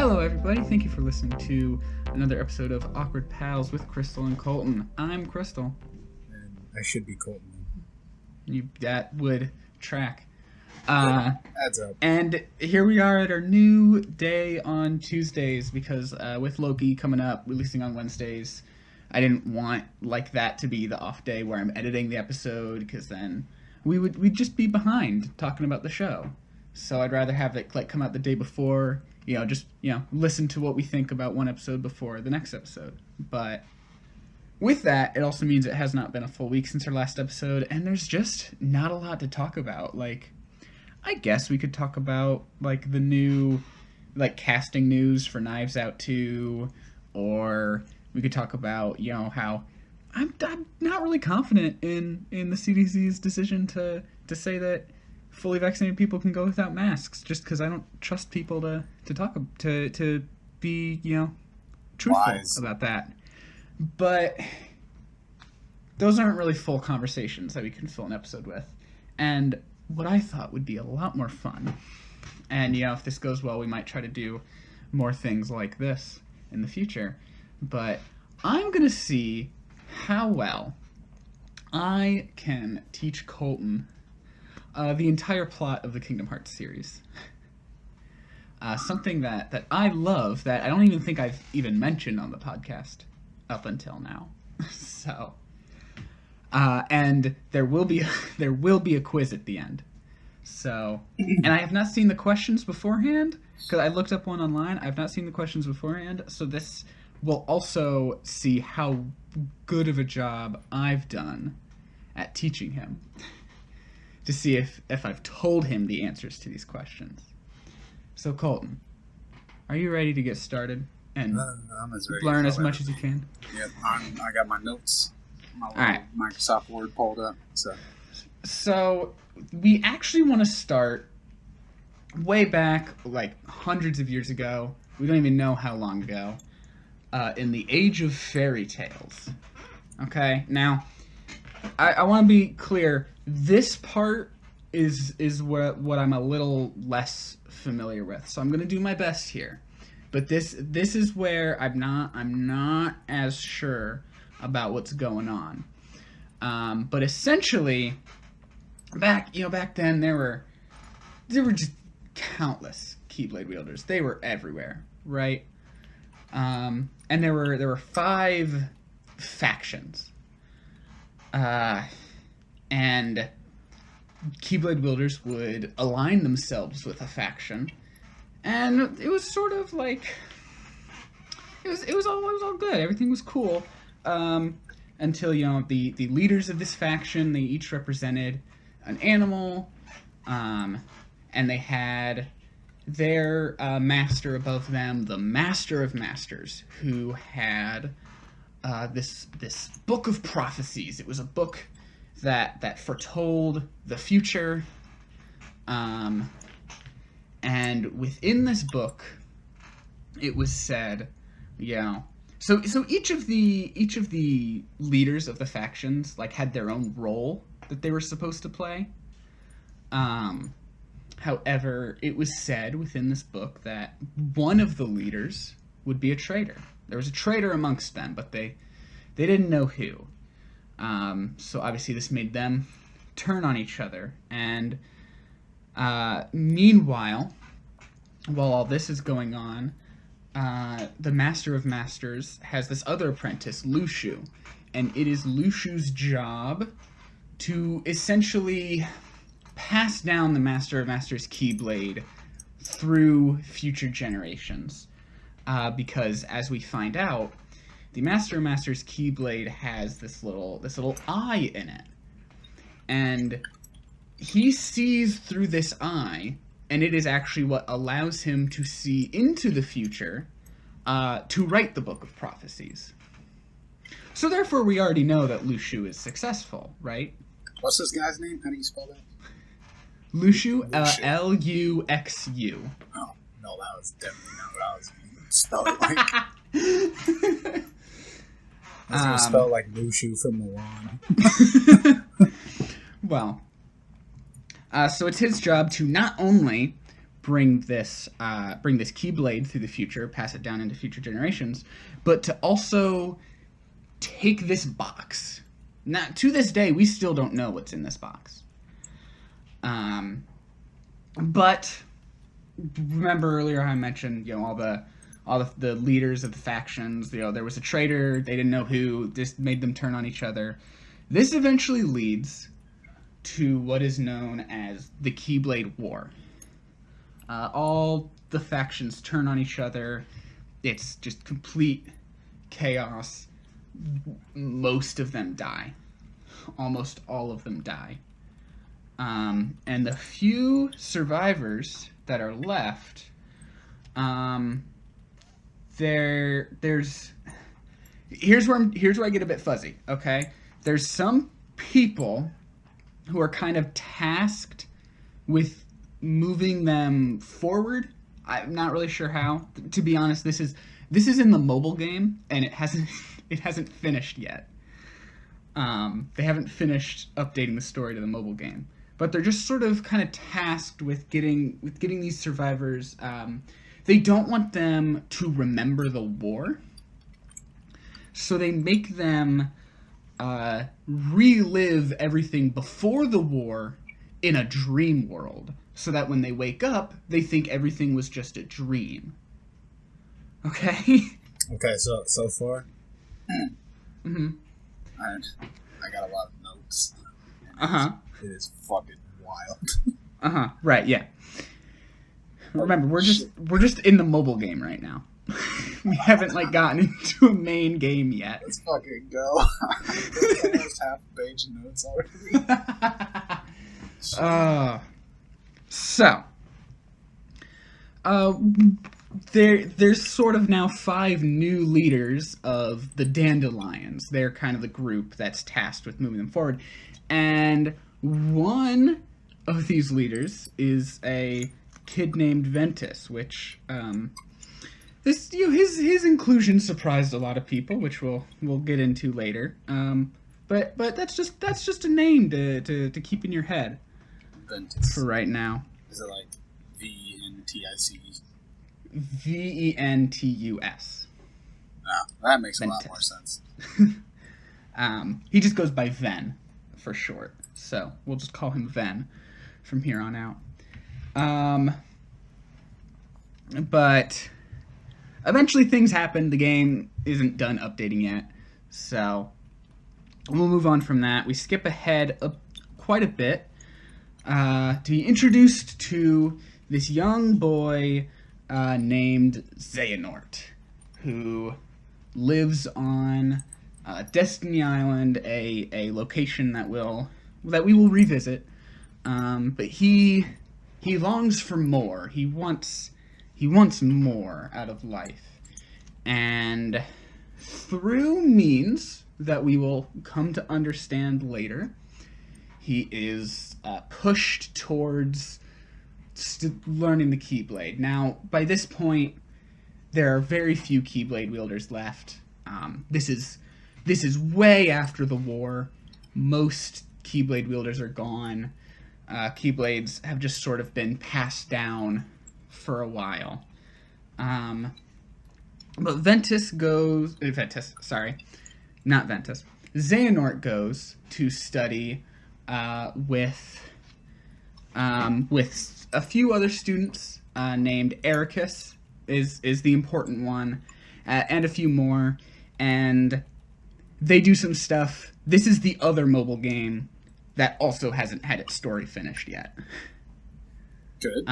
Hello, everybody. Thank you for listening to another episode of Awkward Pals with Crystal and Colton. I'm Crystal. And I should be Colton. That would track. Adds up. And here we are at our new day on Tuesdays because with Loki coming up, releasing on Wednesdays, I didn't want that to be the off day where I'm editing the episode because then we'd just be behind talking about the show. So I'd rather have it come out the day before. Listen to what we think about one episode before the next episode. But with that, it also means it has not been a full week since our last episode, and there's just not a lot to talk about. I guess we could talk about, the new, casting news for Knives Out 2, or we could talk about, how I'm not really confident in the CDC's decision to say that fully vaccinated people can go without masks, just because I don't trust people to be truthful Wise about that. But those aren't really full conversations that we can fill an episode with. And what I thought would be a lot more fun, and if this goes well, we might try to do more things like this in the future. But I'm gonna see how well I can teach Colton the entire plot of the Kingdom Hearts series. Something that I love that I don't even think I've even mentioned on the podcast up until now. So, and there will be a quiz at the end. So, and I have not seen the questions beforehand because I looked up one online. I've not seen the questions beforehand, so this will also see how good of a job I've done at teaching him. To see if I've told him the answers to these questions. So, Colton, are you ready to get started and learn as much as you can? Yeah, I got my notes, All right. Microsoft Word pulled up. So we actually want to start way back, hundreds of years ago. We don't even know how long ago. In the age of fairy tales. Okay, now I want to be clear. This part is what I'm a little less familiar with, so I'm gonna do my best here. But this is where I'm not as sure about what's going on. But essentially, back then there were just countless Keyblade wielders. They were everywhere, right? And there were 5 factions. And Keyblade wielders would align themselves with a faction, and it was sort of it was all good. Everything was cool until the leaders of this faction, they each represented an animal, and they had their master above them, the Master of Masters, who had this book of prophecies. It was a book that foretold the future, and within this book, it was said, So each of the leaders of the factions had their own role that they were supposed to play. However, it was said within this book that one of the leaders would be a traitor. There was a traitor amongst them, but they didn't know who. So obviously this made them turn on each other. And meanwhile, while all this is going on, the Master of Masters has this other apprentice, Lushu. And it is Lushu's job to essentially pass down the Master of Masters Keyblade through future generations. Because as we find out, the Master of Masters Keyblade has this little eye in it. And he sees through this eye, and it is actually what allows him to see into the future to write the Book of Prophecies. So therefore we already know that Lushu is successful, right? What's this guy's name? How do you spell that? Lushu, Luxu. Oh, no, that was definitely not what I was going to spell it like. I was going to spell like Mushu from Mulan. Well, so it's his job to not only bring this Keyblade through the future, pass it down into future generations, but to also take this box. Now, to this day, we still don't know what's in this box. But remember earlier I mentioned, all the leaders of the factions. There was a traitor. They didn't know who. This made them turn on each other. This eventually leads to what is known as the Keyblade War. All the factions turn on each other. It's just complete chaos. Most of them die. Almost all of them die. And the few survivors that are left, here's where I get a bit fuzzy, okay? There's some people who are kind of tasked with moving them forward. I'm not really sure how. To be honest, this is in the mobile game, and it hasn't finished yet. They haven't finished updating the story to the mobile game, but they're just sort of kind of tasked with getting these survivors. They don't want them to remember the war, so they make them relive everything before the war in a dream world, so that when they wake up, they think everything was just a dream. Okay? Okay, so far, Mm-hmm. I got a lot of notes. Uh-huh. It is fucking wild. Uh-huh. Right, yeah. Remember, we're just in the mobile game right now. We haven't gotten into a main game yet. Let's fucking go. Almost half a page of notes already. There's sort of now 5 new leaders of the Dandelions. They're kind of the group that's tasked with moving them forward. And one of these leaders is a kid named Ventus, which his inclusion surprised a lot of people, which we'll get into later. But that's just a name to keep in your head. Ventus. For right now. Is it like VENTICE? VENTUS. Ah, that makes Ventus. A lot more sense. He just goes by Ven for short, so we'll just call him Ven from here on out. But eventually things happen. The game isn't done updating yet, so we'll move on from that. We skip ahead quite a bit to be introduced to this young boy named Xehanort, who lives on Destiny Island, a location that we will revisit. But he longs for more. He wants more out of life, and through means that we will come to understand later, he is pushed towards learning the Keyblade. Now, by this point, there are very few Keyblade wielders left. This is way after the war. Most Keyblade wielders are gone. Keyblades have just sort of been passed down for a while. But Xehanort goes to study with a few other students named Ericus is the important one, and a few more, and they do some stuff. This is the other mobile game that also hasn't had its story finished yet. Good.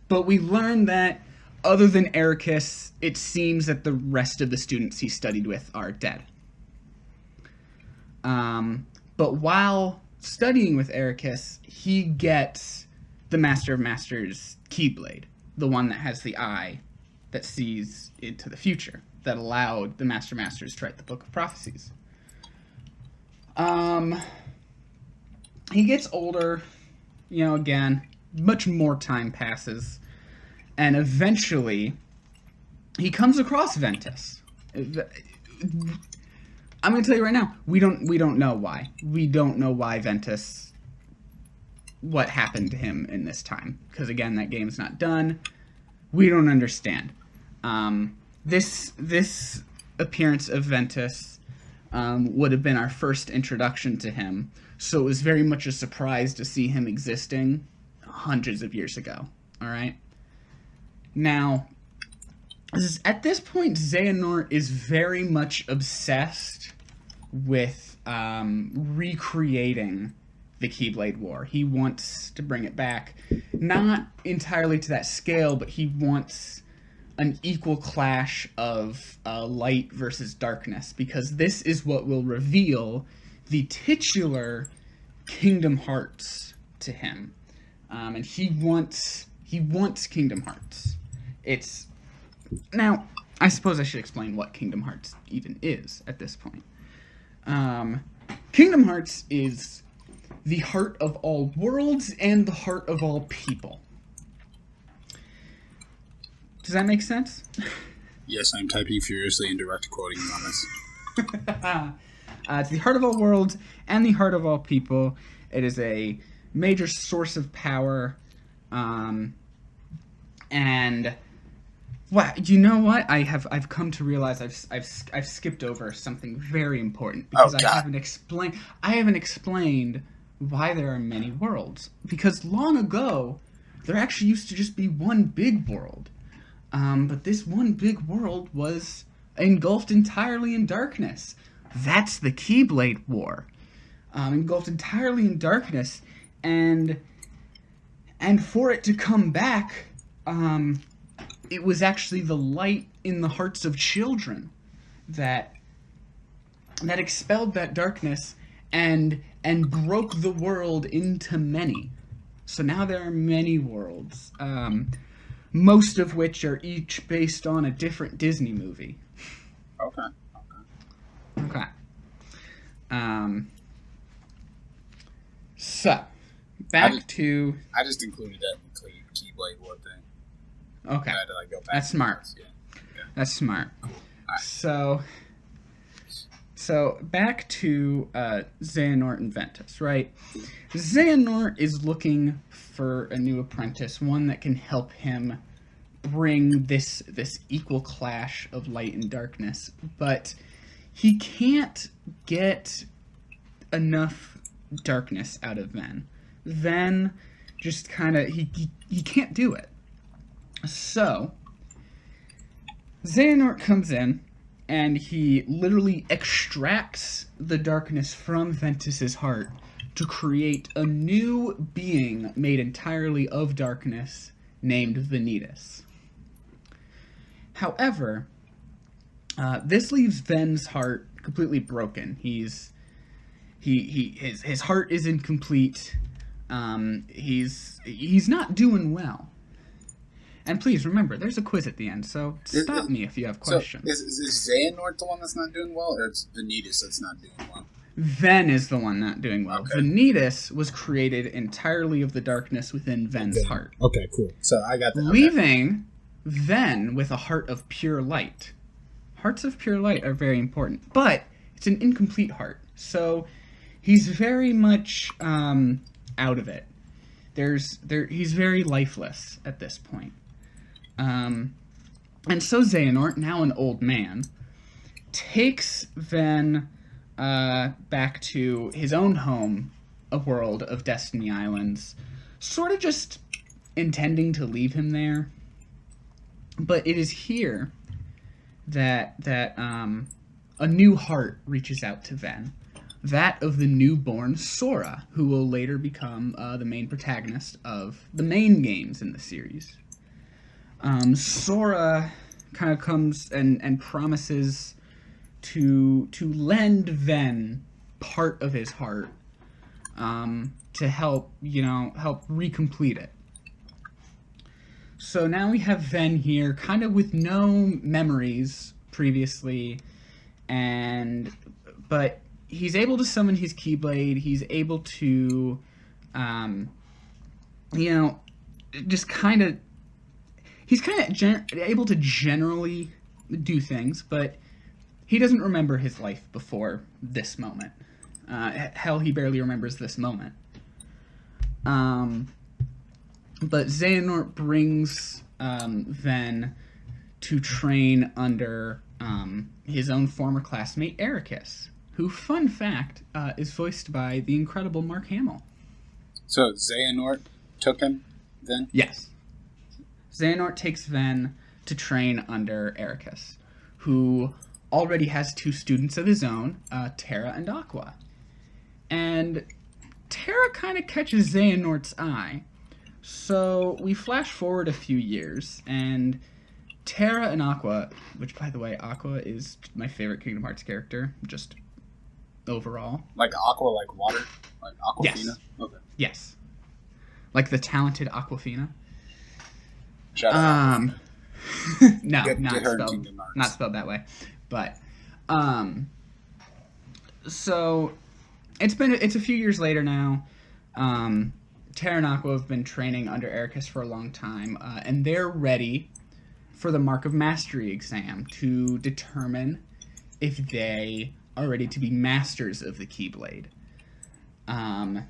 But we learn that other than Ericus, it seems that the rest of the students he studied with are dead. But while studying with Ericus, he gets the Master of Masters Keyblade, the one that has the eye that sees into the future, that allowed the Master Masters to write the Book of Prophecies. He gets older, again, much more time passes, and eventually he comes across Ventus. I'm going to tell you right now, we don't know why. We don't know why Ventus what happened to him in this time. Because, again, that game's not done. We don't understand. This appearance of Ventus would have been our first introduction to him. So it was very much a surprise to see him existing hundreds of years ago. All right? Now, at this point, Xehanort is very much obsessed with recreating the Keyblade War. He wants to bring it back, not entirely to that scale, but he wants an equal clash of light versus darkness, because this is what will reveal the titular Kingdom Hearts to him. And he wants Kingdom Hearts. It's... Now, I suppose I should explain what Kingdom Hearts even is at this point. Kingdom Hearts is the heart of all worlds and the heart of all people. Does that make sense? Yes, I'm typing furiously and direct quoting you on this. It's the heart of all worlds and the heart of all people. It is a major source of power. And wow, you know what? I've come to realize I've skipped over something very important, because I haven't explained why there are many worlds. Because long ago, there actually used to just be one big world. But this one big world was engulfed entirely in darkness. That's the Keyblade War. Engulfed entirely in darkness, and for it to come back, it was actually the light in the hearts of children that expelled that darkness and broke the world into many. So now there are many worlds. Most of which are each based on a different Disney movie. Okay. So, back to... I just included that in the Keyblade War thing. Okay. I had to, go back. That's smart. Yeah. That's smart. Cool. Right. So back to Xehanort and Ventus, right? Xehanort is looking for a new apprentice, one that can help him bring this equal clash of light and darkness, but he can't get enough darkness out of Ven. Ven just kind of he can't do it. So Xehanort comes in, and he literally extracts the darkness from Ventus's heart to create a new being made entirely of darkness named Vanitas. However, this leaves Ven's heart completely broken. His heart is incomplete. He's not doing well. And please remember, there's a quiz at the end, so stop me if you have questions. So is Xehanort the one that's not doing well, or it's Vanitas that's not doing well? Ven is the one not doing well. Okay. Vanitas was created entirely of the darkness within Ven's heart. Okay, cool. So I got that. Leaving Ven with a heart of pure light. Hearts of pure light are very important, but it's an incomplete heart. So he's very much out of it. He's very lifeless at this point. And so Xehanort, now an old man, takes Ven back to his own home, a world of Destiny Islands, sort of just intending to leave him there. But it is here that a new heart reaches out to Ven. That of the newborn Sora, who will later become the main protagonist of the main games in the series. Sora kind of comes and promises to lend Ven part of his heart to help recomplete it. So now we have Ven here, kind of with no memories previously, but he's able to summon his Keyblade. He's able to, just kind of... He's kind of able to generally do things, but he doesn't remember his life before this moment. Hell, he barely remembers this moment. But Xehanort brings Ven to train under his own former classmate Ericus, who, fun fact, is voiced by the incredible Mark Hamill. So Xehanort took him then? Yes. Xehanort takes Ven to train under Ericus, who already has 2 students of his own, Terra and Aqua. And Terra kind of catches Xehanort's eye. So we flash forward a few years, and Terra and Aqua, which, by the way, Aqua is my favorite Kingdom Hearts character, just overall. Like Aqua, like water? Like Aquafina? Yes. Okay. Yes. Like the talented Aquafina. Shout out. No, Get not her in spelled, Kingdom Hearts. not spelled that way. But, so it's a few years later now. Terra and Aqua have been training under Ericus for a long time, and they're ready for the Mark of Mastery exam to determine if they are ready to be masters of the Keyblade. And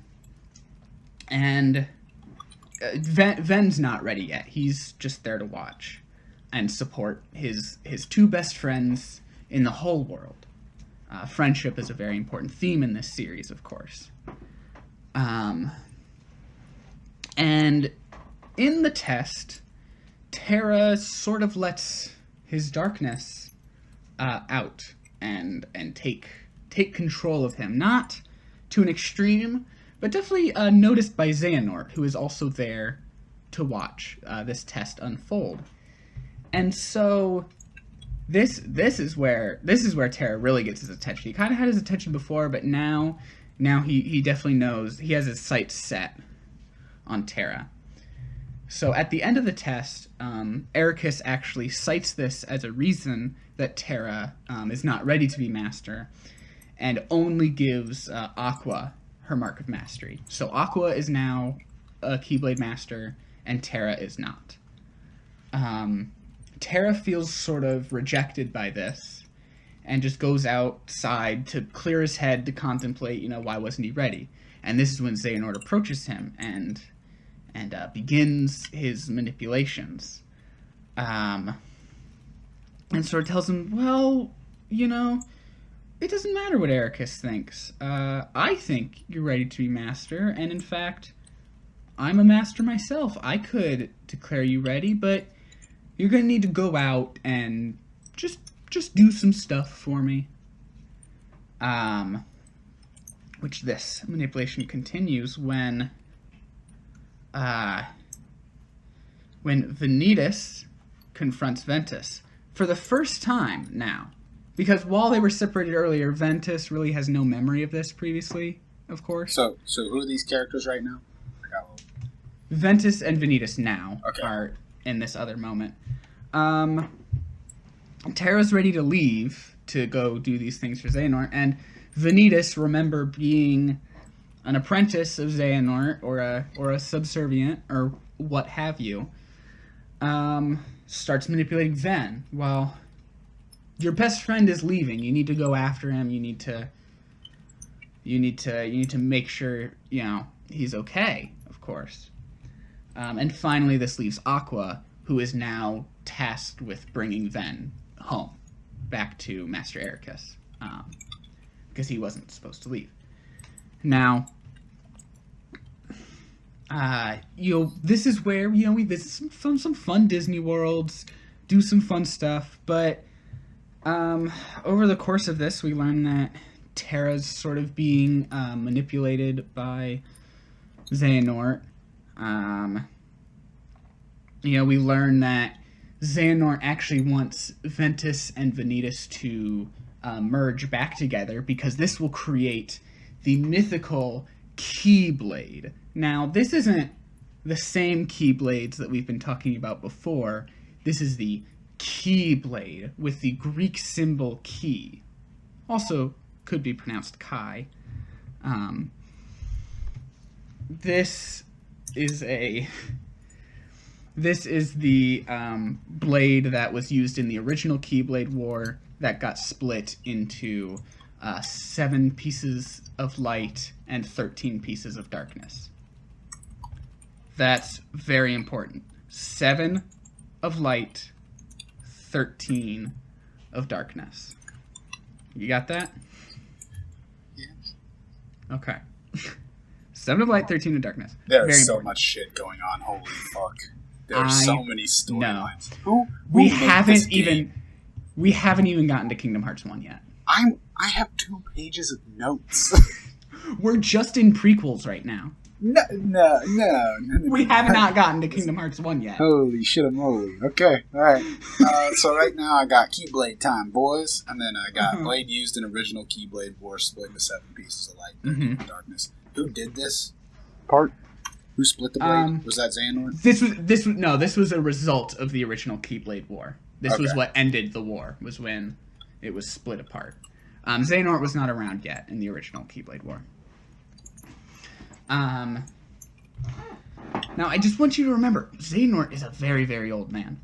Ven's not ready yet. He's just there to watch and support his 2 best friends in the whole world. Friendship is a very important theme in this series, of course. And in the test, Terra sort of lets his darkness out and take control of him. Not to an extreme, but definitely noticed by Xehanort, who is also there to watch this test unfold. And so this is where Terra really gets his attention. He kind of had his attention before, but now he definitely knows. He has his sights set on Terra. So at the end of the test, Ericus actually cites this as a reason that Terra is not ready to be master, and only gives Aqua her Mark of Mastery. So Aqua is now a Keyblade Master, and Terra is not. Terra feels sort of rejected by this, and just goes outside to clear his head to contemplate, why wasn't he ready? And this is when Xehanort approaches him and begins his manipulations. And sort of tells him, well, it doesn't matter what Ericus thinks. I think you're ready to be master, and in fact, I'm a master myself. I could declare you ready, but you're going to need to go out and just do some stuff for me. Which this manipulation continues when Vanitas confronts Ventus for the first time now. Because while they were separated earlier, Ventus really has no memory of this previously, of course. So who are these characters right now? Ventus and Vanitas now Okay. are in this other moment. Terra's ready to leave to go do these things for Xehanort, and Vanitas, remember being an apprentice of Xehanort, or a subservient, or what have you, starts manipulating Ven. Well, your best friend is leaving. You need to go after him. You need to make sure he's okay, of course. And finally, this leaves Aqua, who is now tasked with bringing Ven home, back to Master Ericus, because he wasn't supposed to leave. Now, this is where we visit some fun Disney worlds, do some fun stuff, but over the course of this, we learn that Terra's sort of being manipulated by Xehanort. We learn that Xehanort actually wants Ventus and Vanitas to merge back together because this will create the mythical Keyblade. Now, this isn't the same Keyblades that we've been talking about before. This is the Keyblade with the Greek symbol key. Also could be pronounced Kai. This is the blade that was used in the original Keyblade War that got split into 7 pieces of light and 13 pieces of darkness. That's very important. 7 of light, 13 of darkness. You got that? Yes. Okay. 7 of light, 13 of darkness. There's very so important. much shit going on. Holy fuck. There's so many storylines. We haven't even gotten to Kingdom Hearts 1 yet. I have 2 pages of notes. We're just in prequels right now. No. We have not gotten to Kingdom Hearts 1 yet. Holy shit, moly. Okay, alright. So right now I got Keyblade time, boys. And then I got Blade used in original Keyblade War, split into 7 pieces of light and darkness. Who did this part? Who split the blade? Was that Xehanort? This was a result of the original Keyblade War. This was what ended the war, was when it was split apart. Xehanort was not around yet in the original Keyblade War. Now, I just want you to remember, Xehanort is a very, very old man,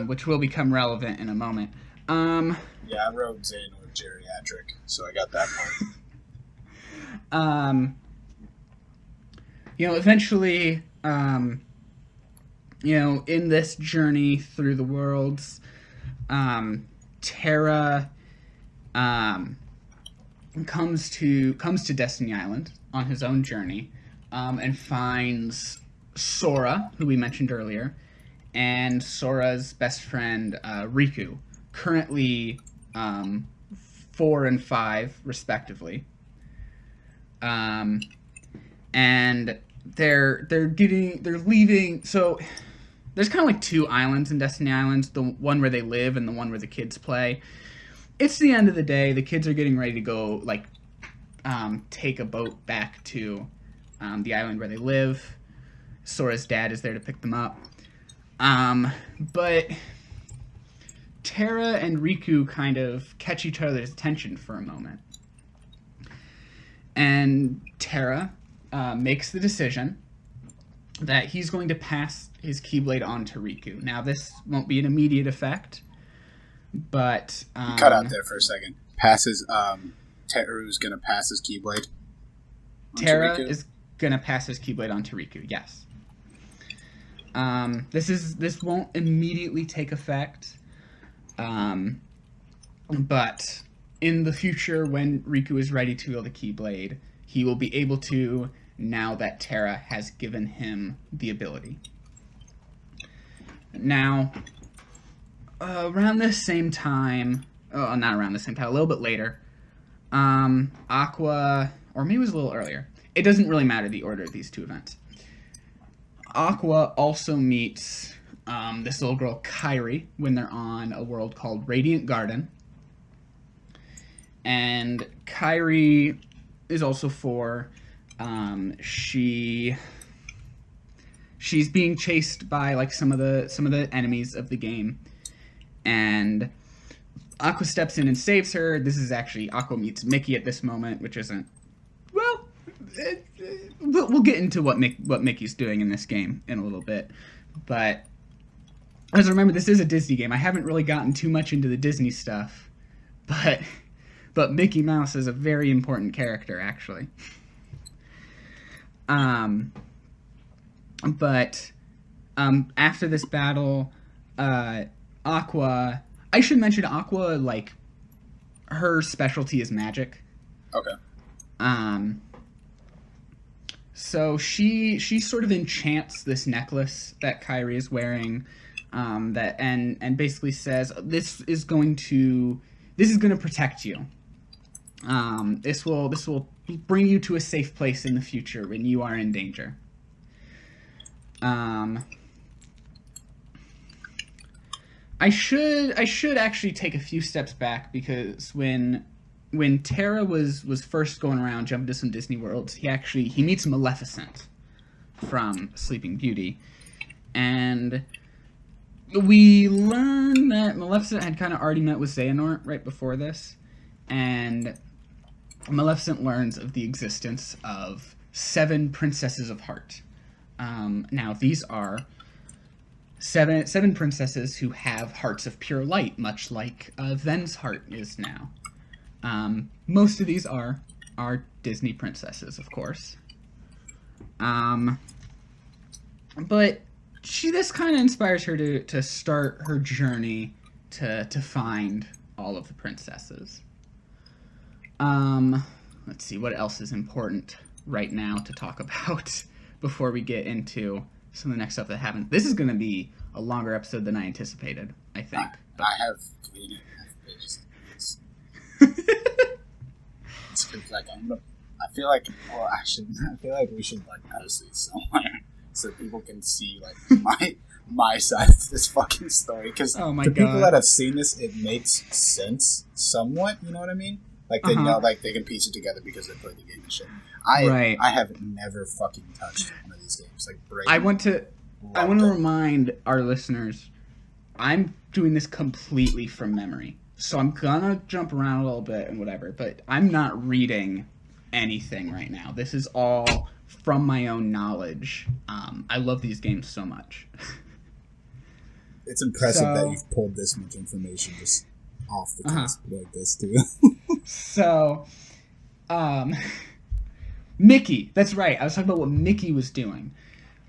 which will become relevant in a moment. Yeah, I wrote Xehanort geriatric, so I got that part. Eventually, in this journey through the worlds, Terra comes to Destiny Island on his own journey, and finds Sora, who we mentioned earlier, and Sora's best friend Riku, currently 4 and 5 respectively. And they're leaving. So there's kind of like 2 islands in Destiny Islands, the one where they live and the one where the kids play. It's the end of the day. The kids are getting ready to go, like, take a boat back to the island where they live. Sora's dad is there to pick them up. But Terra and Riku kind of catch each other's attention for a moment. And Terra makes the decision that he's going to pass his Keyblade on to Riku. Now, this won't be an immediate effect, but... Cut out there for a second. Terra's going to pass his Keyblade Terra is going to pass his Keyblade on to Riku, yes. This won't immediately take effect, but in the future, when Riku is ready to wield the Keyblade, he will be able to, now that Terra has given him the ability. Now, around this same time, not around the same time, a little bit later, Aqua, or maybe it was a little earlier. It doesn't really matter the order of these 2 events. Aqua also meets this little girl, Kairi, when they're on a world called Radiant Garden. And Kairi is also 4. She's being chased by like some of the enemies of the game, and Aqua steps in and saves her. This is actually Aqua meets Mickey at this moment, which isn't we'll get into what Mickey's doing in this game in a little bit. But as I remember, this is a Disney game. I haven't really gotten too much into the Disney stuff, but Mickey Mouse is a very important character, actually. But after this battle, Aqua... I should mention Aqua, like, her specialty is magic. Okay. So she sort of enchants this necklace that Kairi is wearing, that and basically says, this is going to protect you. This will bring you to a safe place in the future when you are in danger. I should actually take a few steps back, because when Terra was first going around jumping to some Disney worlds, he meets Maleficent from Sleeping Beauty, and we learn that Maleficent had kind of already met with Xehanort right before this, and Maleficent learns of the existence of 7 princesses of heart. Now, these are seven princesses who have hearts of pure light, much like Ven's heart is now. Most of these are Disney princesses, of course. But this kind of inspires her to start her journey to find all of the princesses. Um, let's see what else is important right now to talk about before we get into some of the next stuff that happens. This is going to be a longer episode than I anticipated, I think. I have 3.5 pages. It's like I feel like we should like post these somewhere so people can see like my side of this fucking story, because people that have seen this, it makes sense somewhat. You know what I mean? Like they know, like they can piece it together because they played the game and shit. I have never fucking touched one of these games. Like I want to remind our listeners, I'm doing this completely from memory. So I'm gonna jump around a little bit and whatever, but I'm not reading anything right now. This is all from my own knowledge. I love these games so much. It's impressive that you've pulled this much information just off the cusp like this too. So, Mickey, that's right. I was talking about what Mickey was doing.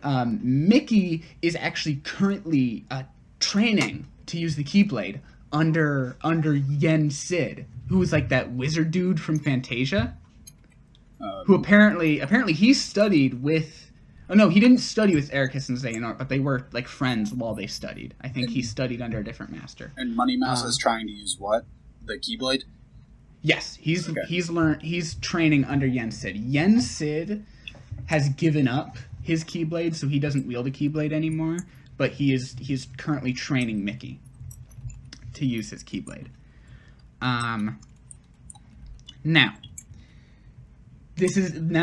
Mickey is actually currently training to use the Keyblade under Yen Sid, who was like that wizard dude from Fantasia, who apparently he studied with. Oh no, he didn't study with Ericus and Xehanort, but they were like friends while they studied. I think he studied under a different master. And Money Mouse is trying to use what? The Keyblade? Yes, he's training under Yen Sid. Yen Sid has given up his Keyblade, so he doesn't wield a Keyblade anymore, but he's currently training Mickey to use his Keyblade. Now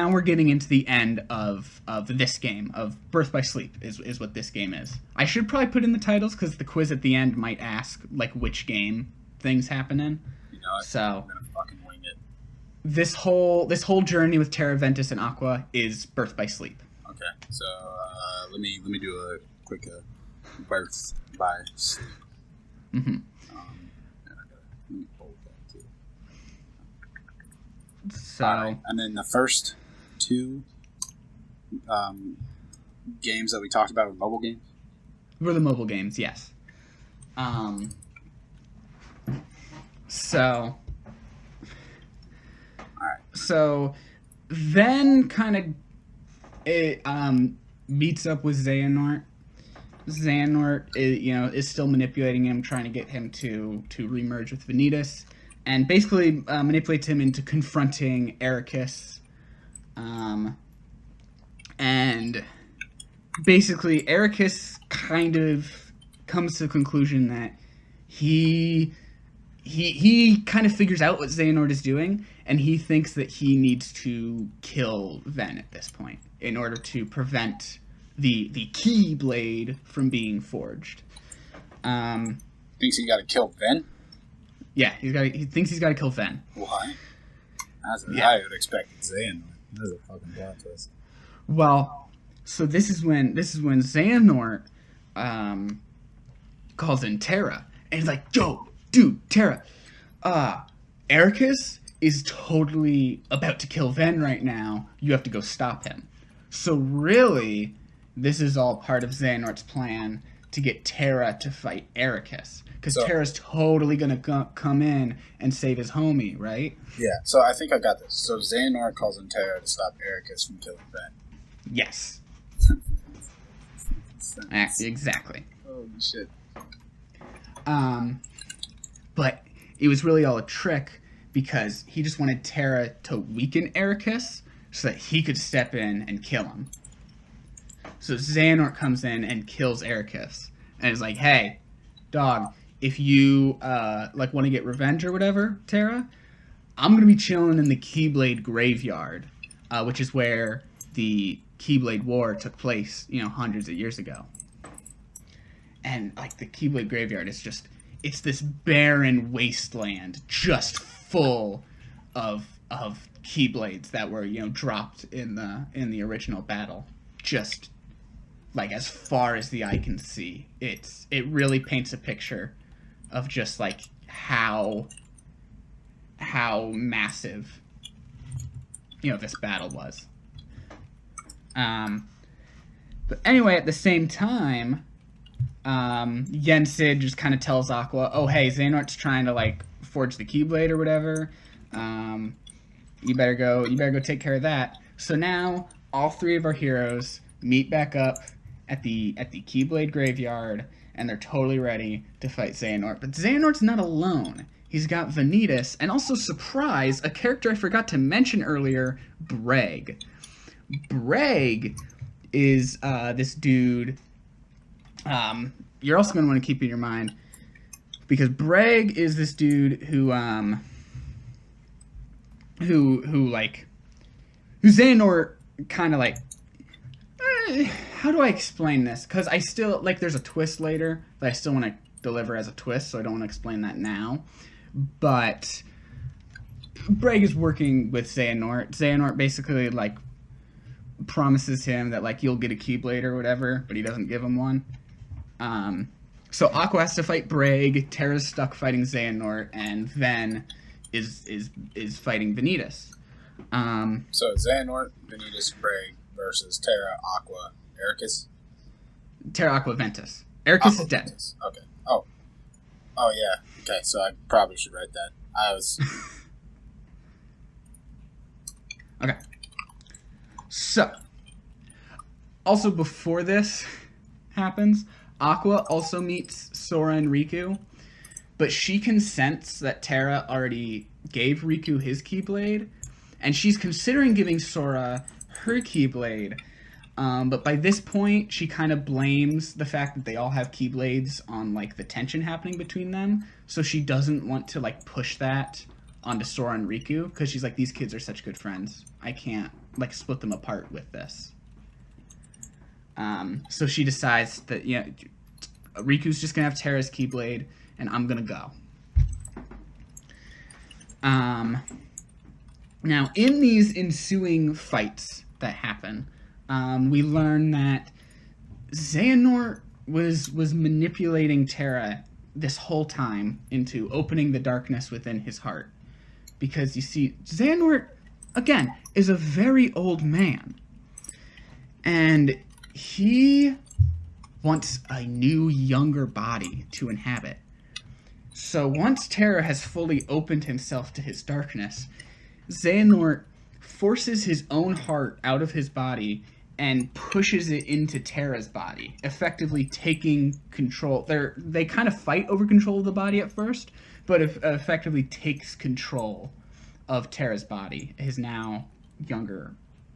we're getting into the end of this game, of Birth by Sleep is what this game is. I should probably put in the titles because the quiz at the end might ask like which game things happen in. You know what? So I'm gonna fucking wing it. This whole journey with Terra, Ventus, and Aqua is Birth by Sleep. Okay, so let me do a quick Birth by Sleep. Mm-hmm. Let me hold that too. So, right. And then the first two games that we talked about were mobile games? Were the mobile games, yes. So, alright. So, then kind of it meets up with Xehanort. Xehanort is still manipulating him, trying to get him to remerge with Vanitas, and basically manipulates him into confronting Ericus. And basically Ericus kind of comes to the conclusion that he kind of figures out what Xehanort is doing, and he thinks that he needs to kill Ven at this point in order to prevent the Keyblade from being forged. Thinks he got to kill Ven? Yeah, he thinks he's got to kill Ven. Why? I would expect Xehanort. That's a fucking plot twist. Well, so this is when Xehanort calls in Terra, and he's like, "Yo, dude, Terra, Ericus is totally about to kill Ven right now. You have to go stop him." So really, this is all part of Xehanort's plan to get Terra to fight Ericus. Because Terra's totally going to come in and save his homie, right? Yeah, so I think I got this. So Xehanort calls in Terra to stop Ericus from killing Ven. Yes. Exactly. Holy shit. But it was really all a trick because he just wanted Terra to weaken Ericus so that he could step in and kill him. So Xehanort comes in and kills Ericus and is like, "Hey, dog, if you want to get revenge or whatever, Terra, I'm gonna be chilling in the Keyblade graveyard, which is where the Keyblade War took place, hundreds of years ago. And like the Keyblade graveyard is it's this barren wasteland just full of Keyblades that were dropped in the original battle, just like as far as the eye can see. It really paints a picture of just like how massive this battle was. But anyway, at the same time, Yensid just kind of tells Aqua, "Oh, hey, Xehanort's trying to like forge the Keyblade or whatever. You better go take care of that." So now all three of our heroes meet back up at the Keyblade graveyard, and they're totally ready to fight Xehanort. But Xehanort's not alone. He's got Vanitas, and also, surprise, a character I forgot to mention earlier, Breg. Breg is this dude. You're also going to want to keep in your mind, because Breg is this dude who Xehanort kind of like. How do I explain this? Because I still like. There's a twist later that I still want to deliver as a twist, so I don't want to explain that now. But Breg is working with Xehanort. Xehanort basically like promises him that like you'll get a Keyblade or whatever, but he doesn't give him one. So Aqua has to fight Breg. Terra's stuck fighting Xehanort, and Ven is fighting Vanitas. So Xehanort, Vanitas, Breg versus Terra, Aqua, Ericus. Terra, Aqua, Ventus. Ericus is dead. Ventus. Okay. Oh yeah. Okay, so I probably should write that. I was. Okay. So, also before this happens, Aqua also meets Sora and Riku, but she can sense that Terra already gave Riku his Keyblade, and she's considering giving Sora her Keyblade. But by this point, she kind of blames the fact that they all have Keyblades on like the tension happening between them. So she doesn't want to like push that onto Sora and Riku, because she's like, these kids are such good friends. I can't like split them apart with this. So she decides that Riku's just gonna have Terra's Keyblade, and I'm gonna go. Now in these ensuing fights that happen, we learn that Xehanort was manipulating Terra this whole time into opening the darkness within his heart. Because you see, Xehanort, again, is a very old man. And he wants a new, younger body to inhabit. So once Terra has fully opened himself to his darkness, Xehanort forces his own heart out of his body and pushes it into Terra's body, effectively taking control. They kind of fight over control of the body at first, but effectively takes control of Terra's body, his now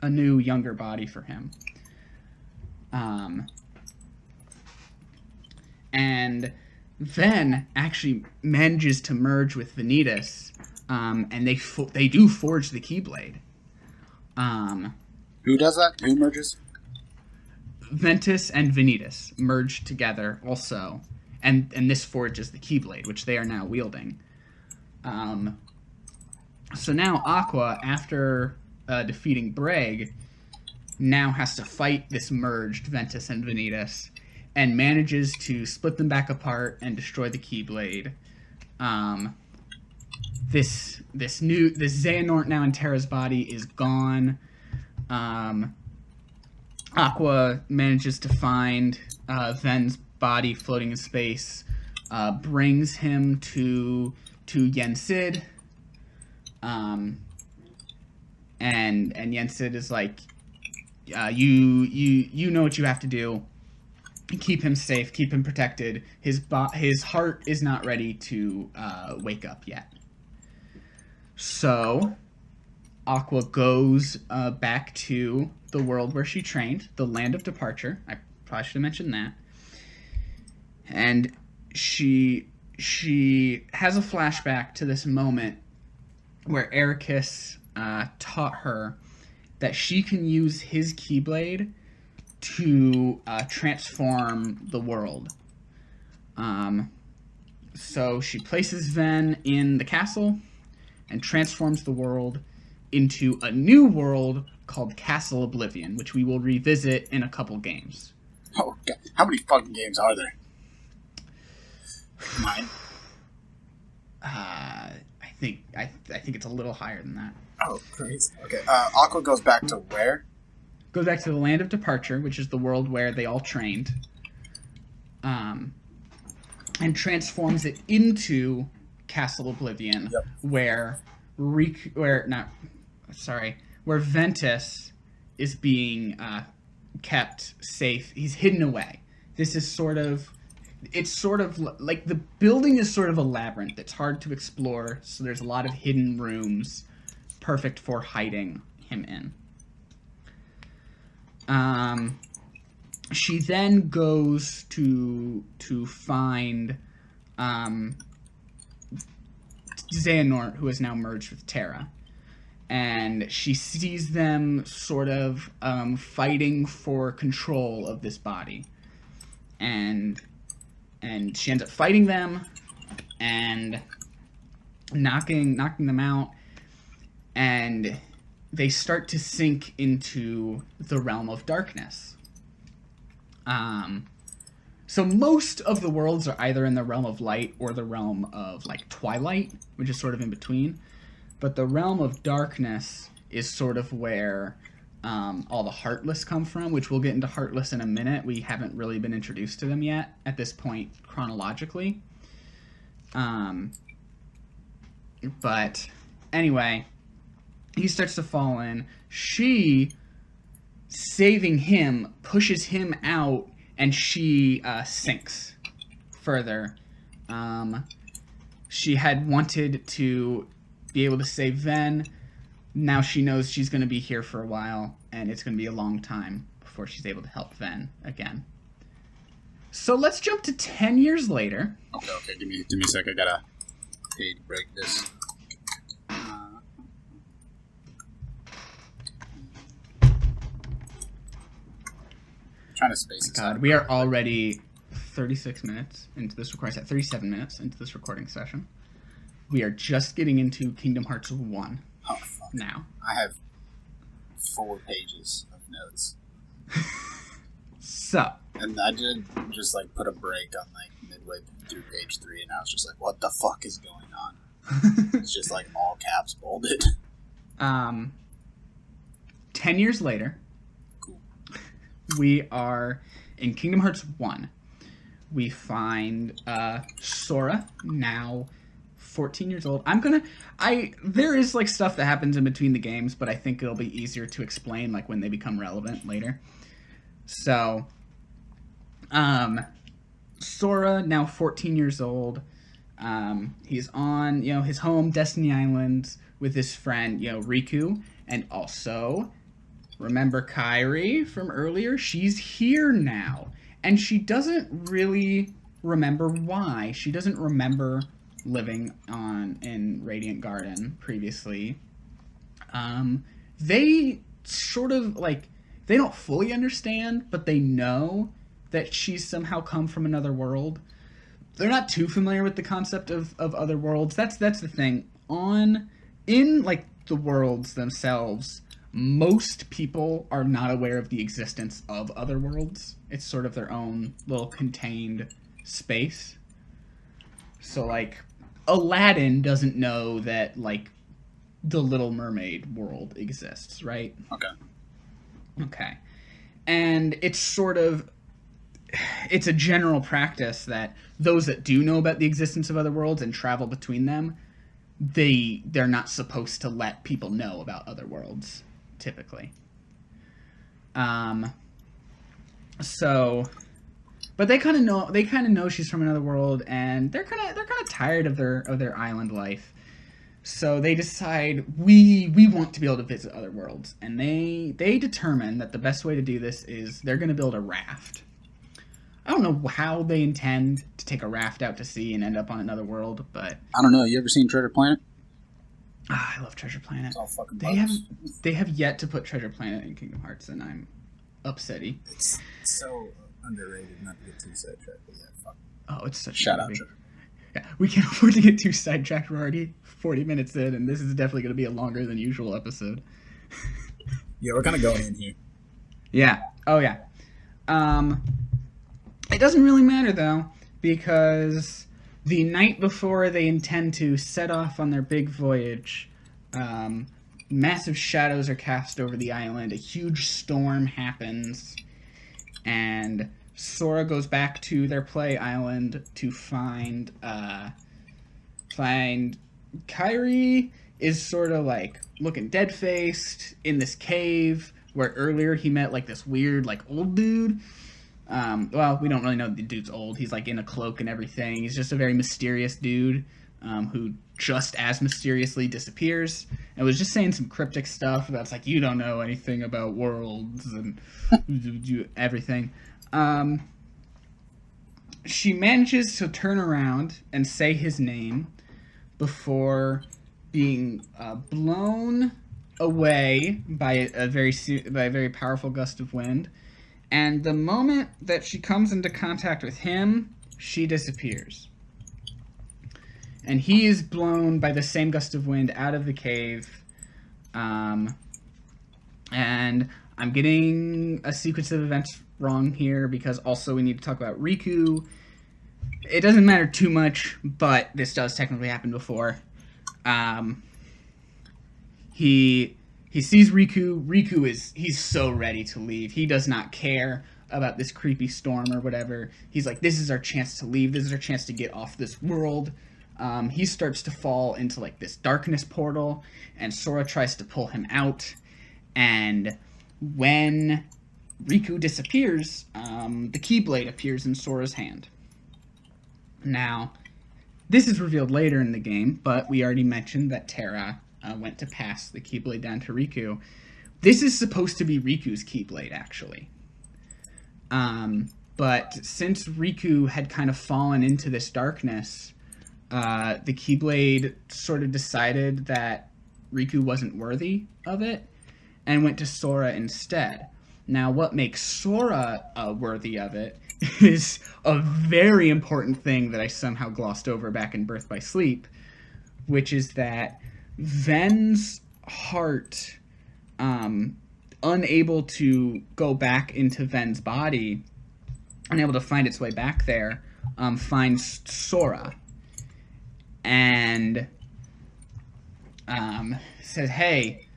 a new younger body for him. And then actually manages to merge with Vanitas, and they do forge the Keyblade. Who does that? Who merges? Ventus and Vanitas merge together also, and this forges the Keyblade, which they are now wielding. So now Aqua, after defeating Breg, now has to fight this merged Ventus and Vanitas, and manages to split them back apart and destroy the Keyblade. This Xehanort now in Terra's body is gone. Aqua manages to find Ven's body floating in space, brings him to Yensid, and Yensid is like, you know what you have to do. Keep him safe, keep him protected. His heart is not ready to wake up yet. So Aqua goes back to the world where she trained, the land of departure. I probably should have mentioned that. And she has a flashback to this moment where Ericus taught her that she can use his Keyblade to transform the world. So she places Ven in the castle and transforms the world into a new world called Castle Oblivion, which we will revisit in a couple games. Oh, God. How many fucking games are there? 9? I think it's a little higher than that. Oh, crazy. Okay. Aqua goes back to where? goes back to the land of departure, which is the world where they all trained, and transforms it into Castle Oblivion, where Ventus is being kept safe. He's hidden away. This is it's sort of like the building is sort of a labyrinth. It's hard to explore, so there's a lot of hidden rooms, perfect for hiding him in. She then goes to find Xehanort, who has now merged with Terra. And she sees them sort of fighting for control of this body. And she ends up fighting them and knocking them out. And they start to sink into the realm of darkness. So most of the worlds are either in the realm of light or the realm of, like, twilight, which is sort of in between. But the realm of darkness is sort of where all the Heartless come from, which we'll get into Heartless in a minute. We haven't really been introduced to them yet at this point chronologically. But anyway, he starts to fall in. She, saving him, pushes him out, and she sinks further. She had wanted to be able to save Ven. Now she knows she's going to be here for a while, and it's going to be a long time before she's able to help Ven again. So let's jump to 10 years later. Okay. Give me a sec. I gotta pay to break this. Trying to space this out. We are already 36 minutes into this recording 37 minutes into this recording session. We are just getting into Kingdom Hearts 1 now. I have 4 pages of notes. So. And I did just, like, put a break on, like, midway through page 3, and I was just like, what the fuck is going on? It's just, like, all caps bolded. 10 years later. Cool. We are in Kingdom Hearts 1. We find Sora, now 14 years old. There is, like, stuff that happens in between the games, but I think it'll be easier to explain, like, when they become relevant later. So, Sora, now 14 years old. He's on, his home, Destiny Island, with his friend, Riku, and also, remember Kairi from earlier? She's here now, and she doesn't really remember why. She doesn't remember living in Radiant Garden previously. They sort of, like, they don't fully understand, but they know that she's somehow come from another world. They're not too familiar with the concept of other worlds. That's the thing. In like the worlds themselves, most people are not aware of the existence of other worlds. It's sort of their own little contained space. So, like, Aladdin doesn't know that, like, the Little Mermaid world exists, right? Okay. And it's a general practice that those that do know about the existence of other worlds and travel between them, they're not supposed to let people know about other worlds, typically. But they kind of know she's from another world, and they're kind of tired of their island life. So they decide we want to be able to visit other worlds, and they determine that the best way to do this is they're going to build a raft. I don't know how they intend to take a raft out to sea and end up on another world, but I don't know. You ever seen Treasure Planet? I love Treasure Planet. It's all fucking they have yet to put Treasure Planet in Kingdom Hearts, and I'm upsetty. It's so underrated, not to get too sidetracked, but yeah, fuck. Oh, it's such Shout a out, movie. Treasure. Yeah, we can't afford to get too sidetracked. We're already 40 minutes in, and this is definitely going to be a longer than usual episode. Yeah, we're kind of going in here. Yeah. Oh, yeah. It doesn't really matter, though, because the night before they intend to set off on their big voyage, massive shadows are cast over the island. A huge storm happens, and Sora goes back to their play island to find Kyrie is sort of like looking dead-faced in this cave where earlier he met like this weird like old dude. Well, we don't really know the dude's old. He's like in a cloak and everything. He's just a very mysterious dude who just as mysteriously disappears. And was just saying some cryptic stuff about, it's like, you don't know anything about worlds and everything. She manages to turn around and say his name before being blown away by a very powerful gust of wind. And the moment that she comes into contact with him, she disappears. And he is blown by the same gust of wind out of the cave. And I'm getting a sequence of events wrong here because also we need to talk about Riku. It doesn't matter too much, but this does technically happen before. He sees Riku. He's so ready to leave. He does not care about this creepy storm or whatever. He's like, this is our chance to leave. This is our chance to get off this world. He starts to fall into like this darkness portal, and Sora tries to pull him out. And when Riku disappears, the Keyblade appears in Sora's hand. Now, this is revealed later in the game, but we already mentioned that Terra went to pass the Keyblade down to Riku. This is supposed to be Riku's Keyblade, actually. But since Riku had kind of fallen into this darkness, the Keyblade sort of decided that Riku wasn't worthy of it and went to Sora instead. Now, what makes Sora worthy of it is a very important thing that I somehow glossed over back in Birth by Sleep, which is that Ven's heart, unable to go back into Ven's body, unable to find its way back there, finds Sora and says, "Hey,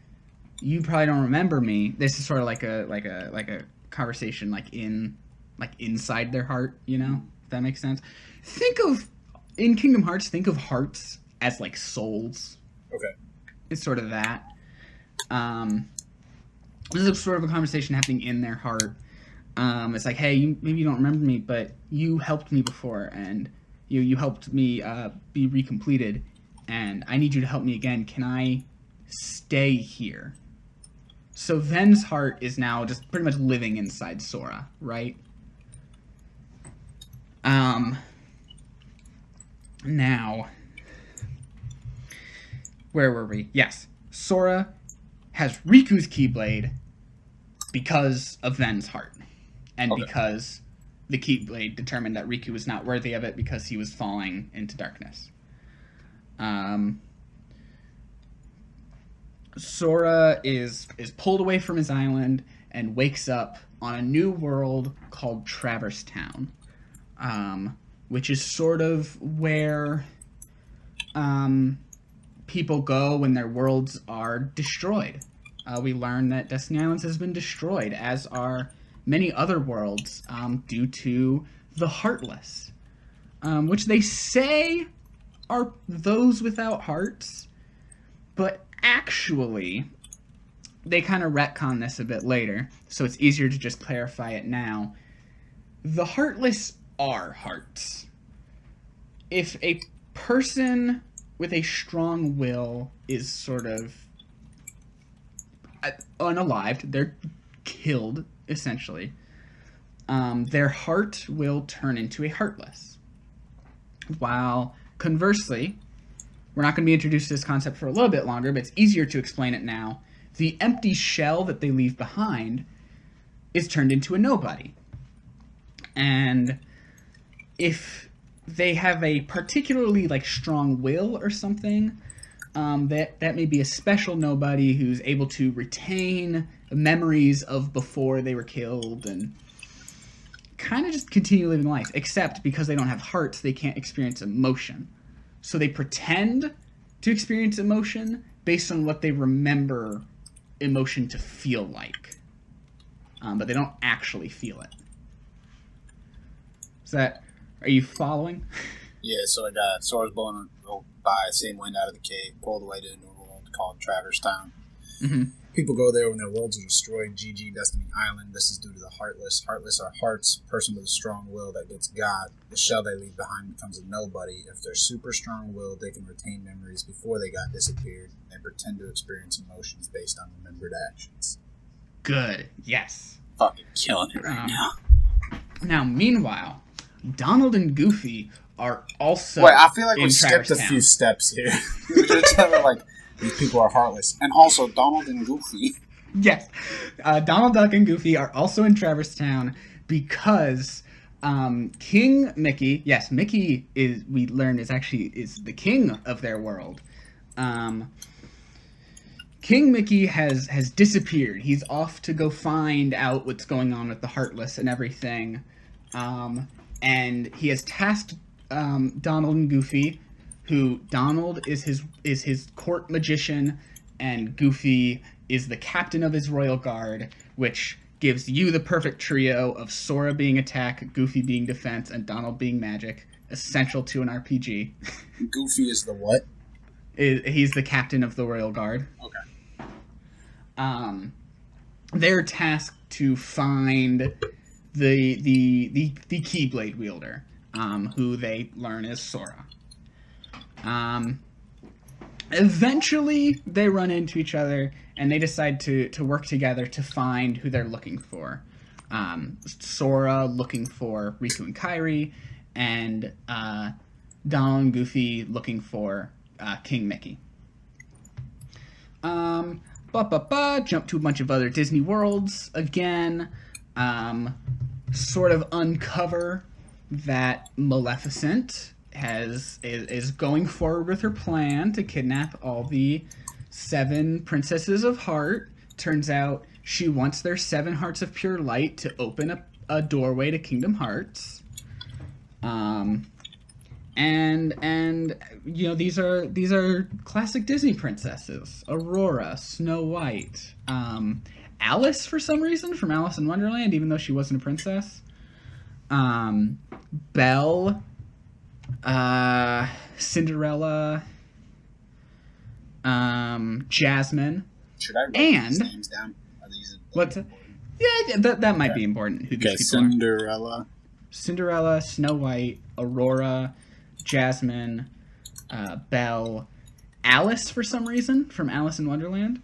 you probably don't remember me." This is sort of like a conversation inside their heart, you know, if that makes sense. In Kingdom Hearts, think of hearts as like souls. Okay. It's sort of that. This is sort of a conversation happening in their heart. It's like, hey, maybe you don't remember me, but you helped me before, and you helped me be recompleted, and I need you to help me again. Can I stay here? So Ven's heart is now just pretty much living inside Sora, right? Now, where were we? Yes, Sora has Riku's Keyblade because of Ven's heart, and because the Keyblade determined that Riku was not worthy of it because he was falling into darkness. Sora is pulled away from his island and wakes up on a new world called Traverse Town, which is sort of where people go when their worlds are destroyed. We learn that Destiny Islands has been destroyed, as are many other worlds, due to the Heartless, which they say are those without hearts, but actually, they kind of retcon this a bit later, so it's easier to just clarify it now. The Heartless are hearts. If a person with a strong will is sort of unalived, they're killed, essentially, their heart will turn into a heartless. While, conversely, we're not going to be introduced to this concept for a little bit longer, but it's easier to explain it now. The empty shell that they leave behind is turned into a nobody. And if they have a particularly strong will or something, that may be a special nobody who's able to retain memories of before they were killed and kind of just continue living life. Except because they don't have hearts, they can't experience emotion. So they pretend to experience emotion, based on what they remember emotion to feel like. But they don't actually feel it. Are you following? Yeah, so I got Sora's blowing by, same wind out of the cave, pulled away to a new world called Traverse Town. Mm-hmm. People go there when their worlds are destroyed. GG, Destiny Island. This is due to the Heartless. Heartless are hearts, person with a strong will that gets God. The shell they leave behind becomes a nobody. If they're super strong-willed, they can retain memories before they got disappeared. They pretend to experience emotions based on remembered actions. Good. Yes. Fucking killing it right now. Now, meanwhile, Donald and Goofy are also. Wait, I feel like we in skipped a Traverse few Town. steps here. We should tell her, like, these people are heartless. And also, Donald and Goofy. Yes. Donald Duck and Goofy are also in Traverse Town because King Mickey, yes, Mickey is, we learned, is the king of their world. King Mickey has disappeared. He's off to go find out what's going on with the Heartless and everything. And he has tasked Donald and Goofy, who Donald is his court magician, and Goofy is the captain of his royal guard, which gives you the perfect trio of Sora being attack, Goofy being defense, and Donald being magic, essential to an RPG. Goofy is the what? He's the captain of the royal guard. Okay. They're tasked to find the Keyblade wielder, who they learn is Sora. Eventually, they run into each other, and they decide to work together to find who they're looking for. Sora looking for Riku and Kairi, and Donald and Goofy looking for King Mickey. Jump to a bunch of other Disney worlds again. Sort of uncover that Maleficent is going forward with her plan to kidnap all the 7 princesses of heart. Turns out she wants their 7 hearts of pure light to open a doorway to Kingdom Hearts. And you know, these are classic Disney princesses: Aurora, Snow White, Alice for some reason from Alice in Wonderland, even though she wasn't a princess. Belle, Cinderella, Jasmine. Should I write these and names down? Are these what? Yeah, that might be important. Who these people are. Cinderella. Cinderella, Snow White, Aurora, Jasmine, Belle, Alice for some reason from Alice in Wonderland,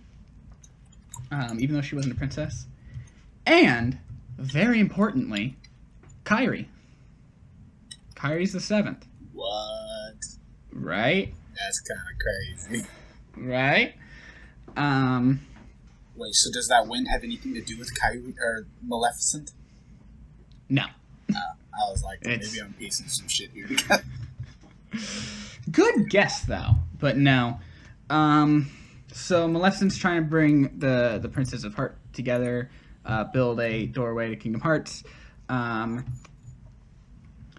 even though she wasn't a princess, and very importantly, Kairi. Kairi's the 7th. What? Right? That's kind of crazy. Right? Wait, so does that win have anything to do with Kairi or Maleficent? No. I was like, maybe I'm piecing some shit here. Good guess though, but no. So Maleficent's trying to bring the Princess of Heart together, build a doorway to Kingdom Hearts.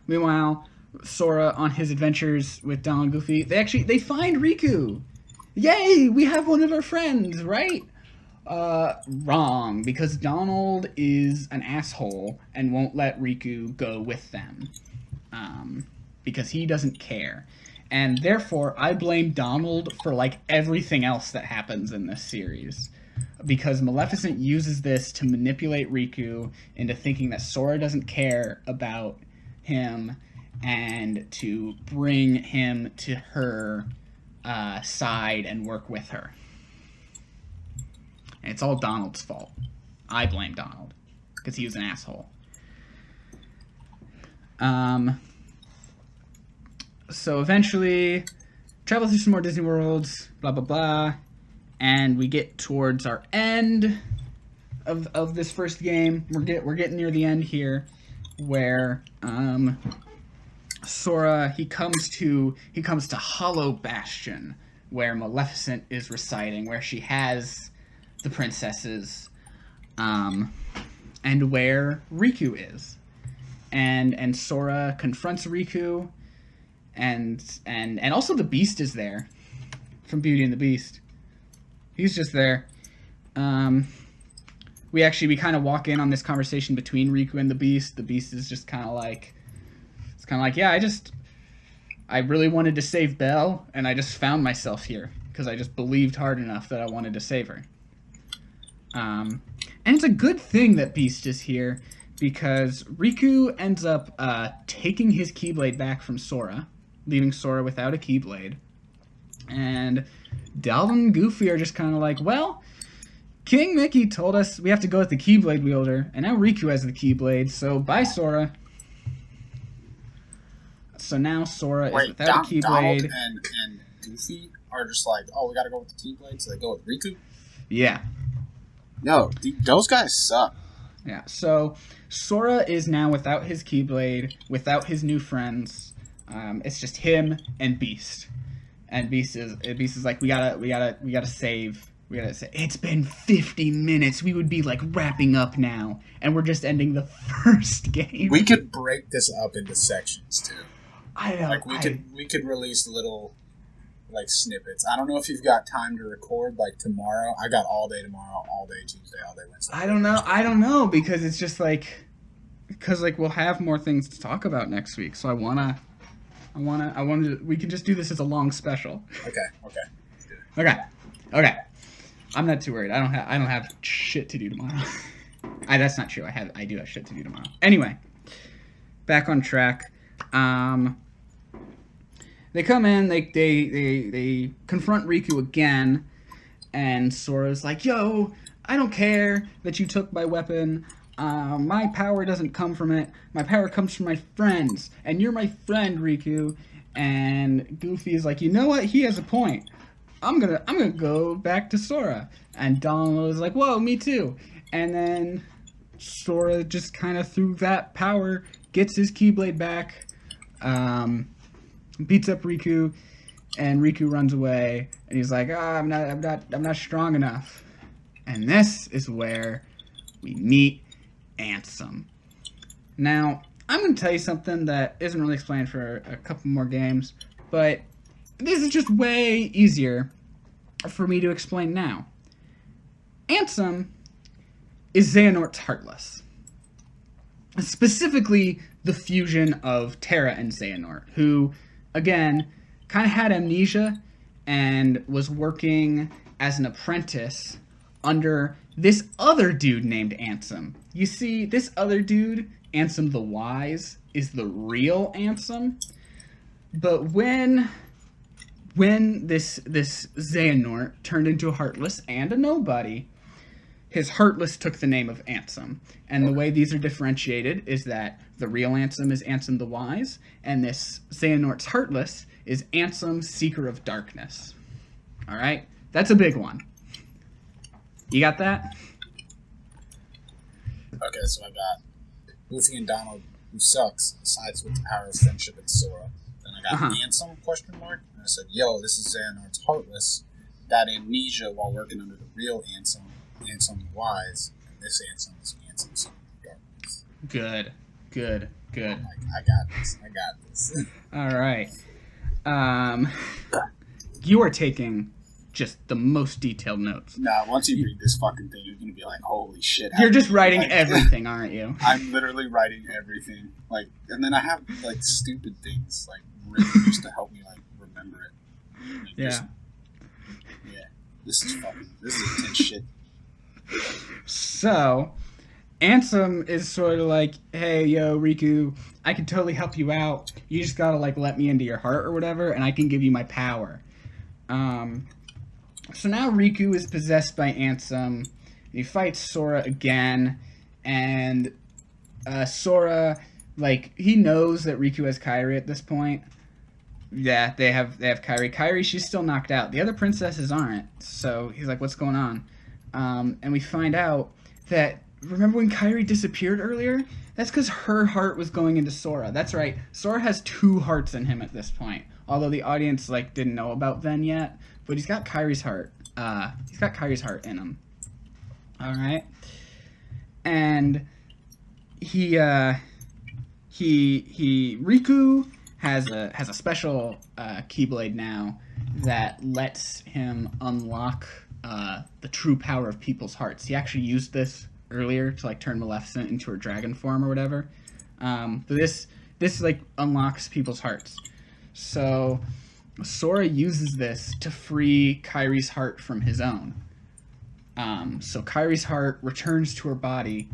Meanwhile, Sora on his adventures with Donald and Goofy, they find Riku. Yay, we have one of our friends, right? Wrong, because Donald is an asshole and won't let Riku go with them. Because he doesn't care. And therefore, I blame Donald for, like, everything else that happens in this series. Because Maleficent uses this to manipulate Riku into thinking that Sora doesn't care about him and to bring him to her side and work with her. And it's all Donald's fault. I blame Donald because he was an asshole. So eventually, travel through some more Disney worlds, blah blah blah, and we get towards our end of this first game. We're getting near the end here, where Sora he comes to Hollow Bastion, where Maleficent is residing, where she has the princesses, and where Riku is, and Sora confronts Riku, and also the Beast is there, from Beauty and the Beast. He's just there. We kind of walk in on this conversation between Riku and the Beast. The Beast is just kind of like, yeah, I really wanted to save Belle, and I just found myself here because I just believed hard enough that I wanted to save her. And it's a good thing that Beast is here because Riku ends up taking his Keyblade back from Sora, leaving Sora without a Keyblade. And Dalvin and Goofy are just kind of like, well, King Mickey told us we have to go with the Keyblade wielder, and now Riku has the Keyblade, so bye, Sora. So now Sora is without a Keyblade. Donald and Goofy are just like, oh, we gotta go with the Keyblade, so they go with Riku? Yeah. No, those guys suck. Yeah, so Sora is now without his Keyblade, without his new friends. It's just him and Beast. And Beast is like, we gotta save. It's been 50 minutes. We would be like wrapping up now, and we're just ending the first game. We could break this up into sections too. I know. Like we could release little like snippets. I don't know if you've got time to record like tomorrow. I got all day tomorrow, all day Tuesday, all day Wednesday. I don't know because it's just like we'll have more things to talk about next week. So we can just do this as a long special. Okay. I'm not too worried. I don't have shit to do tomorrow. That's not true. I do have shit to do tomorrow. Anyway, back on track. They come in. They confront Riku again, and Sora's like, "Yo, I don't care that you took my weapon. My power doesn't come from it. My power comes from my friends, and you're my friend, Riku." And Goofy is like, "You know what? He has a point. I'm gonna go back to Sora." And Donald was like, "Whoa, me too." And then Sora just kind of through that power gets his Keyblade back, beats up Riku, and Riku runs away. And he's like, I'm not strong enough." And this is where we meet Ansem. Now, I'm gonna tell you something that isn't really explained for a couple more games, but this is just way easier for me to explain now. Ansem is Xehanort's Heartless. Specifically, the fusion of Terra and Xehanort, who, again, kind of had amnesia and was working as an apprentice under this other dude named Ansem. You see, this other dude, Ansem the Wise, is the real Ansem. But when this Xehanort turned into a Heartless and a nobody, his Heartless took the name of Ansem. And the way these are differentiated is that the real Ansem is Ansem the Wise, and this Xehanort's Heartless is Ansem, Seeker of Darkness. Alright? That's a big one. You got that? Okay, so I got Goofy and Donald, who sucks, sides with the power of friendship and Sora. Then I got Ansem, question mark, and I said, yo, this is Xehanort's Heartless, got amnesia while working under the real Ansem, Ansem the Wise, and this Ansem is Ansem, Seeker of Darkness. Good. I got this. Alright. You are taking just the most detailed notes. Nah, once you read this fucking thing, you're gonna be like, holy shit. You're just writing everything, aren't you? I'm literally writing everything. Like, and then I have, like, stupid things, like, written just to help me, like, remember it. Like, yeah. This is intense shit. So, Ansem is sort of like, hey, yo, Riku, I can totally help you out. You just gotta, like, let me into your heart or whatever, and I can give you my power. So now Riku is possessed by Ansem. He fights Sora again, and Sora, like, he knows that Riku has Kairi at this point. Yeah, they have Kairi. Kairi, she's still knocked out. The other princesses aren't. So he's like, what's going on? And we find out that, remember when Kairi disappeared earlier? That's because her heart was going into Sora. That's right. Sora has 2 hearts in him at this point. Although the audience, like, didn't know about Ven yet. But he's got Kairi's heart. He's got Kairi's heart in him. Alright? And Riku has a special Keyblade now that lets him unlock the true power of people's hearts. He actually used this earlier to like turn Maleficent into her dragon form or whatever. But this like unlocks people's hearts. So Sora uses this to free Kairi's heart from his own. So Kairi's heart returns to her body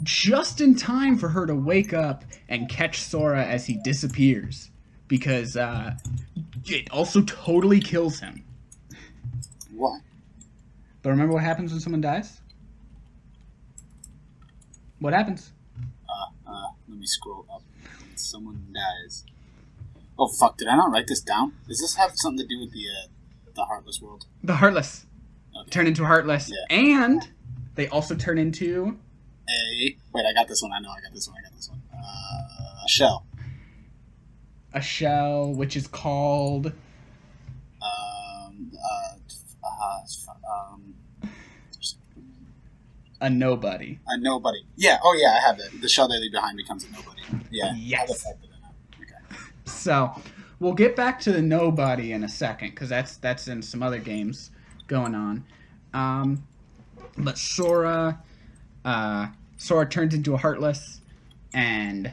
just in time for her to wake up and catch Sora as he disappears, because it also totally kills him. What? But remember what happens when someone dies? What happens? Let me scroll up. When someone dies. Oh fuck! Did I not write this down? Does this have something to do with the Heartless world? The Heartless. Okay. Turn into Heartless. Yeah. And they also turn into... Wait, I got this one. I know I got this one. A shell. A shell, which is called... A nobody. A nobody. Yeah. Oh yeah, I have that. The shell they leave behind becomes a nobody. Yeah. Yes. How the fuck did I know? Okay. So, we'll get back to the nobody in a second, because that's in some other games going on. But Sora turns into a Heartless, and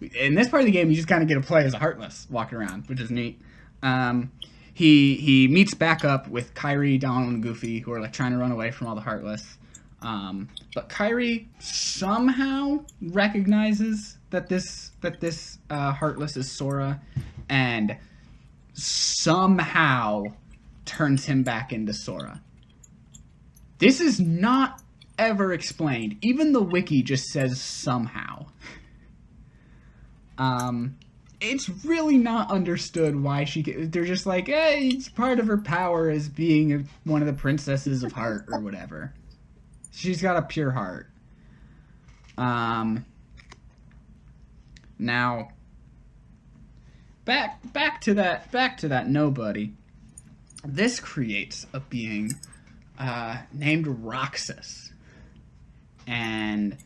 in this part of the game, you just kind of get to play as a Heartless walking around, which is neat. He meets back up with Kairi, Donald, and Goofy, who are like trying to run away from all the Heartless. But Kairi somehow recognizes that this Heartless is Sora, and somehow turns him back into Sora. This is not ever explained. Even the wiki just says somehow. It's really not understood why they're just like, hey, it's part of her power as being one of the princesses of heart or whatever. She's got a pure heart. Now, back to that nobody. This creates a being named Roxas, and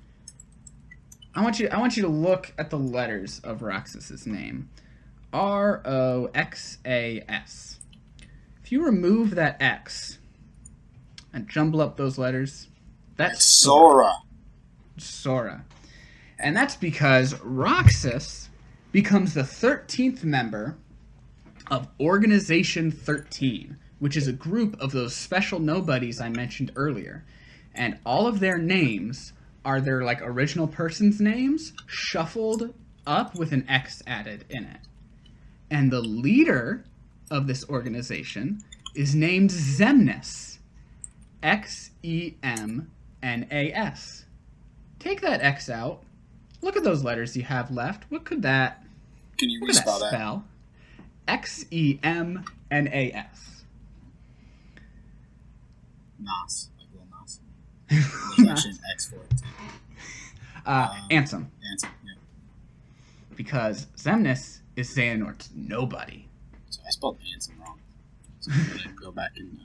I want you to look at the letters of Roxas's name. Roxas. If you remove that X and jumble up those letters, that's Sora. Sora. And that's because Roxas becomes the 13th member of Organization 13, which is a group of those special nobodies I mentioned earlier. And all of their names are their like original person's names shuffled up with an X added in it. And the leader of this organization is named Xemnas. Xemnas. Take that X out. Look at those letters you have left. What could that... Can you respell that? Spell? Xemnas. Nas. Like Lil Nas. There's actually an X for it, too. Ansem. Ansem, yeah. Because Xemnas is Xehanort's nobody. So I spelled Ansem wrong. So I'm going to go back and...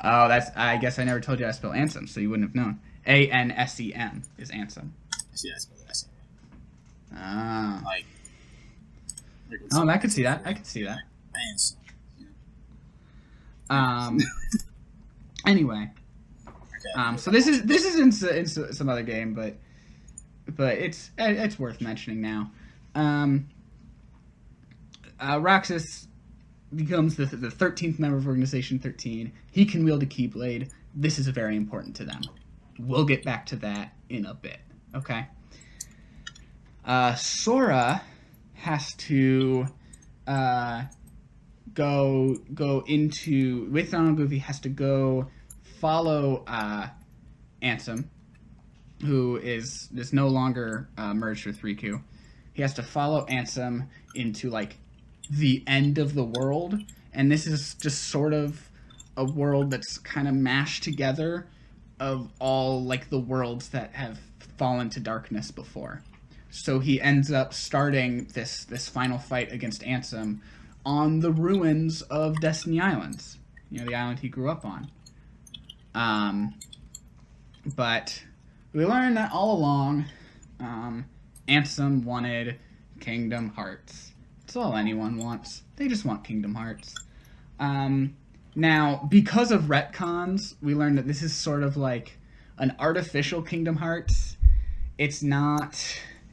Oh, I guess I never told you I spelled Ansem, so you wouldn't have known. Ansem is Ansem. See, I spelled S. Ah. Like I could see that. Ansem. Anyway. Okay. So this is in some other game, but it's worth mentioning now. Roxas becomes the 13th member of Organization 13. He can wield a Keyblade. This is very important to them. We'll get back to that in a bit. Okay. Sora has to go into with Donald Goofy has to go follow Ansem, who is no longer merged with Riku. He has to follow Ansem into like the end of the world, and this is just sort of a world that's kind of mashed together of all like the worlds that have fallen to darkness before. So he ends up starting this final fight against Ansem on the ruins of Destiny Islands, the island he grew up on. But we learned that all along, Ansem wanted Kingdom Hearts. It's all anyone wants. They just want Kingdom Hearts. Now, because of retcons, we learned that this is sort of like an artificial Kingdom Hearts. It's not.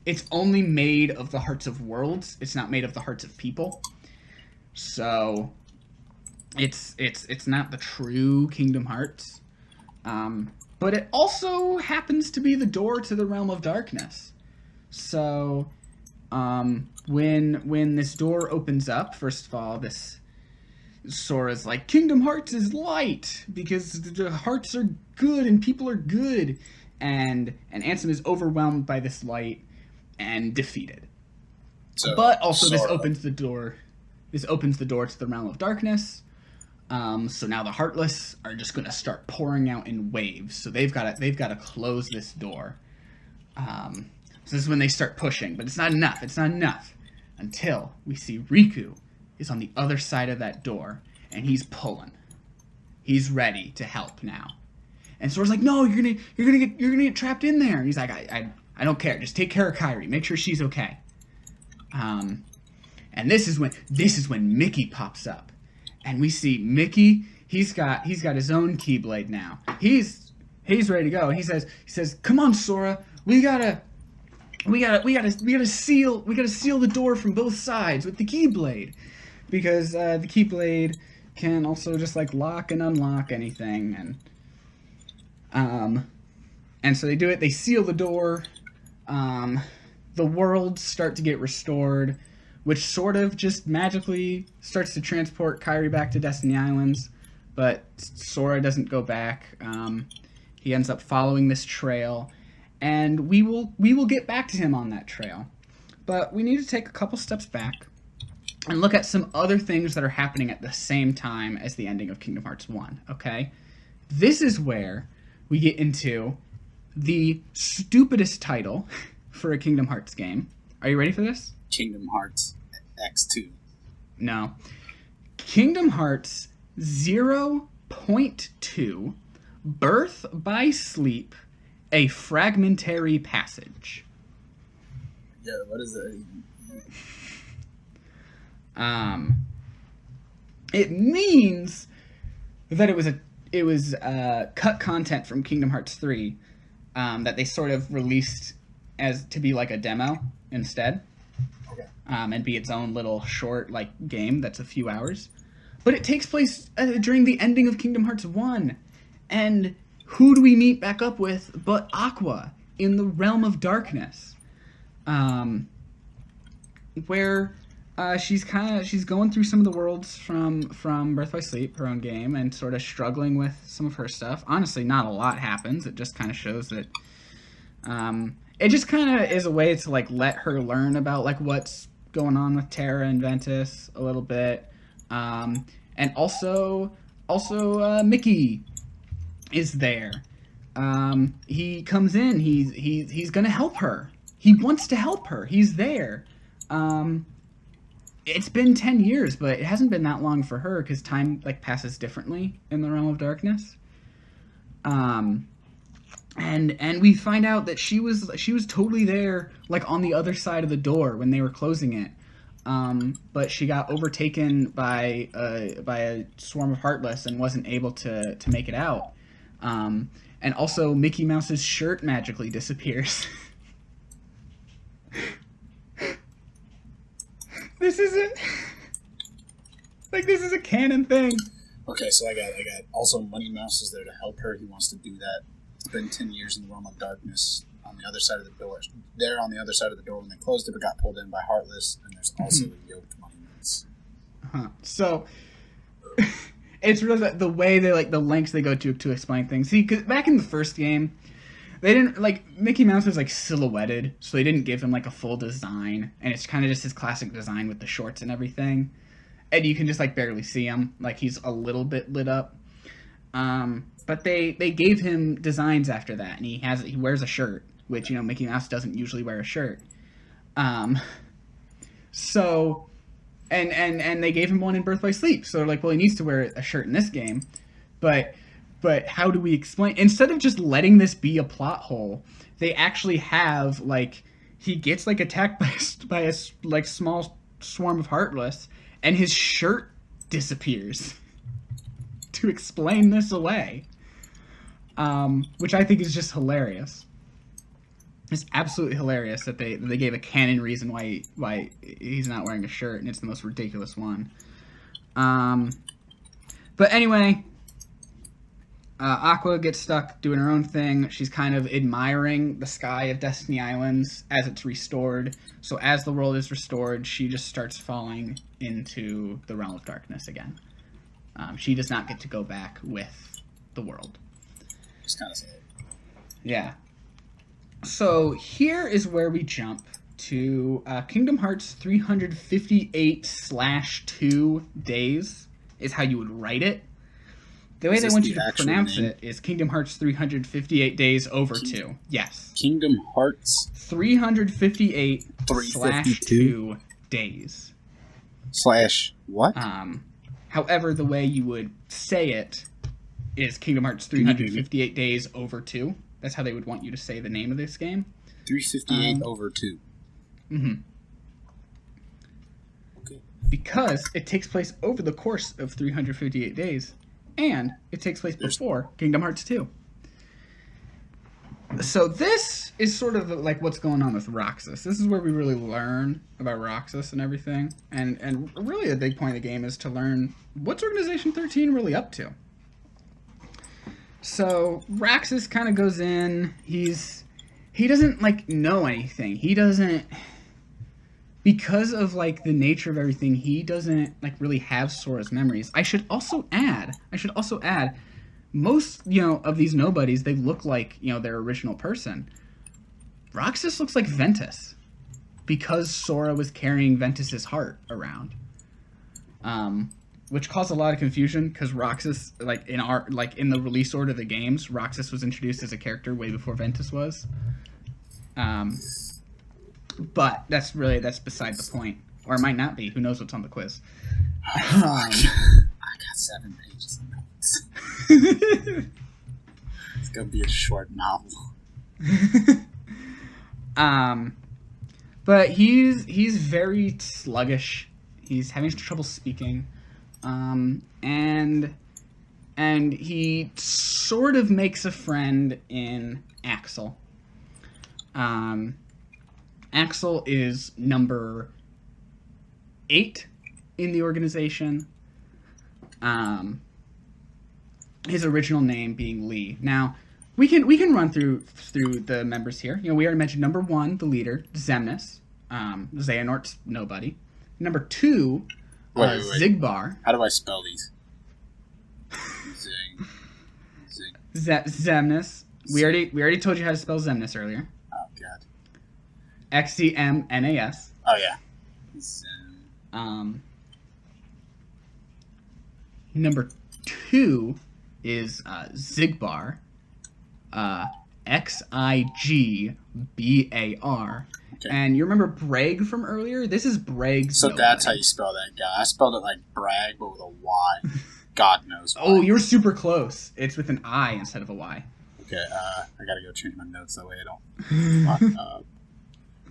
It's only made of the hearts of worlds. It's not made of the hearts of people. So, it's not the true Kingdom Hearts. But it also happens to be the door to the realm of darkness. So, when this door opens up, first of all, this Sora's like, Kingdom Hearts is light because the hearts are good and people are good, and Ansem is overwhelmed by this light and defeated. So, but also Sora. This opens the door. This opens the door to the realm of darkness. So now the Heartless are just going to start pouring out in waves. So they've got to close this door. So this is when they start pushing, but it's not enough. It's not enough until we see Riku is on the other side of that door, and he's pulling. He's ready to help now. And Sora's like, "No, you're gonna get trapped in there." And he's like, "I don't care. Just take care of Kairi. Make sure she's okay." And this is when Mickey pops up. And we see Mickey. He's got his own Keyblade now. He's ready to go. And he says, "Come on, Sora. We gotta seal the door from both sides with the Keyblade, because the Keyblade can also just like lock and unlock anything." And so they do it. They seal the door. The worlds start to get restored, which sort of just magically starts to transport Kairi back to Destiny Islands, but Sora doesn't go back. He ends up following this trail, and we will get back to him on that trail. But we need to take a couple steps back and look at some other things that are happening at the same time as the ending of Kingdom Hearts 1, okay? This is where we get into the stupidest title for a Kingdom Hearts game. Are you ready for this? Kingdom Hearts X2. No. Kingdom Hearts 0.2 Birth by Sleep, a Fragmentary Passage. Yeah, what is it? It means that it was cut content from Kingdom Hearts 3 that they sort of released as to be like a demo instead. Okay. And be its own little short like game that's a few hours. But it takes place during the ending of Kingdom Hearts 1. And who do we meet back up with but Aqua in the Realm of Darkness? Where she's going through some of the worlds from Birth by Sleep, her own game, and sort of struggling with some of her stuff. Honestly, not a lot happens. It just kind of shows that it just kind of is a way to like let her learn about like what's going on with Terra and Ventus a little bit. And also Mickey is there. He comes in. He's gonna help her. He wants to help her. He's there. It's been 10 years, but it hasn't been that long for her because time like passes differently in the Realm of Darkness. And we find out that she was totally there, like on the other side of the door when they were closing it. But she got overtaken by a swarm of Heartless and wasn't able to make it out. And also Mickey Mouse's shirt magically disappears. This isn't like this is a canon thing. Okay, so I got also Money Mouse is there to help her. He wants to do that. It's been 10 years in the Realm of Darkness on the other side of the door. There on the other side of the door when they closed it, but got pulled in by Heartless, and there's also the yoked Money Mouse. So it's really the way they like the lengths they go to explain things. See, because back in the first game, they didn't like Mickey Mouse was like silhouetted, so they didn't give him like a full design, and it's kind of just his classic design with the shorts and everything, and you can just like barely see him, like he's a little bit lit up. But they gave him designs after that, and he wears a shirt, which Mickey Mouse doesn't usually wear a shirt. So, and they gave him one in Birth by Sleep, so they're like, well, he needs to wear a shirt in this game, but how do we explain? Instead of just letting this be a plot hole, they actually have like he gets like attacked by a like small swarm of Heartless, and his shirt disappears. to explain this away, which I think is just hilarious. It's absolutely hilarious that they gave a canon reason why he's not wearing a shirt, and it's the most ridiculous one. But anyway, Aqua gets stuck doing her own thing. She's kind of admiring the sky of Destiny Islands as it's restored. So as the world is restored, she just starts falling into the realm of darkness again. She does not get to go back with the world. It's kind of sad. Yeah. So here is where we jump to Kingdom Hearts 358/2 days is how you would write it. The way they want you to pronounce it is Kingdom Hearts 358 days over 2. Yes. Kingdom Hearts 358/2 days. Slash what? However, the way you would say it is Kingdom Hearts 358 days over 2. That's how they would want you to say the name of this game. 358 over 2. Mm-hmm. Okay. Because it takes place over the course of 358 days, and it takes place before Kingdom Hearts 2. So this is sort of like what's going on with Roxas. This is where we really learn about Roxas and everything. And really a big point of the game is to learn what's Organization 13 really up to. So Roxas kind of goes in. He doesn't like know anything. He doesn't, because of like the nature of everything. He doesn't like really have Sora's memories. I should also add, most of these nobodies, they look like their original person. Roxas looks like Ventus, because Sora was carrying Ventus's heart around. Which caused a lot of confusion because Roxas, in the release order of the games, Roxas was introduced as a character way before Ventus was. But that's beside the point, or it might not be. Who knows what's on the quiz? I got 7 pages of notes. It's gonna be a short novel. But he's very sluggish. He's having trouble speaking. And he sort of makes a friend in Axel. Axel is number 8 in the organization. His original name being Lee. Now, we can run through the members here. We already mentioned number 1, the leader, Xemnas. Xehanort's nobody. Number 2, wait. Zigbar. How do I spell these? Xemnas. We already told you how to spell Xemnas earlier. Oh god. Xemnas. Oh yeah. Number 2 is Zigbar. Xigbar. Okay. And you remember Bragg from earlier? This is Bragg's. So that's how you spell that guy. I spelled it like Bragg, but with a Y. God knows why. Oh, you're super close. It's with an I instead of a Y. Okay, I gotta go change my notes that way I don't.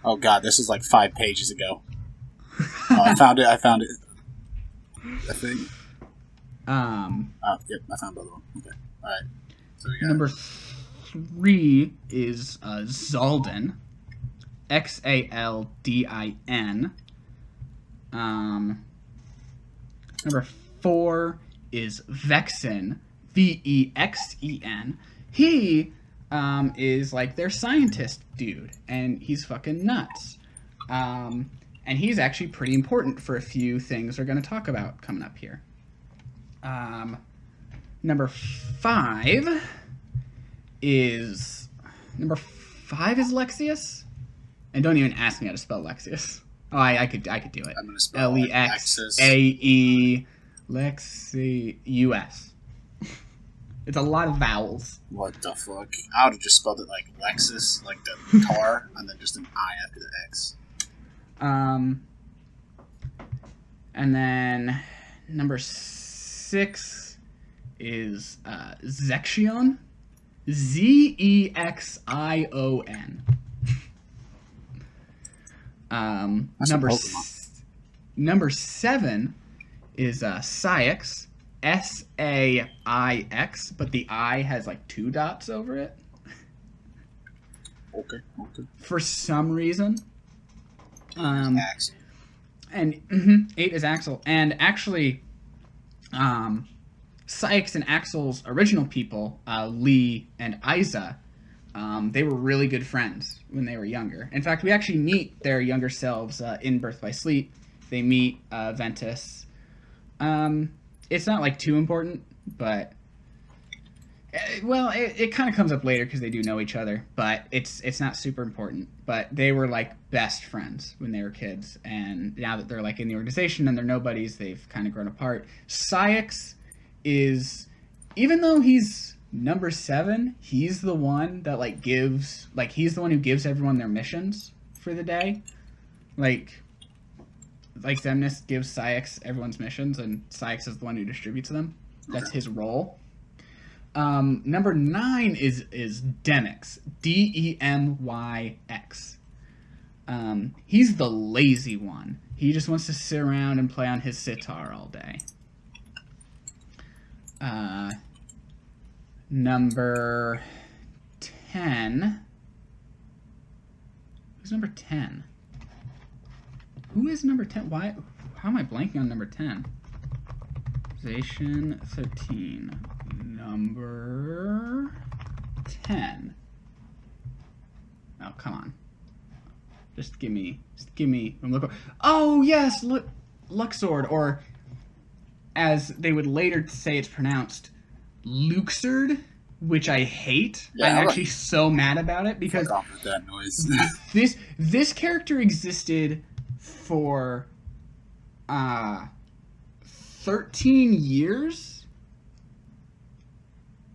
Oh god, this is like 5 pages ago. I found it. I think. Oh, yep, I found the other one. Okay, all right. So we got number 3 is Xaldin. Xaldin. Number 4 is Vexen. Vexen. He is like their scientist dude, and he's fucking nuts. And he's actually pretty important for a few things we're going to talk about coming up here. Number 5 is Lexius. And don't even ask me how to spell Lexius. Oh, I could do it. I'm gonna spell Lexae Lexius. It's a lot of vowels. What the fuck? I would have just spelled it like Lexus, like the car, and then just an I after the X. And then number 6 is Zexion. Zexion. Number 7 is Cyax. SAIX, but the I has like 2 dots over it. Okay. For some reason. Axel. And 8 is Axel. And actually, Sykes and Axel's original people, Lee and Isa, they were really good friends when they were younger. In fact, we actually meet their younger selves in Birth by Sleep. They meet Ventus. It's not like too important, but it kind of comes up later because they do know each other. But it's not super important. But they were like best friends when they were kids, and now that they're like in the organization and they're nobodies, they've kind of grown apart. Sykes is, even though he's number 7, he's the one that he's the one who gives everyone their missions for the day. Like Xemnas gives Sykes everyone's missions, and Sykes is the one who distributes them. That's his role. Number 9 is Demyx, Demyx. He's the lazy one. He just wants to sit around and play on his sitar all day. Number 10. Who's number 10? Who is number 10? Why? How am I blanking on number 10? Organization 13. Number 10. Oh, come on. Just give me. Oh, yes! Luxord, or as they would later say it's pronounced, Luxord, which I hate. Yeah, I'm actually so mad about it because fuck off with that noise. this character existed for 13 years?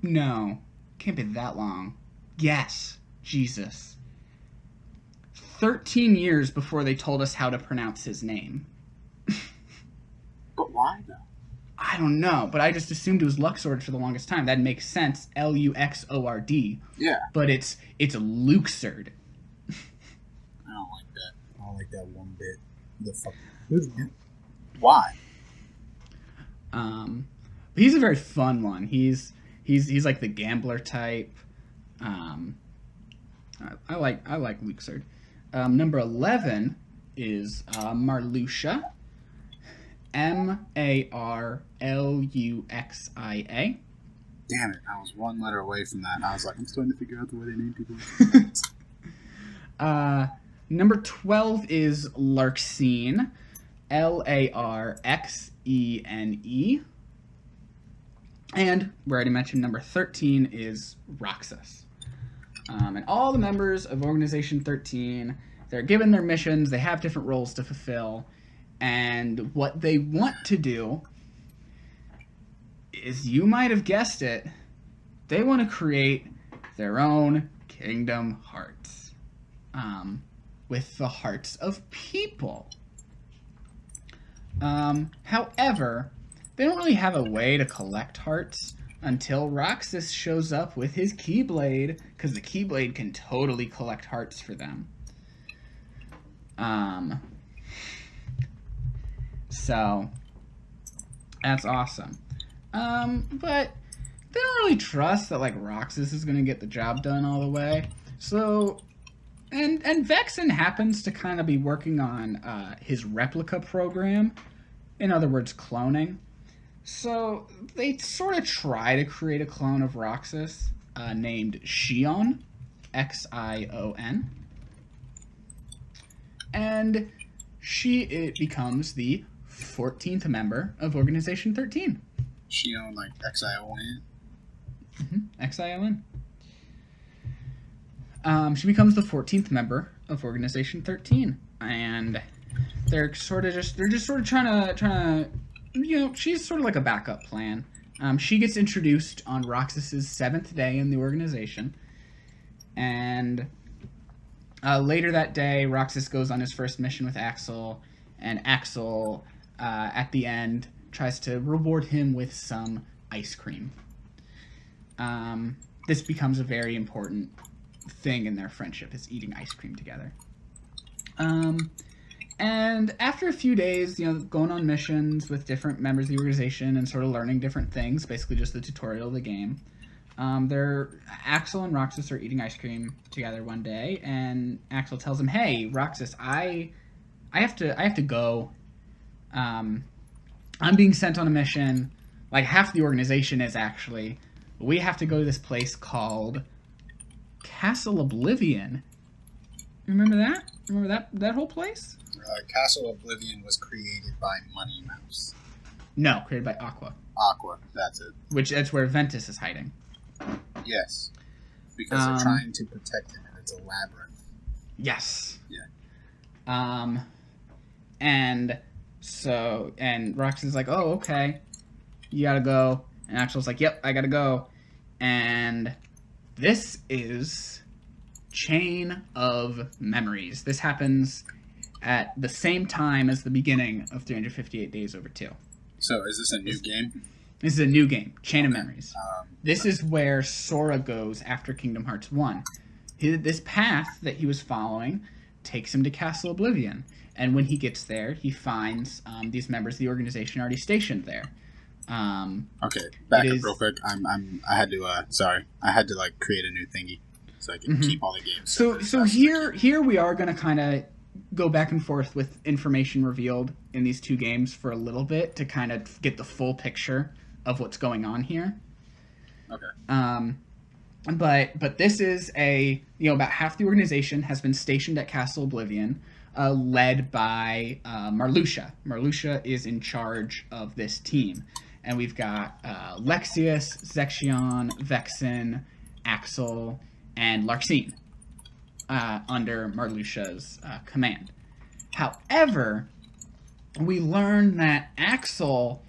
No. Can't be that long. Yes. Jesus. 13 years before they told us how to pronounce his name. But why, though? I don't know, but I just assumed it was Luxord for the longest time. That makes sense. Luxord. Yeah. But it's Luxord. I don't like that. I don't like that one bit. The fuck? Why? But he's a very fun one. He's like the gambler type. I like Luxord. Number 11 is Marluxia. Marluxia. Damn it! I was one letter away from that. I was like, I'm starting to figure out the way they name people. Number 12 is Larxene. Larxene. And we already mentioned number 13 is Roxas. And all the members of Organization 13, they're given their missions, they have different roles to fulfill, and what they want to do is, you might have guessed it, they want to create their own Kingdom Hearts. With the hearts of people. However, they don't really have a way to collect hearts until Roxas shows up with his Keyblade, because the Keyblade can totally collect hearts for them. So, that's awesome. But they don't really trust that, like, Roxas is going to get the job done all the way. So, and Vexen happens to kind of be working on his replica program. In other words, cloning. So they sort of try to create a clone of Roxas named Xion, Xion. And it becomes the 14th member of Organization 13. Xion, like Xion? Mm-hmm. Xion. She becomes the 14th member of Organization 13. And they're just sort of trying to, you know, she's sort of like a backup plan. She gets introduced on Roxas's 7th day in the organization. And later that day, Roxas goes on his first mission with Axel. And Axel, at the end, tries to reward him with some ice cream. This becomes a very important thing in their friendship, is eating ice cream together. And after a few days, going on missions with different members of the organization and sort of learning different things, basically just the tutorial of the game, Axel and Roxas are eating ice cream together one day, and Axel tells him, "Hey, Roxas, I have to go. I'm being sent on a mission. Like half the organization is actually. We have to go to this place called Castle Oblivion. Remember that? Remember that whole place? Castle Oblivion was created by Money Mouse. No, created by Aqua. Aqua, that's it. That's where Ventus is hiding. Yes, because they're trying to protect him, and it's a labyrinth. Yes. Yeah. And Roxas is like, "Oh, okay, you gotta go." And Axel's like, "Yep, I gotta go." And this is Chain of Memories. This happens at the same time as the beginning of 358 Days Over 2. So is this a new game? This is a new game, Chain of Memories. This is where Sora goes after Kingdom Hearts 1. This path that he was following takes him to Castle Oblivion. And when he gets there, he finds these members of the organization already stationed there. Okay, back up real quick. I had to like create a new thingy so I can keep all the games. So here we are going to kind of go back and forth with information revealed in these two games for a little bit to kind of get the full picture of what's going on here. Okay. But this is about half the organization has been stationed at Castle Oblivion, led by Marluxia. Marluxia is in charge of this team. And we've got Lexius, Zexion, Vexen, Axel, and Larxene under Marluxia's command. However, we learn that Axel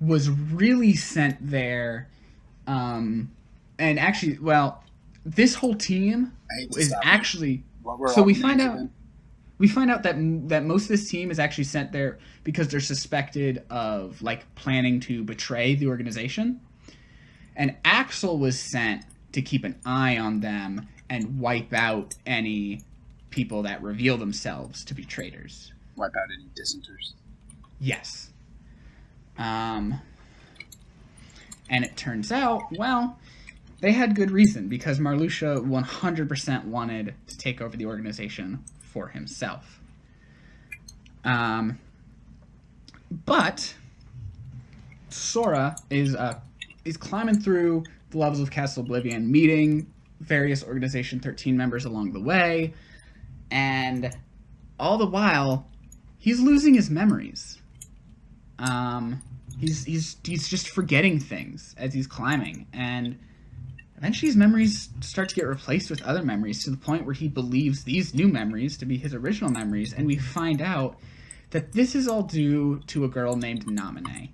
was really sent there, and actually, this whole team is actually. So we find out. We find out that most of this team is actually sent there because they're suspected of planning to betray the organization, and Axel was sent to keep an eye on them and wipe out any people that reveal themselves to be traitors. Wipe out any dissenters. Yes. And it turns out, they had good reason because Marluxia 100% wanted to take over the organization for himself. But Sora is climbing through the levels of Castle Oblivion, meeting various Organization 13 members along the way, and all the while, he's losing his memories. He's just forgetting things as he's climbing, and eventually his memories start to get replaced with other memories to the point where he believes these new memories to be his original memories, and we find out that this is all due to a girl named Naminé,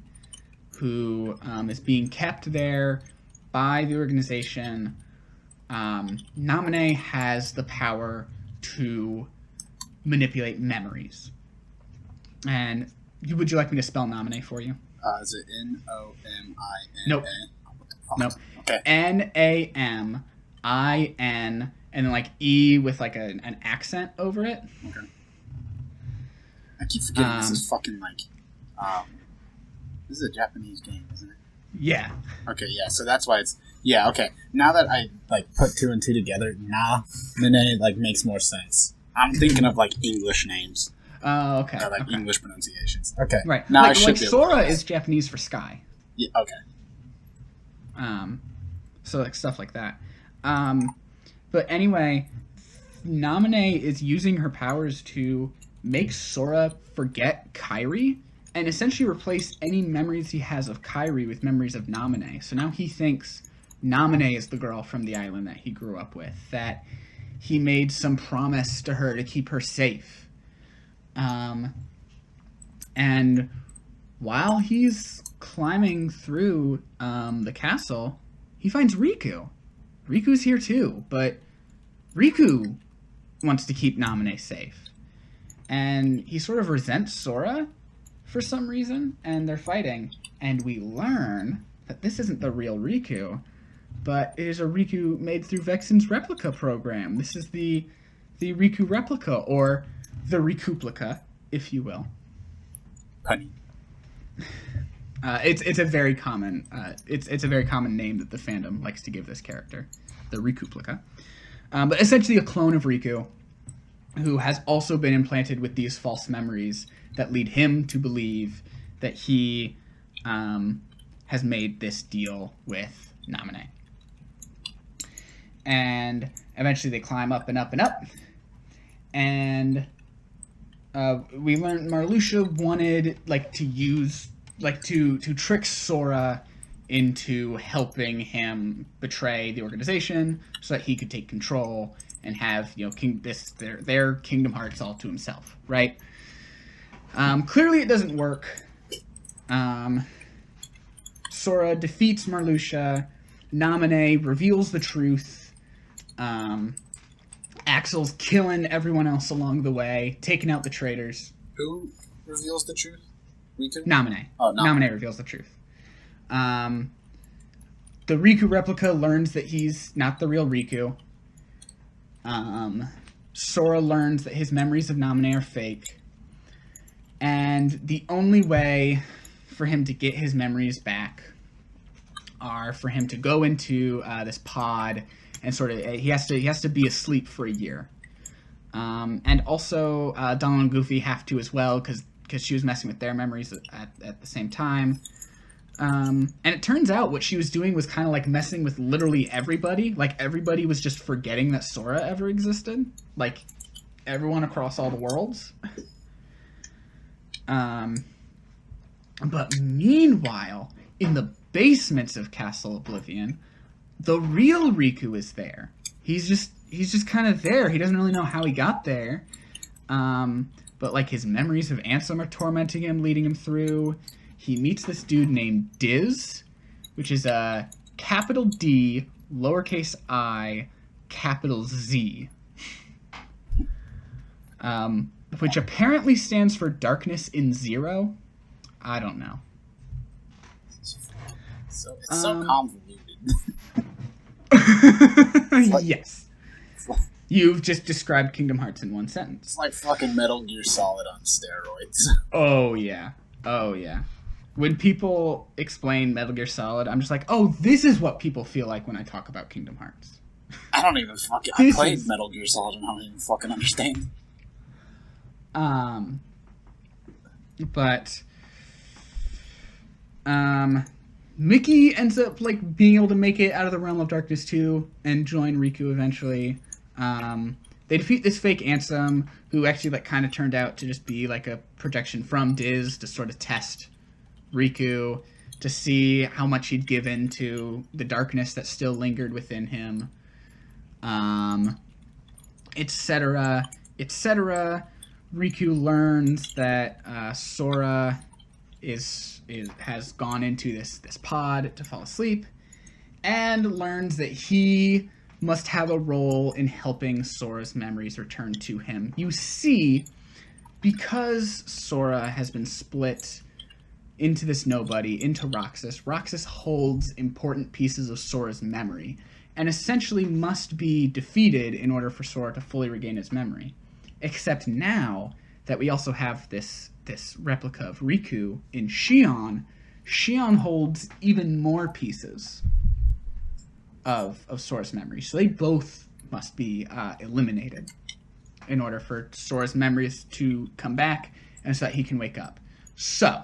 who is being kept there by the organization. Naminé has the power to manipulate memories. And would you like me to spell Naminé for you? Is it Nomine? Nope. Nope. Okay. Namin, and then E with an accent over it. Okay. I keep forgetting this is fucking this is a Japanese game, isn't it? Yeah. Okay, yeah, so that's why it's okay. Now that I put two and two together, Naminé makes more sense. I'm thinking of English names. Oh, okay. Or okay. English pronunciations. Okay. Right. Now I should be Sora is Japanese for sky. Yeah, okay. So stuff like that. But anyway, Naminé is using her powers to make Sora forget Kairi and essentially replace any memories he has of Kairi with memories of Naminé. So now he thinks Naminé is the girl from the island that he grew up with, that he made some promise to her to keep her safe. And while he's climbing through the castle, he finds Riku. Riku's here too, but Riku wants to keep Naminé safe. And he sort of resents Sora for some reason, and they're fighting. And we learn that this isn't the real Riku, but it is a Riku made through Vexen's replica program. This is the Riku replica, or the Rikuplica, if you will. Punny. It's a very common it's a very common name that the fandom likes to give this character, the Rikuplica. But essentially a clone of Riku, who has also been implanted with these false memories that lead him to believe that he has made this deal with Namine. And eventually they climb up and up and up. And we learned Marluxia wanted to trick Sora into helping him betray the organization so that he could take control and have their Kingdom Hearts all to himself, right? Clearly it doesn't work. Sora defeats Marluxia. Namine reveals the truth. Axel's killing everyone else along the way, taking out the traitors. Who reveals the truth? Riku? Namine. Oh, Namine reveals the truth. The Riku replica learns that he's not the real Riku. Sora learns that his memories of Namine are fake. And the only way for him to get his memories back are for him to go into this pod and sort of he has to be asleep for a year. And also Donald and Goofy have to as well because she was messing with their memories at the same time. And it turns out what she was doing was kind of like messing with literally everybody. Like everybody was just forgetting that Sora ever existed. Like everyone across all the worlds. But meanwhile, in the basements of Castle Oblivion, the real Riku is there. He's just kind of there. He doesn't really know how he got there. But like his memories of Ansem are tormenting him, leading him through. He meets this dude named Diz, which is a capital D, lowercase I, capital Z. Which apparently stands for darkness in zero. I don't know. So it's so convoluted. Yes. You've just described Kingdom Hearts in one sentence. It's like fucking Metal Gear Solid on steroids. Oh, yeah. Oh, yeah. When people explain Metal Gear Solid, I'm just like, oh, this is what people feel like when I talk about Kingdom Hearts. I don't even fucking... I played Metal Gear Solid and I don't even fucking understand. But Mickey ends up like being able to make it out of the realm of darkness too and join Riku eventually. They defeat this fake Ansem, who actually like kind of turned out to just be like a projection from Diz to sort of test Riku to see how much he'd given to the darkness that still lingered within him, etc., etc. Riku learns that Sora has gone into this pod to fall asleep, and learns that he must have a role in helping Sora's memories return to him. You see, because Sora has been split into this nobody, into Roxas, Roxas holds important pieces of Sora's memory, and essentially must be defeated in order for Sora to fully regain his memory. Except now that we also have this replica of Riku in Xion holds even more pieces of Sora's memory. So they both must be eliminated in order for Sora's memories to come back and so that he can wake up. So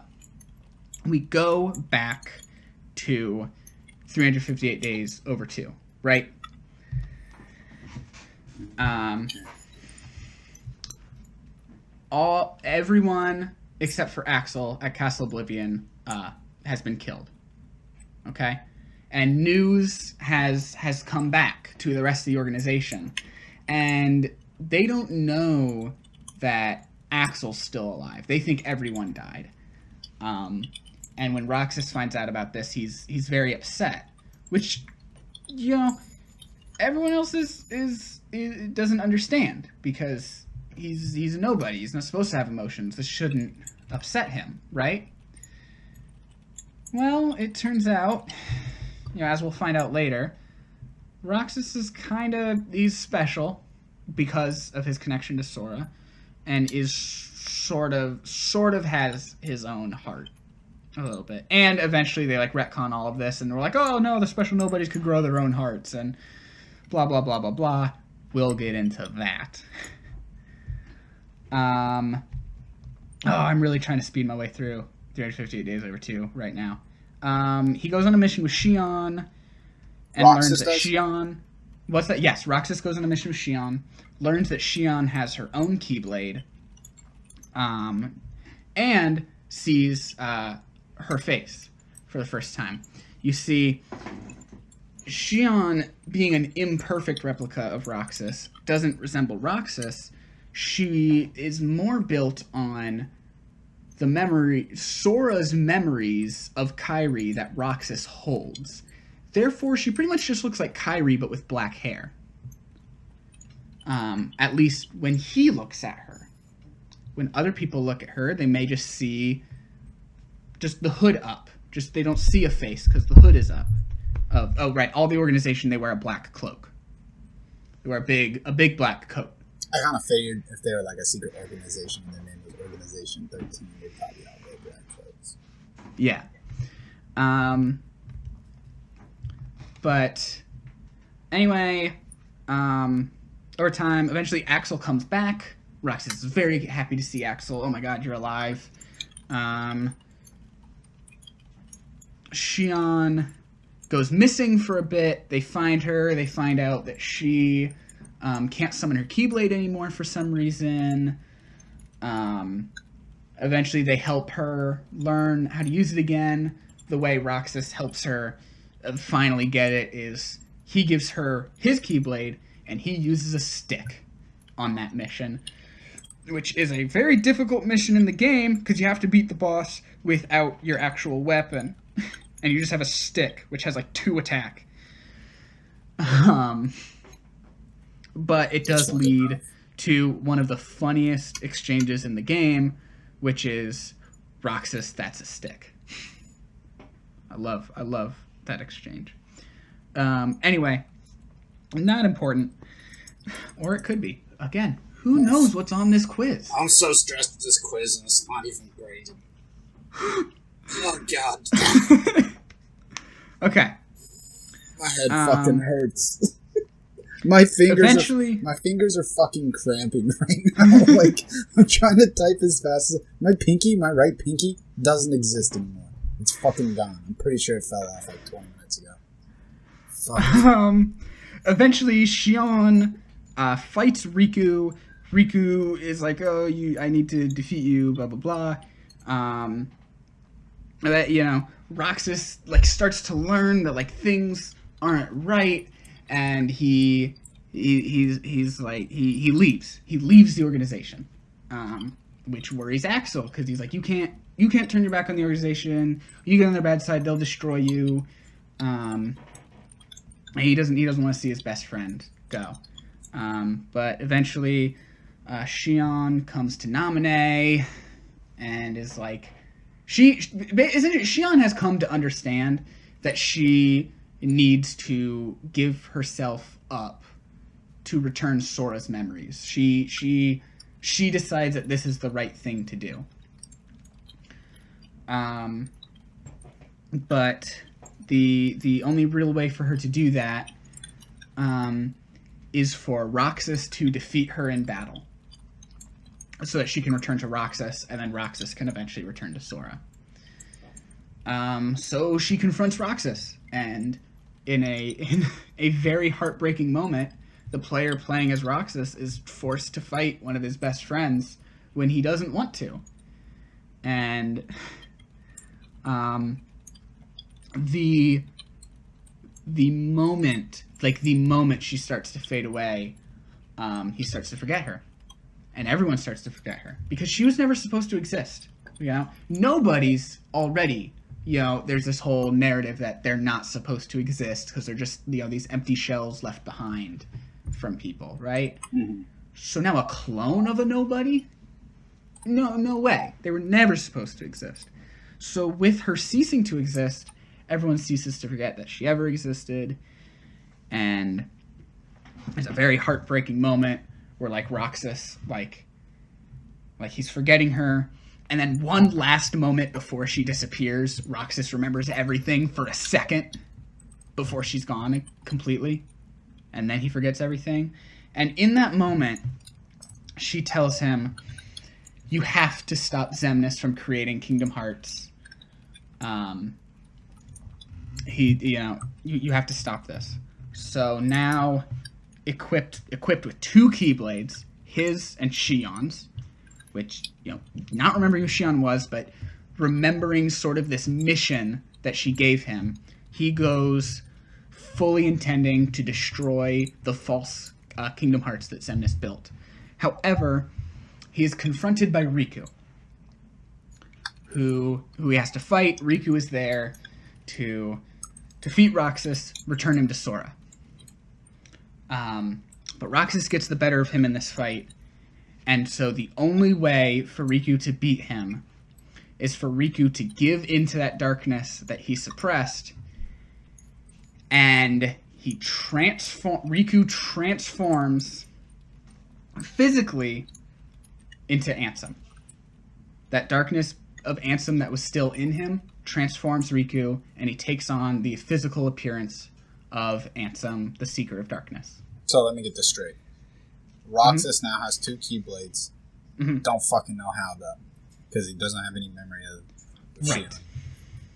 we go back to 358 days over 2, right? Everyone except for Axel at Castle Oblivion has been killed. Okay? And news has come back to the rest of the organization. And they don't know that Axel's still alive. They think everyone died. And when Roxas finds out about this, he's very upset. Which, you know, everyone else is doesn't understand, because he's a nobody. He's not supposed to have emotions. This shouldn't upset him, right? Well, it turns out, you know, as we'll find out later, Roxas is he's special because of his connection to Sora, and is sort of has his own heart a little bit. And eventually they like retcon all of this and they're like, oh no, the special nobodies could grow their own hearts and blah blah blah blah blah. We'll get into that. I'm really trying to speed my way through 358 Days Over 2 right now. He goes on a mission with Shion and learns that Shion... What's that? Yes, Roxas goes on a mission with Shion, learns that Shion has her own Keyblade, and sees her face for the first time. You see, Shion, being an imperfect replica of Roxas, doesn't resemble Roxas. She is more built on Sora's memories of Kairi that Roxas holds. Therefore, she pretty much just looks like Kairi, but with black hair. At least when he looks at her. When other people look at her, they may just see just the hood up. Just they don't see a face because the hood is up. Oh, right. All the organization, they wear a black cloak. They wear a big black coat. I kind of figured if they were like a secret organization and their name was Organization 13, they'd probably all wear black clothes. Yeah. But anyway, over time, eventually Axel comes back. Roxas is very happy to see Axel. Oh my god, you're alive. Shion goes missing for a bit. They find her. They find out that she can't summon her Keyblade anymore for some reason. Eventually, they help her learn how to use it again. The way Roxas helps her finally get it is he gives her his Keyblade, and he uses a stick on that mission, which is a very difficult mission in the game because you have to beat the boss without your actual weapon. And you just have a stick, which has like 2 attack. But it does lead to one of the funniest exchanges in the game, which is Roxas, that's a stick. I love that exchange. Anyway, not important. Or it could be. Again, who knows what's on this quiz? I'm so stressed with this quiz and it's not even great. Oh god. Okay. My head fucking hurts. My fingers are fucking cramping right now. Like, I'm trying to type as fast as... My right pinky, doesn't exist anymore. It's fucking gone. I'm pretty sure it fell off like 20 minutes ago. Fuck. Eventually, Shion fights Riku. Riku is like, oh, I need to defeat you, blah, blah, blah. That, Roxas, like, starts to learn that, like, things aren't right, and he leaves. He leaves the organization, which worries Axel, because he's like, you can't turn your back on the organization. You get on their bad side, they'll destroy you. And he doesn't want to see his best friend go. But eventually, Shion comes to Naminé and is like, Shion has come to understand that she needs to give herself up to return Sora's memories. She decides that this is the right thing to do. But the only real way for her to do that is for Roxas to defeat her in battle, so that she can return to Roxas, and then Roxas can eventually return to Sora. So she confronts Roxas, and in a very heartbreaking moment, the player playing as Roxas is forced to fight one of his best friends when he doesn't want to. And the moment she starts to fade away, he starts to forget her. And everyone starts to forget her. Because she was never supposed to exist. Nobody's already, there's this whole narrative that they're not supposed to exist because they're just, these empty shells left behind from people, right? Mm-hmm. So now a clone of a nobody? No way. They were never supposed to exist. So with her ceasing to exist, everyone ceases to forget that she ever existed. And there's a very heartbreaking moment where, like, Roxas, like, Like, he's forgetting her. And then one last moment before she disappears, Roxas remembers everything for a second before she's gone completely. And then he forgets everything. And in that moment, she tells him, you have to stop Xemnas from creating Kingdom Hearts. You have to stop this. So now, equipped with 2 Keyblades, his and Shion's, which, not remembering who Shion was, but remembering sort of this mission that she gave him, he goes fully intending to destroy the false Kingdom Hearts that Xemnas built. However, he is confronted by Riku, who he has to fight. Riku is there to defeat Roxas, return him to Sora. But Roxas gets the better of him in this fight, and so the only way for Riku to beat him is for Riku to give into that darkness that he suppressed, and Riku transforms physically into Ansem. That darkness of Ansem that was still in him transforms Riku, and he takes on the physical appearance of Ansem, the Seeker of Darkness. So let me get this straight. Roxas now has 2 Keyblades. Don't fucking know how, though. Because he doesn't have any memory of the right. Shion.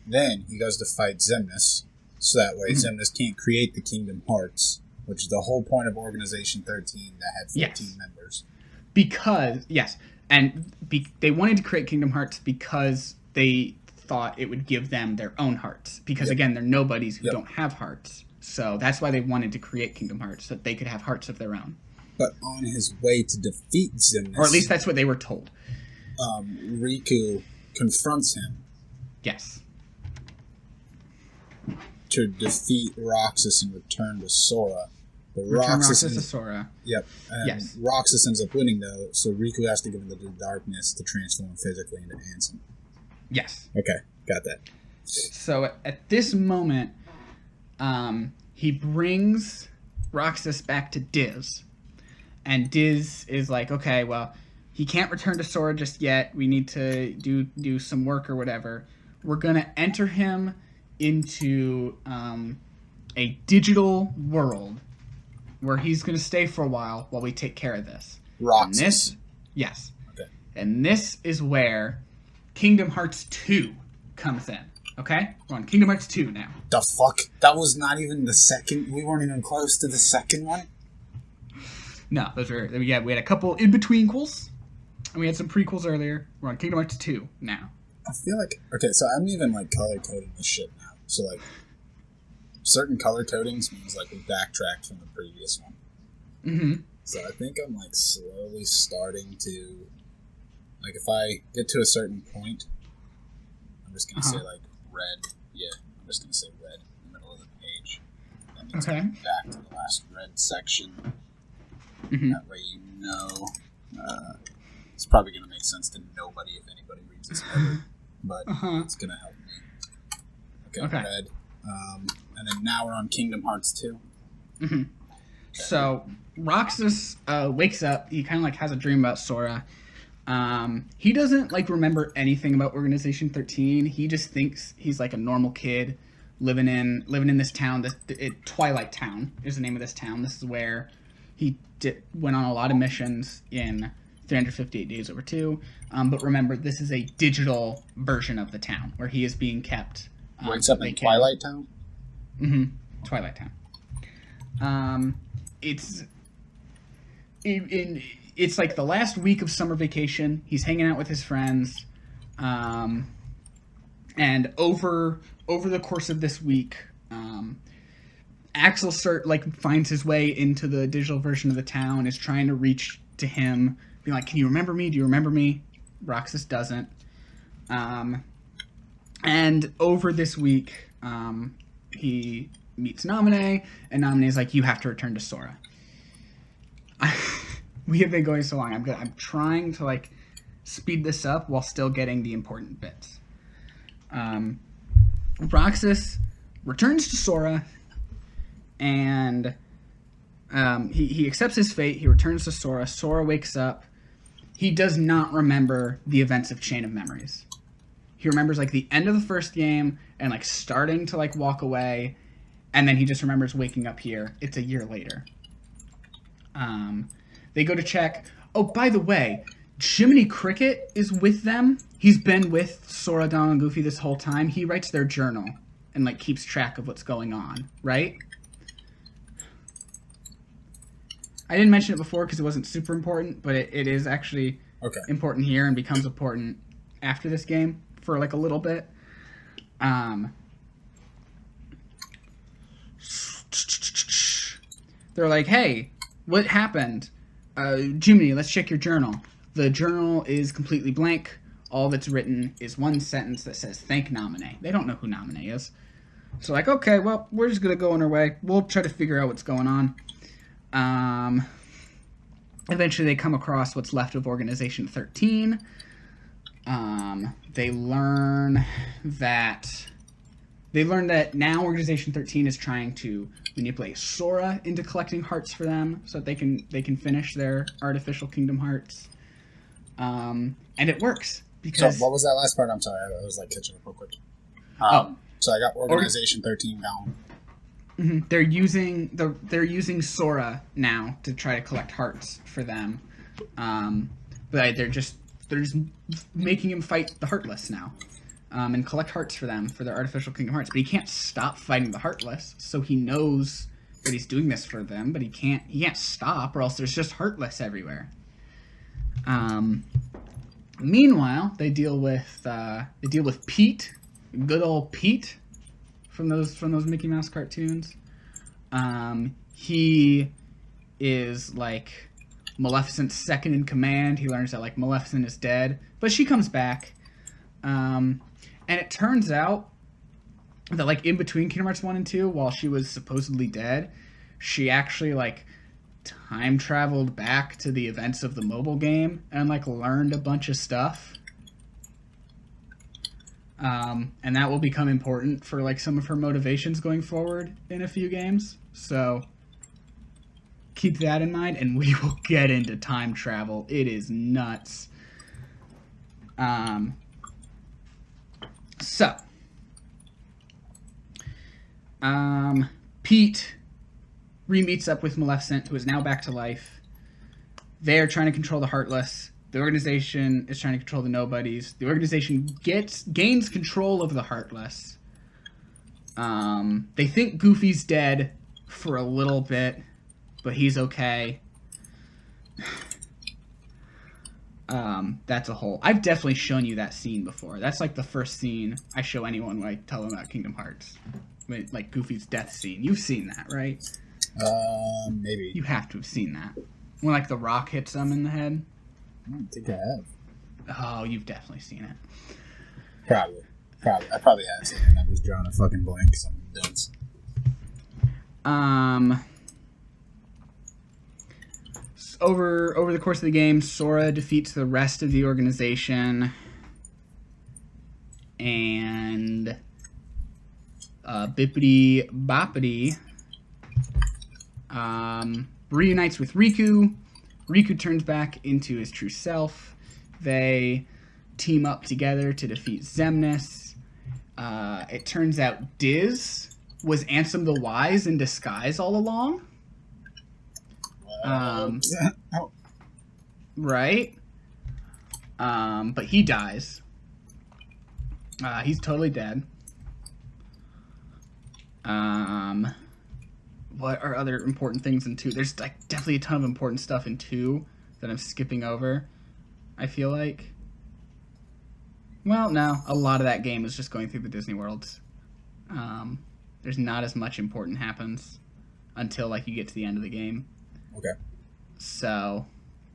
Then he goes to fight Xemnas, so that way Xemnas can't create the Kingdom Hearts, which is the whole point of Organization 13 that had 14 members. Because, they wanted to create Kingdom Hearts because they thought it would give them their own hearts. Because, again, they're nobodies who don't have hearts. So that's why they wanted to create Kingdom Hearts, so that they could have hearts of their own. But on his way to defeat Xemnas... Or at least that's what they were told. Riku confronts him. Yes. To defeat Roxas and return to Sora. But Roxas to Sora. Yep. And Roxas ends up winning, though, so Riku has to give him the darkness to transform physically into Ansem. Yes. Okay, got that. So at this moment, he brings Roxas back to Diz. And Diz is like, okay, well, he can't return to Sora just yet. We need to do some work or whatever. We're going to enter him into a digital world where he's going to stay for a while we take care of this. Roxas. Yes. Okay. And this is where Kingdom Hearts 2 comes in. Okay? We're on Kingdom Hearts 2 now. The fuck? That was not even the second... We weren't even close to the second one? No, we had a couple in-betweenquels, and we had some prequels earlier. We're on Kingdom Hearts 2 now. I feel like... Okay, so I'm even, color-coding this shit now. So, certain color codings means, we backtracked from the previous one. Mm-hmm. So I think I'm, slowly starting to... if I get to a certain point, I'm just going to say, red. Yeah, I'm just going to say red in the middle of the page. That means I'm back to the last red section. Mm-hmm. That way it's probably going to make sense to nobody if anybody reads this ever, but it's going to help me. Okay. Red. And then now we're on Kingdom Hearts 2. Mm-hmm. Okay. So Roxas wakes up. He kind of has a dream about Sora. He doesn't remember anything about Organization 13. He just thinks he's a normal kid living in this town. Twilight Town is the name of this town. This is where he went on a lot of missions in 358 Days Over 2. But remember, this is a digital version of the town where he is being kept. Wakes up in Twilight Town? Mm-hmm. Twilight Town. It's the last week of summer vacation. He's hanging out with his friends. And over the course of this week, Axel finds his way into the digital version of the town, is trying to reach to him, being like, can you remember me? Do you remember me? Roxas doesn't. And over this week, he meets Naminé, and Naminé's like, you have to return to Sora. We have been going so long. I'm trying to speed this up while still getting the important bits. Roxas returns to Sora, and he accepts his fate. He returns to Sora. Sora wakes up, he does not remember the events of Chain of Memories. He remembers like the end of the first game and like starting to like walk away, and then he just remembers waking up here. It's a year later. They go to check. Oh, by the way, Jiminy Cricket is with them. He's been with Sora, Donald, and Goofy this whole time. He writes their journal and like keeps track of what's going on, right? I didn't mention it before because it wasn't super important, but it is actually important here and becomes important after this game for like a little bit. They're like, hey, what happened? Jiminy, let's check your journal. The journal is completely blank. All that's written is one sentence that says, thank Naminé. They don't know who Naminé is. So like, okay, well, we're just going to go on our way. We'll try to figure out what's going on. Eventually they come across what's left of Organization 13. They learn that now Organization 13 is trying to manipulate Sora into collecting hearts for them so that they can finish their artificial Kingdom Hearts. And it works because. So what was that last part? I'm sorry, I was like catching up real quick. So I got Organization 13 down. Mm-hmm. They're using Sora now to try to collect hearts for them, but they're just making him fight the Heartless now, and collect hearts for them for their artificial Kingdom Hearts. But he can't stop fighting the Heartless, so he knows that he's doing this for them, but he can't stop, or else there's just Heartless everywhere. Meanwhile, they deal with Pete, good old Pete. From those Mickey Mouse cartoons. He is like Maleficent's second in command. He learns that like Maleficent is dead, but she comes back. And it turns out that like in between Kingdom Hearts 1 and 2, while she was supposedly dead, she actually like time traveled back to the events of the mobile game and like learned a bunch of stuff. And that will become important for like some of her motivations going forward in a few games. So keep that in mind, and we will get into time travel. It is nuts. Pete re-meets up with Maleficent, who is now back to life. They're trying to control the Heartless. The organization is trying to control the Nobodies. The organization gains control of the Heartless. They think Goofy's dead for a little bit, but he's okay. That's a whole... I've definitely shown you that scene before. That's like the first scene I show anyone when I tell them about Kingdom Hearts. Like Goofy's death scene. You've seen that, right? Maybe. You have to have seen that. When like the rock hits them in the head. I don't think I have. Oh, you've definitely seen it. Probably. I probably have seen it, and I'm just drawing a fucking blank because I'm dunce. Over the course of the game, Sora defeats the rest of the organization, and Bippity Boppity reunites with Riku. Riku turns back into his true self. They team up together to defeat Xemnas. It turns out Diz was Ansem the Wise in disguise all along. Right? But he dies. He's totally dead. What are other important things in 2? There's like definitely a ton of important stuff in 2 that I'm skipping over, I feel like. Well, no, a lot of that game is just going through the Disney worlds. There's not as much important happens until like you get to the end of the game. Okay. So,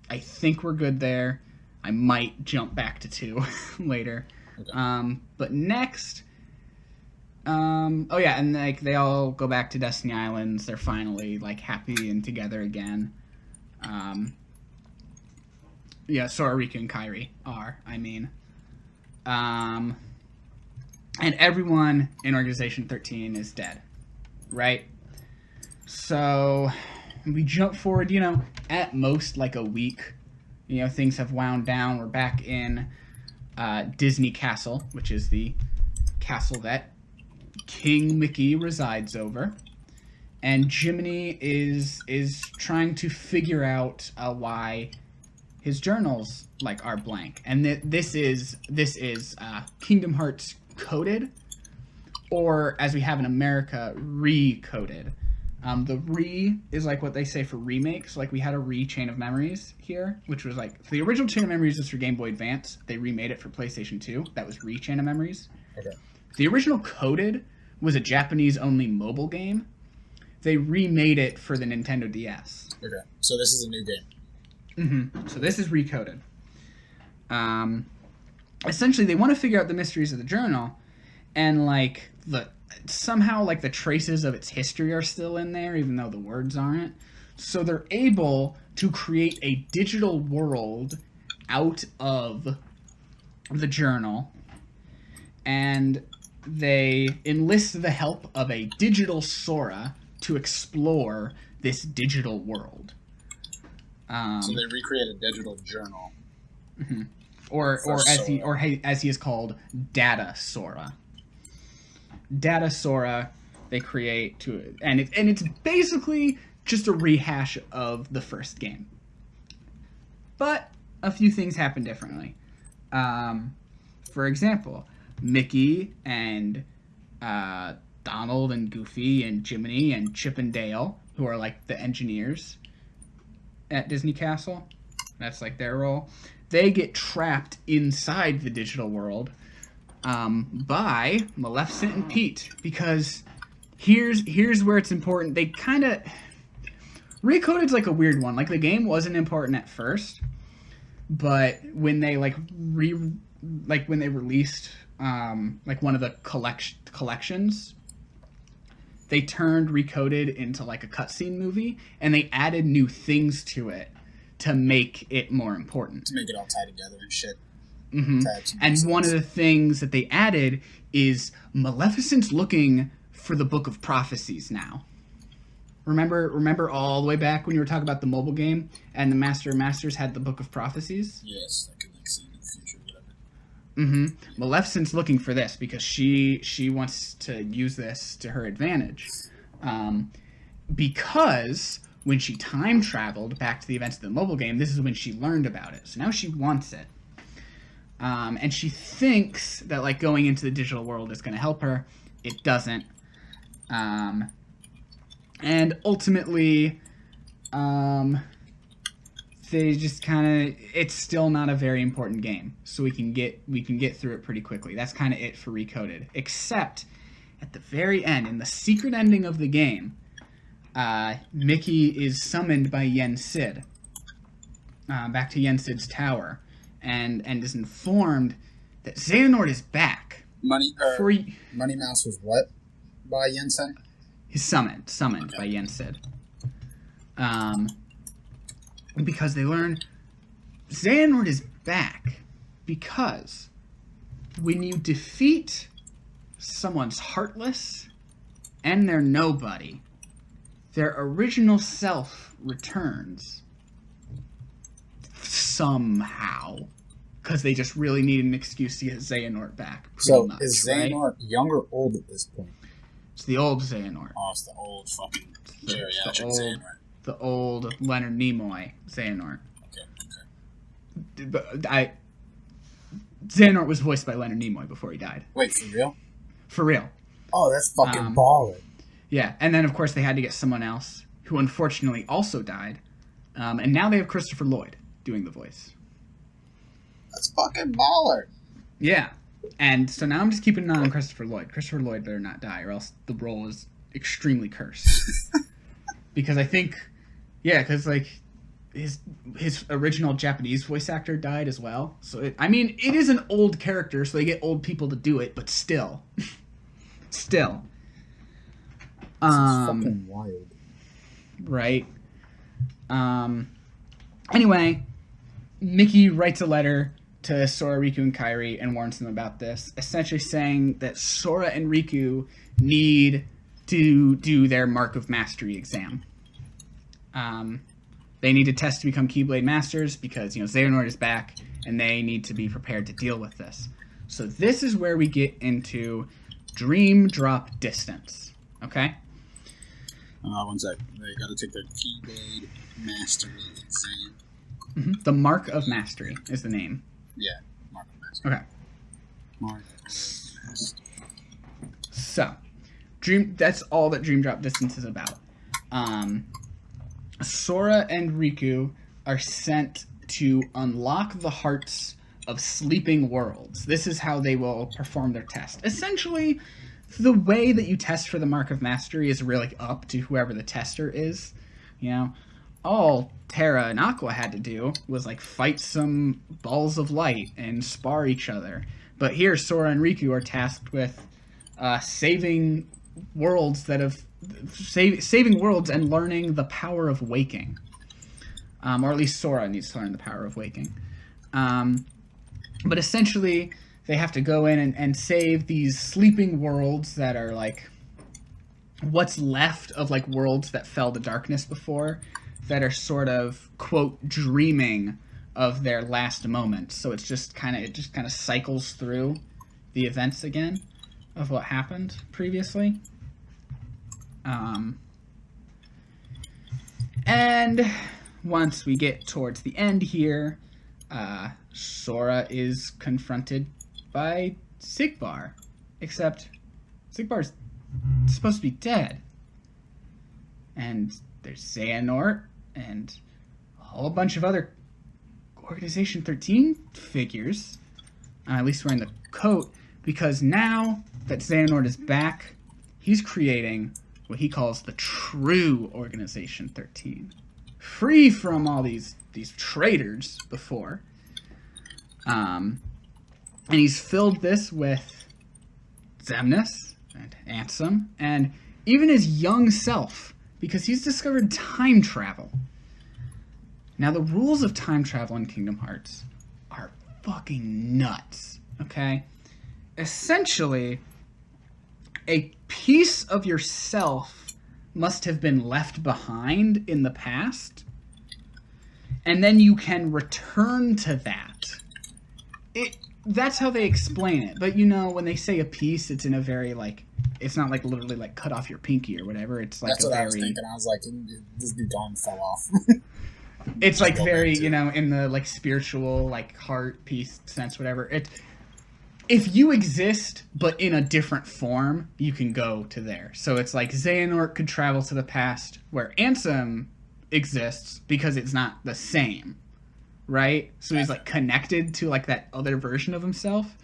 I think we're good there. I might jump back to 2 later. Okay. But next... oh yeah, and like they all go back to Destiny Islands. They're finally like happy and together again. Yeah, Sora, Riku, and Kairi are. And everyone in Organization 13 is dead, right? So we jump forward, at most like a week things have wound down. We're back in Disney Castle, which is the castle that King Mickey resides over. And Jiminy is trying to figure out why his journals are blank. And this is Kingdom Hearts coded, or as we have in America, recoded. The re is what they say for remakes. We had a Chain of Memories here, which was the original Chain of Memories was for Game Boy Advance. They remade it for PlayStation 2. That was Chain of Memories. Okay. The original coded was a Japanese-only mobile game. They remade it for the Nintendo DS. Okay, so this is a new game. Mm-hmm. So this is recoded. Essentially, they want to figure out the mysteries of the journal, and somehow the traces of its history are still in there, even though the words aren't. So they're able to create a digital world out of the journal, and they enlist the help of a digital Sora to explore this digital world. So they recreate a digital journal, mm-hmm. or as he is called, Data Sora. Data Sora, they create and it's basically just a rehash of the first game, but a few things happen differently. For example, Mickey and Donald and Goofy and Jiminy and Chip and Dale, who are the engineers at Disney Castle, that's their role. They get trapped inside the digital world by Maleficent and Pete, because here's where it's important. They kind of recoded's a weird one. The game wasn't important at first, but when they when they released one of the collections, they turned Recoded into a cutscene movie, and they added new things to it to make it more important. To make it all tie together and shit. Mm-hmm. And one of the things that they added is Maleficent's looking for the Book of Prophecies now. Remember all the way back when you were talking about the mobile game, and the Master of Masters had the Book of Prophecies? Yes, I could see in the future, whatever. Mm-hmm. Maleficent's looking for this because she wants to use this to her advantage. Because when she time traveled back to the events of the mobile game, this is when she learned about it. So now she wants it. And she thinks that going into the digital world is going to help her. It doesn't. And ultimately, they just kind of, it's still not a very important game, so we can get through it pretty quickly. That's kind of it for Recoded, except at the very end, in the secret ending of the game, Mickey is summoned by Yen Sid back to Yen Sid's tower, and is informed that Xehanort is back. Money Mouse was what by Yen Sid? He's summoned Okay. by Yen Sid. Because they learn Xehanort is back because when you defeat someone's heartless and their nobody, their original self returns somehow, because they just really need an excuse to get Xehanort back. So much, is Xehanort young or old at this point? It's the old Xehanort. Oh, it's the old fucking geriatric Xehanort. The old Leonard Nimoy Xehanort. Okay. But Xehanort was voiced by Leonard Nimoy before he died. Wait, for real? For real. Oh, that's fucking baller. Yeah, and then of course they had to get someone else who unfortunately also died, and now they have Christopher Lloyd doing the voice. That's fucking baller. Yeah, and so now I'm just keeping an eye on Christopher Lloyd. Christopher Lloyd better not die, or else the role is extremely cursed. Because I think, because his original Japanese voice actor died as well. So it is an old character, so they get old people to do it, but still. Still. This is fucking wild. Right. Anyway, Mickey writes a letter to Sora, Riku, and Kairi and warns them about this, essentially saying that Sora and Riku need to do their Mark of Mastery exam. They need to test to become Keyblade Masters because, Xehanort is back, and they need to be prepared to deal with this. So this is where we get into Dream Drop Distance. Okay? One sec. They gotta take their Keyblade Mastery exam. Mm-hmm. The Mark of Mastery is the name. Yeah, Mark of Mastery. Okay. Mark of Mastery. So, that's all that Dream Drop Distance is about. Sora and Riku are sent to unlock the hearts of sleeping worlds. This is how they will perform their test. Essentially, the way that you test for the Mark of Mastery is really up to whoever the tester is. All Terra and Aqua had to do was fight some balls of light and spar each other. But here, Sora and Riku are tasked with saving worlds saving worlds and learning the power of waking. Or at least Sora needs to learn the power of waking. But essentially, they have to go in and save these sleeping worlds that are what's left of worlds that fell to darkness before, that are sort of, quote, dreaming of their last moments. So it just kind of cycles through the events again of what happened previously. And once we get towards the end here, Sora is confronted by Xigbar. Except Xigbar's supposed to be dead. And there's Xehanort and a whole bunch of other Organization 13 figures, at least wearing the coat, because now that Xehanort is back, he's creating what he calls the true Organization 13. Free from all these traitors before. And he's filled this with Xemnas and Ansem and even his young self, because he's discovered time travel. Now, the rules of time travel in Kingdom Hearts are fucking nuts, okay? Essentially, a piece of yourself must have been left behind in the past, and then you can return to that. That's how they explain it. But, when they say a piece, it's in a very, it's not literally cut off your pinky or whatever. It's That's what I was thinking. I was like, this dude arm fell off. It's very, in the spiritual, heart piece sense, whatever. If you exist, but in a different form, you can go to there. So it's Xehanort could travel to the past where Ansem exists because it's not the same, right? So he's connected to that other version of himself.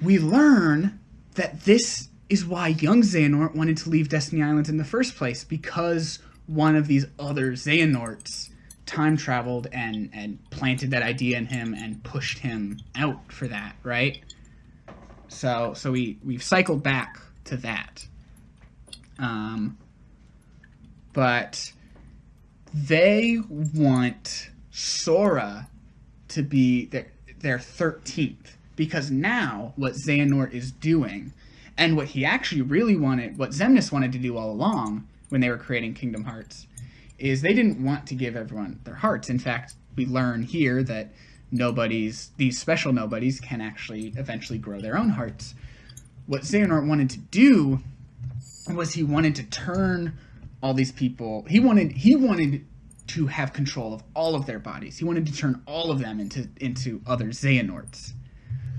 We learn that this is why young Xehanort wanted to leave Destiny Islands in the first place, because one of these other Xehanorts time traveled and planted that idea in him and pushed him out for that, right? So we've cycled back to that. But they want Sora to be their 13th, because now what Xehanort is doing, and what he actually really wanted, what Xemnas wanted to do all along when they were creating Kingdom Hearts, is they didn't want to give everyone their hearts. In fact, we learn here that these special nobodies can actually eventually grow their own hearts. What Xehanort wanted to do was he wanted to turn all these people, he wanted to have control of all of their bodies. He wanted to turn all of them into other Xehanorts,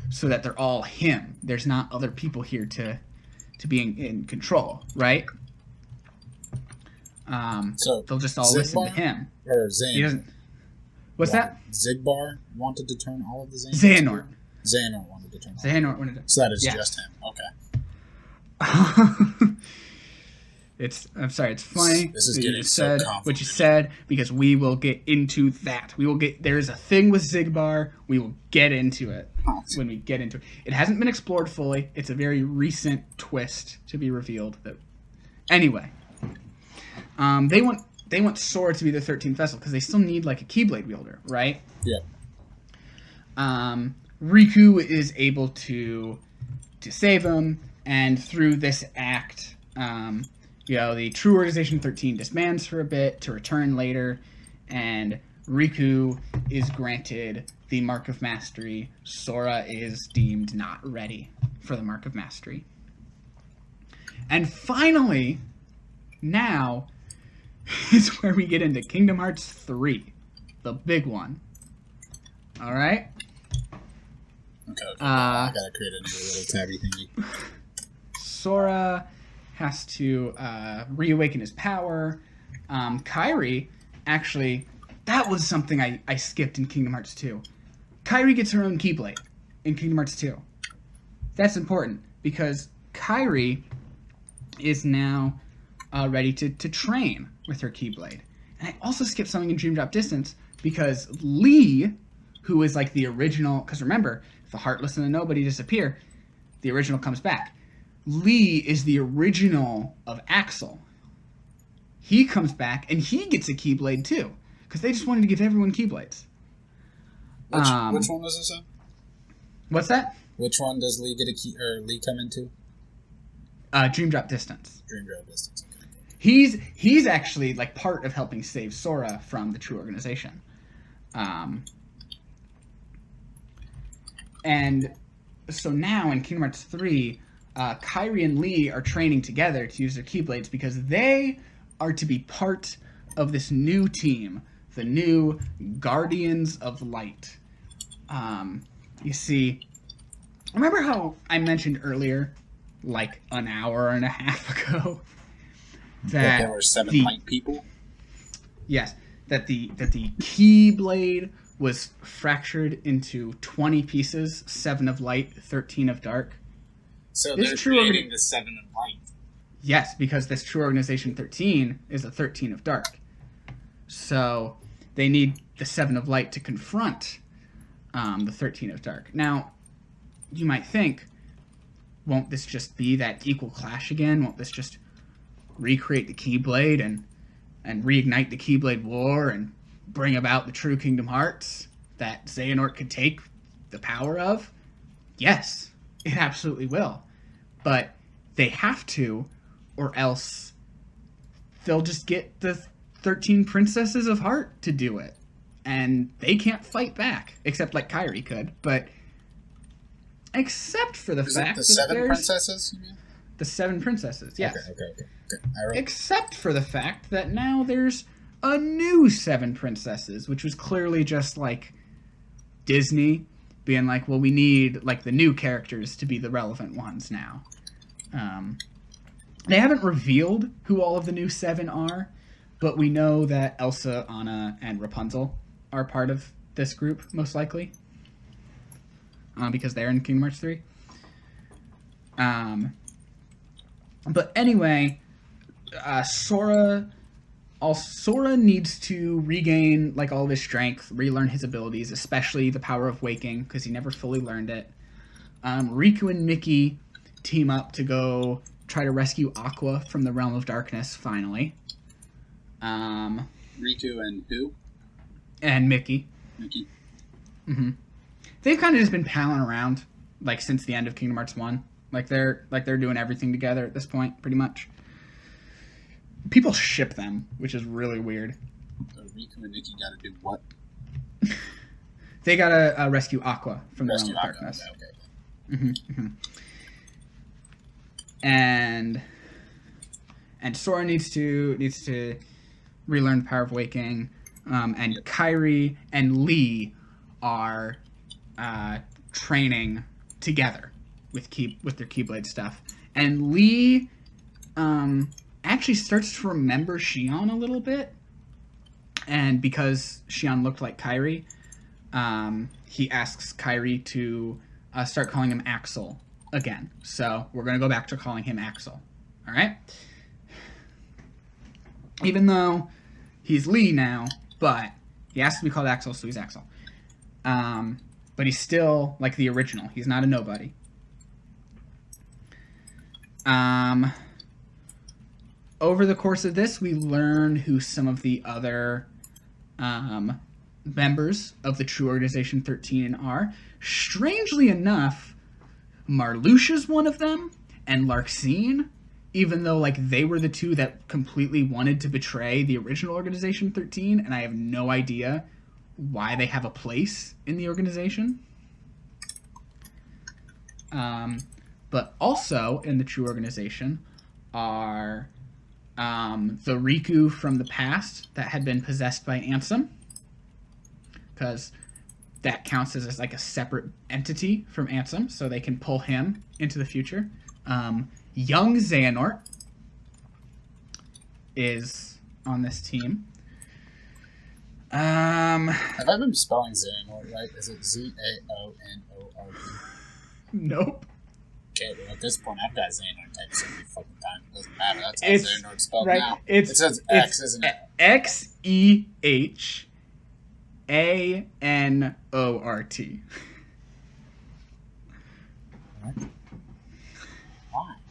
so that they're all him. There's not other people here to be in control, right? So they'll just all listen to him. Or Xehanort. He doesn't. What's that? Xigbar wanted to turn all of the Xehanort. Xehanort wanted to turn all Xehanort wanted to. So that is just him. Okay. I'm sorry, it's funny this is that getting you so said convoluted. what you said, because we will get into that. There is a thing with Xigbar. We will get into it when we get into it. It hasn't been explored fully. It's a very recent twist to be revealed. Anyway, they want Sora to be the 13th vessel because they still need a Keyblade wielder, right? Yeah. Riku is able to save him, and through this act, The True Organization 13 disbands for a bit to return later, and Riku is granted the Mark of Mastery. Sora is deemed not ready for the Mark of Mastery. And finally, now is where we get into Kingdom Hearts 3, the big one. All right? Okay. I gotta create a new little tabby thingy. Sora has to reawaken his power. Kairi, actually, that was something I skipped in Kingdom Hearts 2. Kairi gets her own Keyblade in Kingdom Hearts 2. That's important, because Kairi is now ready to train with her Keyblade. And I also skipped something in Dream Drop Distance, because Lee, who is like the original... Because remember, if the Heartless and the Nobody disappear, the original comes back. Lee is the original of Axel. He comes back, and he gets a Keyblade, too. Because they just wanted to give everyone Keyblades. Which one was this in? What's that? Which one does Lee get Lee come into? Dream Drop Distance. Dream Drop Distance. Okay. He's actually like part of helping save Sora from the True Organization. And so now in Kingdom Hearts 3, Kairi and Lee are training together to use their Keyblades because they are to be part of this new team, the new Guardians of Light. You see, remember how I mentioned earlier, like an hour and a half ago, that there were 7 light people? Yes, that the Keyblade was fractured into 20 pieces, 7 of light, 13 of dark. So they're creating the 7 of light. Yes, because this True Organization 13 is a 13 of dark. So they need the 7 of light to confront the 13 of dark. Now, you might think, won't this just be that equal clash again? Won't this just recreate the Keyblade and reignite the Keyblade War and bring about the true Kingdom Hearts that Xehanort could take the power of? Yes, it absolutely will. But they have to, or else they'll just get the 13 Princesses of Heart to do it. And they can't fight back, except like Kairi could, but except for the fact that the 7 princesses, you mean? The 7 princesses, yes. Okay. Except for the fact that now there's a new 7 princesses, which was clearly just like Disney being like, well, we need like the new characters to be the relevant ones now. They haven't revealed who all of the new 7 are, but we know that Elsa, Anna, and Rapunzel are part of this group, most likely. Because they're in Kingdom Hearts 3. But anyway, Sora needs to regain like all of his strength, relearn his abilities, especially the power of waking, because he never fully learned it. Riku and Mickey team up to go try to rescue Aqua from the Realm of Darkness, finally. Riku and who? And Mickey. Mickey. Mm-hmm. They've kind of just been palling around, like, since the end of Kingdom Hearts 1. Like they're doing everything together at this point, pretty much. People ship them, which is really weird. So Riku and Mickey gotta do what? They gotta rescue Aqua from the Realm of Darkness. Okay. Mm-hmm, mm-hmm. And Sora needs to relearn the power of waking. And Kairi and Lee are training together with their Keyblade stuff. And Lee actually starts to remember Xion a little bit. And because Xion looked like Kairi, he asks Kairi to start calling him Axel again. So we're going to go back to calling him Axel. All right? Even though he's Lee now, but he has to be called Axel, so he's Axel. But he's still like the original. He's not a nobody. Over the course of this, we learn who some of the other members of the True Organization 13 are. Strangely enough, Marluxia's one of them, and Larxene even though like they were the two that completely wanted to betray the original Organization 13, and I have no idea why they have a place in the organization. But also in the true organization are the Riku from the past that had been possessed by Ansem, because that counts as like a separate entity from Ansem, so they can pull him into the future. Young Xehanort is on this team. Have I been spelling Xehanort right? Is it Zaonort? Nope. Okay, well, at this point, I've got Xehanort typed so many fucking times. It doesn't matter. That's how Xehanort's spelled right, now. It says X, isn't it? Xehanort.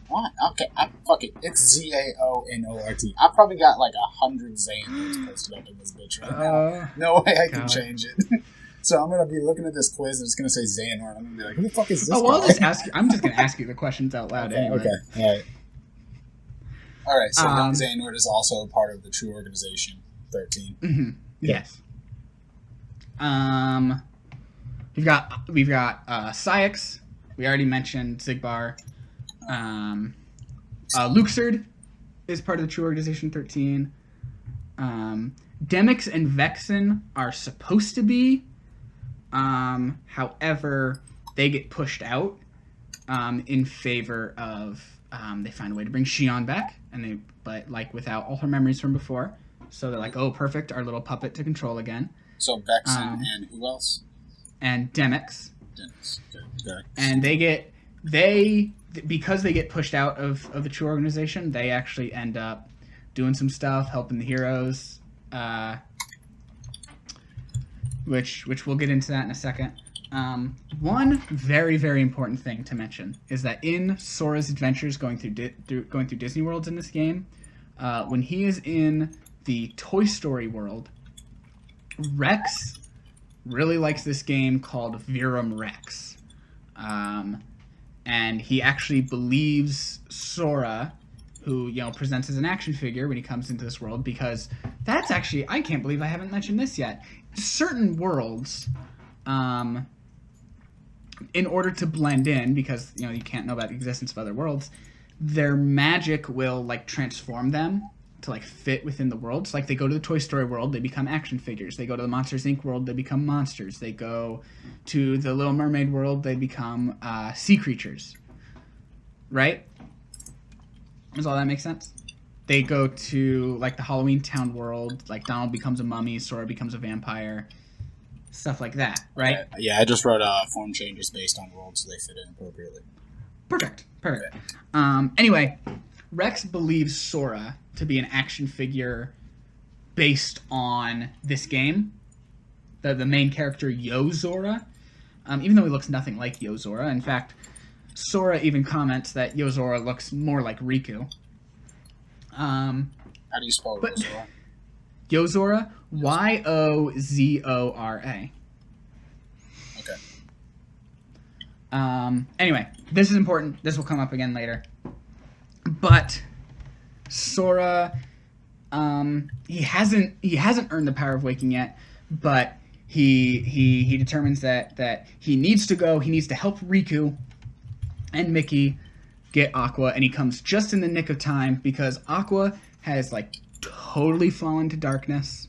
Why? Okay, fuck it. It's Zaonort. I probably got like 100 Xehanorts posted up in this bitch right now. No way I can change it. So I'm gonna be looking at this quiz and it's gonna say Xehanort. I'm gonna be like, who the fuck is this? Oh, well, guy? I'll just ask you. I'm just gonna ask you the questions out loud anyway. Okay. All right. So Young Xehanort is also a part of the True Organization 13. Mm-hmm. Yes. We've got Syx. We already mentioned Zigbar. Luxord is part of the True Organization 13. Demix and Vexen are supposed to be. However, they get pushed out in favor of they find a way to bring Shion back, but like without all her memories from before. So they're like, oh, perfect, our little puppet to control again. So Vexen and who else? And Demix. Okay. And because they get pushed out of the True Organization, they actually end up doing some stuff, helping the heroes, which we'll get into that in a second. One very, very important thing to mention is that in Sora's adventures going through Disney Worlds in this game, when he is in the Toy Story world, Rex really likes this game called Virum Rex. And he actually believes Sora, who, presents as an action figure when he comes into this world, because that's actually, I can't believe I haven't mentioned this yet. Certain worlds, in order to blend in, because, you can't know about the existence of other worlds, their magic will, transform them to, fit within the world. So, they go to the Toy Story world, they become action figures. They go to the Monsters, Inc. world, they become monsters. They go to the Little Mermaid world, they become sea creatures. Right? Does all that make sense? They go to, the Halloween Town world, Donald becomes a mummy, Sora becomes a vampire, stuff like that, right? Yeah, I just wrote form changes based on worlds so they fit in appropriately. Perfect. Anyway, Rex believes Sora to be an action figure based on this game. The main character, Yo-Zora, even though he looks nothing like Yo-Zora. In fact, Sora even comments that Yo-Zora looks more like Riku. How do you spell Yo-Zora? Yo-Zora? Yozora. Okay. Anyway, this is important. This will come up again later. But Sora, he hasn't earned the power of waking yet, but he determines that he needs to go. He needs to help Riku and Mickey get Aqua, and he comes just in the nick of time because Aqua has totally fallen to darkness,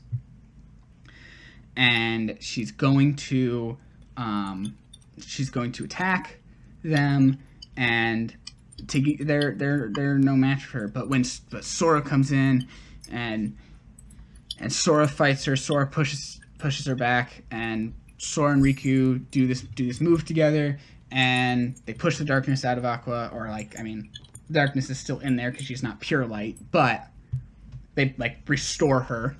and she's going to attack them, and they're no match for her. But Sora comes in and Sora fights her, Sora pushes her back, and Sora and Riku do this move together, and they push the darkness out of Aqua, or the darkness is still in there because she's not pure light, but they restore her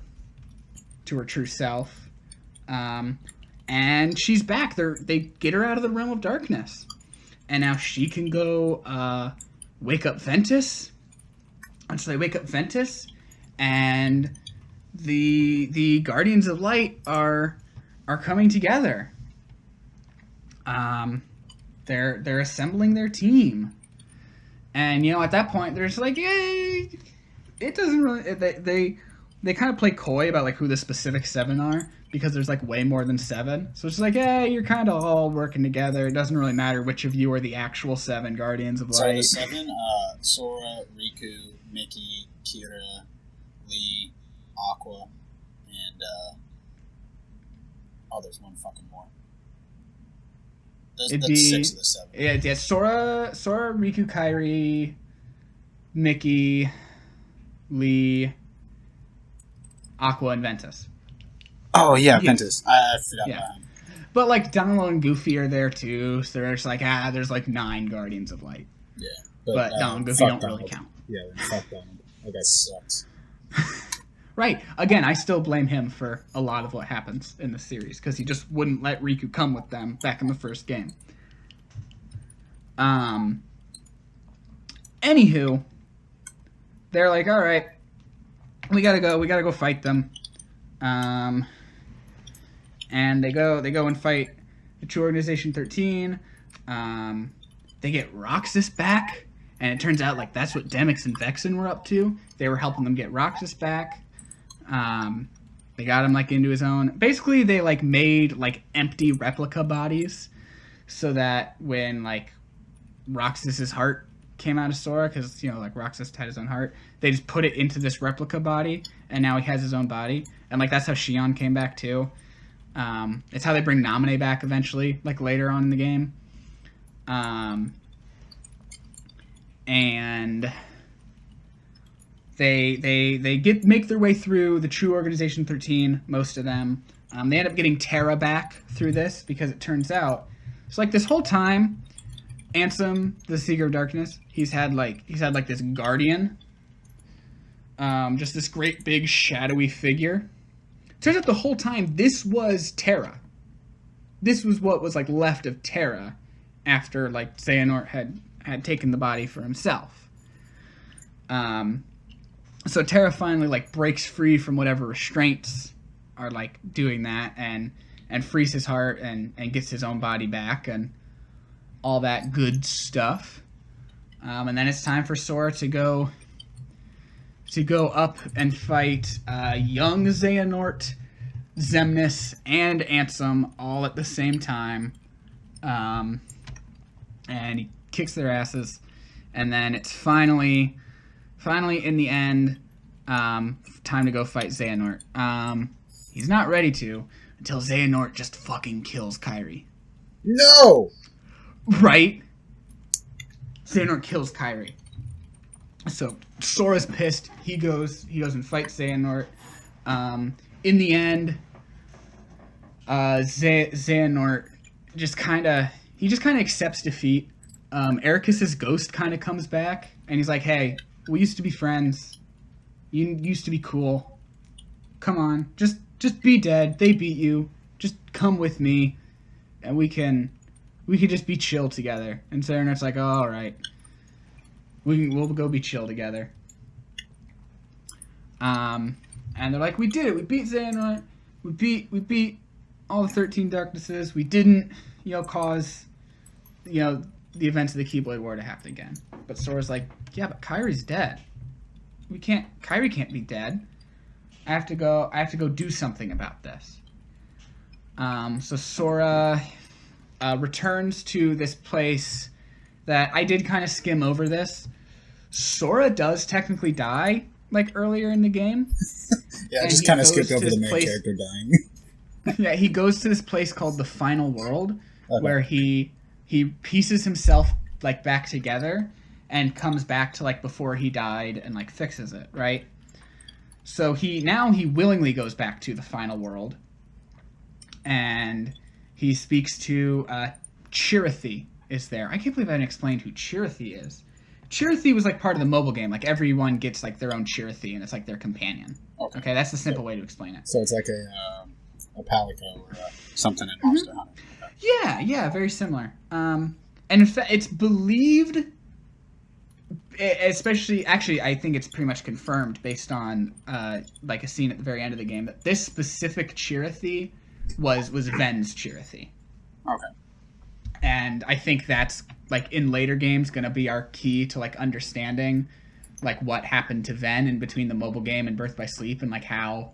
to her true self, and she's back. They get her out of the realm of darkness, and now she can go wake up Ventus. And so they wake up Ventus, and the Guardians of Light are coming together. They're assembling their team, And at that point, they're just like, "Yay!" It doesn't really. They kind of play coy about like who the specific 7 are because there's like way more than 7. So it's just like, you're kind of all working together. It doesn't really matter which of you are the actual 7 Guardians of Light. So the 7: Sora, Riku, Mickey, Kira, Lee, Aqua, and there's one fucking more. That's 6 of the 7. Yeah, Sora, Riku, Kairi, Mickey, Lee, Aqua, and Ventus. Oh yeah, Ventus. I forgot about him. But like Donald and Goofy are there too, so they're just like, there's like 9 Guardians of Light. Yeah, but Donald and Goofy don't really count. Yeah, fuck Donald. That guy sucks. Right. Again, I still blame him for a lot of what happens in the series because he just wouldn't let Riku come with them back in the first game. Anywho, they're like, all right, we gotta go fight them. And they go and fight the True Organization 13. They get Roxas back, and it turns out like that's what Demyx and Vexen were up to. They were helping them get Roxas back. They got him like into his own. Basically, they like made like empty replica bodies, so that when like Roxas's heart came out of Sora, because like Roxas had his own heart, they just put it into this replica body, and now he has his own body. And like that's how Xion came back too. It's how they bring Naminé back eventually, like later on in the game. And they make their way through the True Organization 13, most of them. They end up getting Terra back through this because it turns out it's like this whole time, Ansem, the Seeker of Darkness, he's had this guardian, just this great big shadowy figure. Turns out the whole time this was Terra. This was what was like left of Terra after like Xehanort had taken the body for himself. So Terra finally like breaks free from whatever restraints are like doing that and frees his heart and gets his own body back and all that good stuff. And then it's time for Sora to go up and fight young Xehanort, Xemnas, and Ansem all at the same time. And he kicks their asses. And then it's finally in the end, time to go fight Xehanort. He's not ready to until Xehanort just fucking kills Kairi. No! Right? Xehanort kills Kairi. So Sora's pissed. He goes and fights Xehanort. In the end, Xehanort just kind of accepts defeat. Ericus's ghost kind of comes back, and he's like, "Hey, we used to be friends. You used to be cool. Come on, just be dead. They beat you. Just come with me, and we can just be chill together." And Xehanort's like, "Oh, all right. We'll go be chill together." And they're like, "We did it. We beat Xehanort. We beat all the 13 Darknesses. We didn't, cause, the events of the Keyblade War to happen again." But Sora's like, "Yeah, but Kairi's dead. Kairi can't be dead. I have to go do something about this." So Sora returns to this place that I did kind of skim over this. Sora does technically die, like, earlier in the game. Yeah, I just kind of skipped over the main character dying. Yeah, he goes to this place called the Final World, where he pieces himself, like, back together and comes back to, like, before he died and, like, fixes it, right? So he willingly goes back to the Final World, and he speaks to Chirithy is there. I can't believe I haven't explained who Chirithy is. Chirithy was like part of the mobile game. Like everyone gets like their own Chirithy, and it's like their companion. Okay, that's the simple way to explain it. So it's like a Palico or something in Monster Hunter. Yeah, very similar. And in fact, it's believed, especially actually, I think it's pretty much confirmed based on like a scene at the very end of the game that this specific Chirithy was Ven's Chirithy. Okay. And I think that's like in later games going to be our key to like understanding like what happened to Ven in between the mobile game and Birth by Sleep, and like how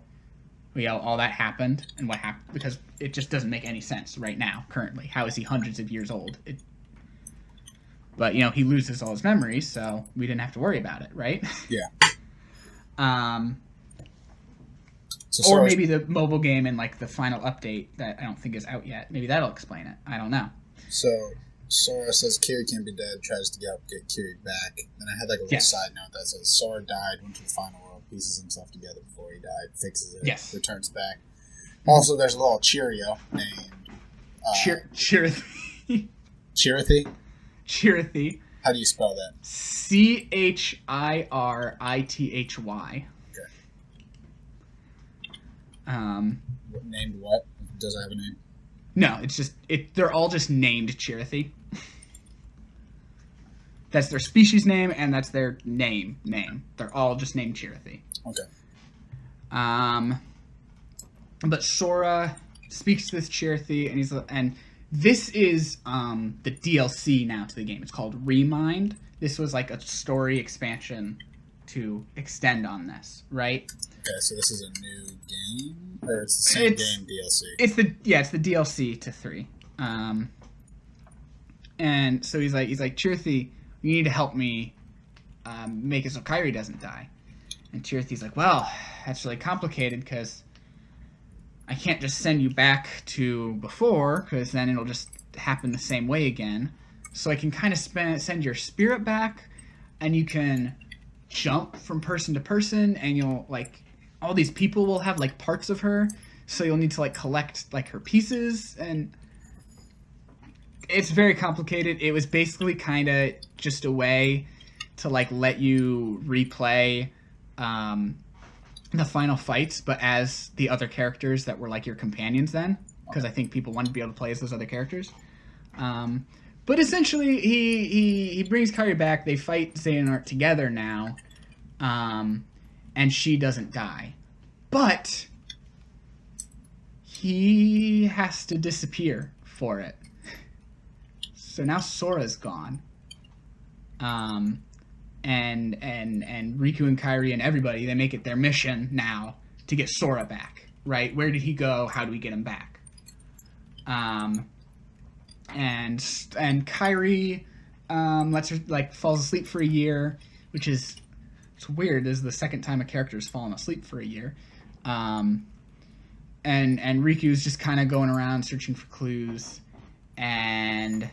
all that happened and what happened, because it just doesn't make any sense right now currently. How is he hundreds of years old? But he loses all his memories, so we didn't have to worry about it, right? Yeah. Or maybe the mobile game and like the final update that I don't think is out yet. Maybe that'll explain it. I don't know. So Sora says Kiri can't be dead, tries to get Kiri back. And I had like a little side note that says Sora died, went to the final world, pieces himself together before he died, fixes it, returns back. Also, there's a little Cheerio named Chirithy. Chirithy? Chirithy. How do you spell that? Chirithy. Okay. Named what? Does it have a name? No, it's just they're all just named Chirithy. That's their species name and that's their name. They're all just named Chirithy. Okay. But Sora speaks to this Chirithy, and this is the DLC now to the game. It's called Remind. This was like a story expansion to extend on this, right? Okay, so this is a new game, or it's the same game DLC? It's the DLC to 3. And so he's like, Chirithy, you need to help me make it so Kairi doesn't die. And Chirithy's like, well, that's really complicated because I can't just send you back to before, because then it'll just happen the same way again. So I can kind of send your spirit back, and you can jump from person to person, and you'll like all these people will have like parts of her, so you'll need to like collect like her pieces, and it's very complicated. It was basically kind of just a way to like let you replay the final fights, but as the other characters that were like your companions then, because I think people wanted to be able to play as those other characters. But essentially, he brings Kairi back. They fight Xehanort together now, and she doesn't die. But he has to disappear for it. So now Sora's gone. And Riku and Kairi and everybody, they make it their mission now to get Sora back, right? Where did he go? How do we get him back? And Kairi lets her falls asleep for a year, which is it's weird. This is the second time a character's fallen asleep for a year. And Riku's just kind of going around searching for clues, and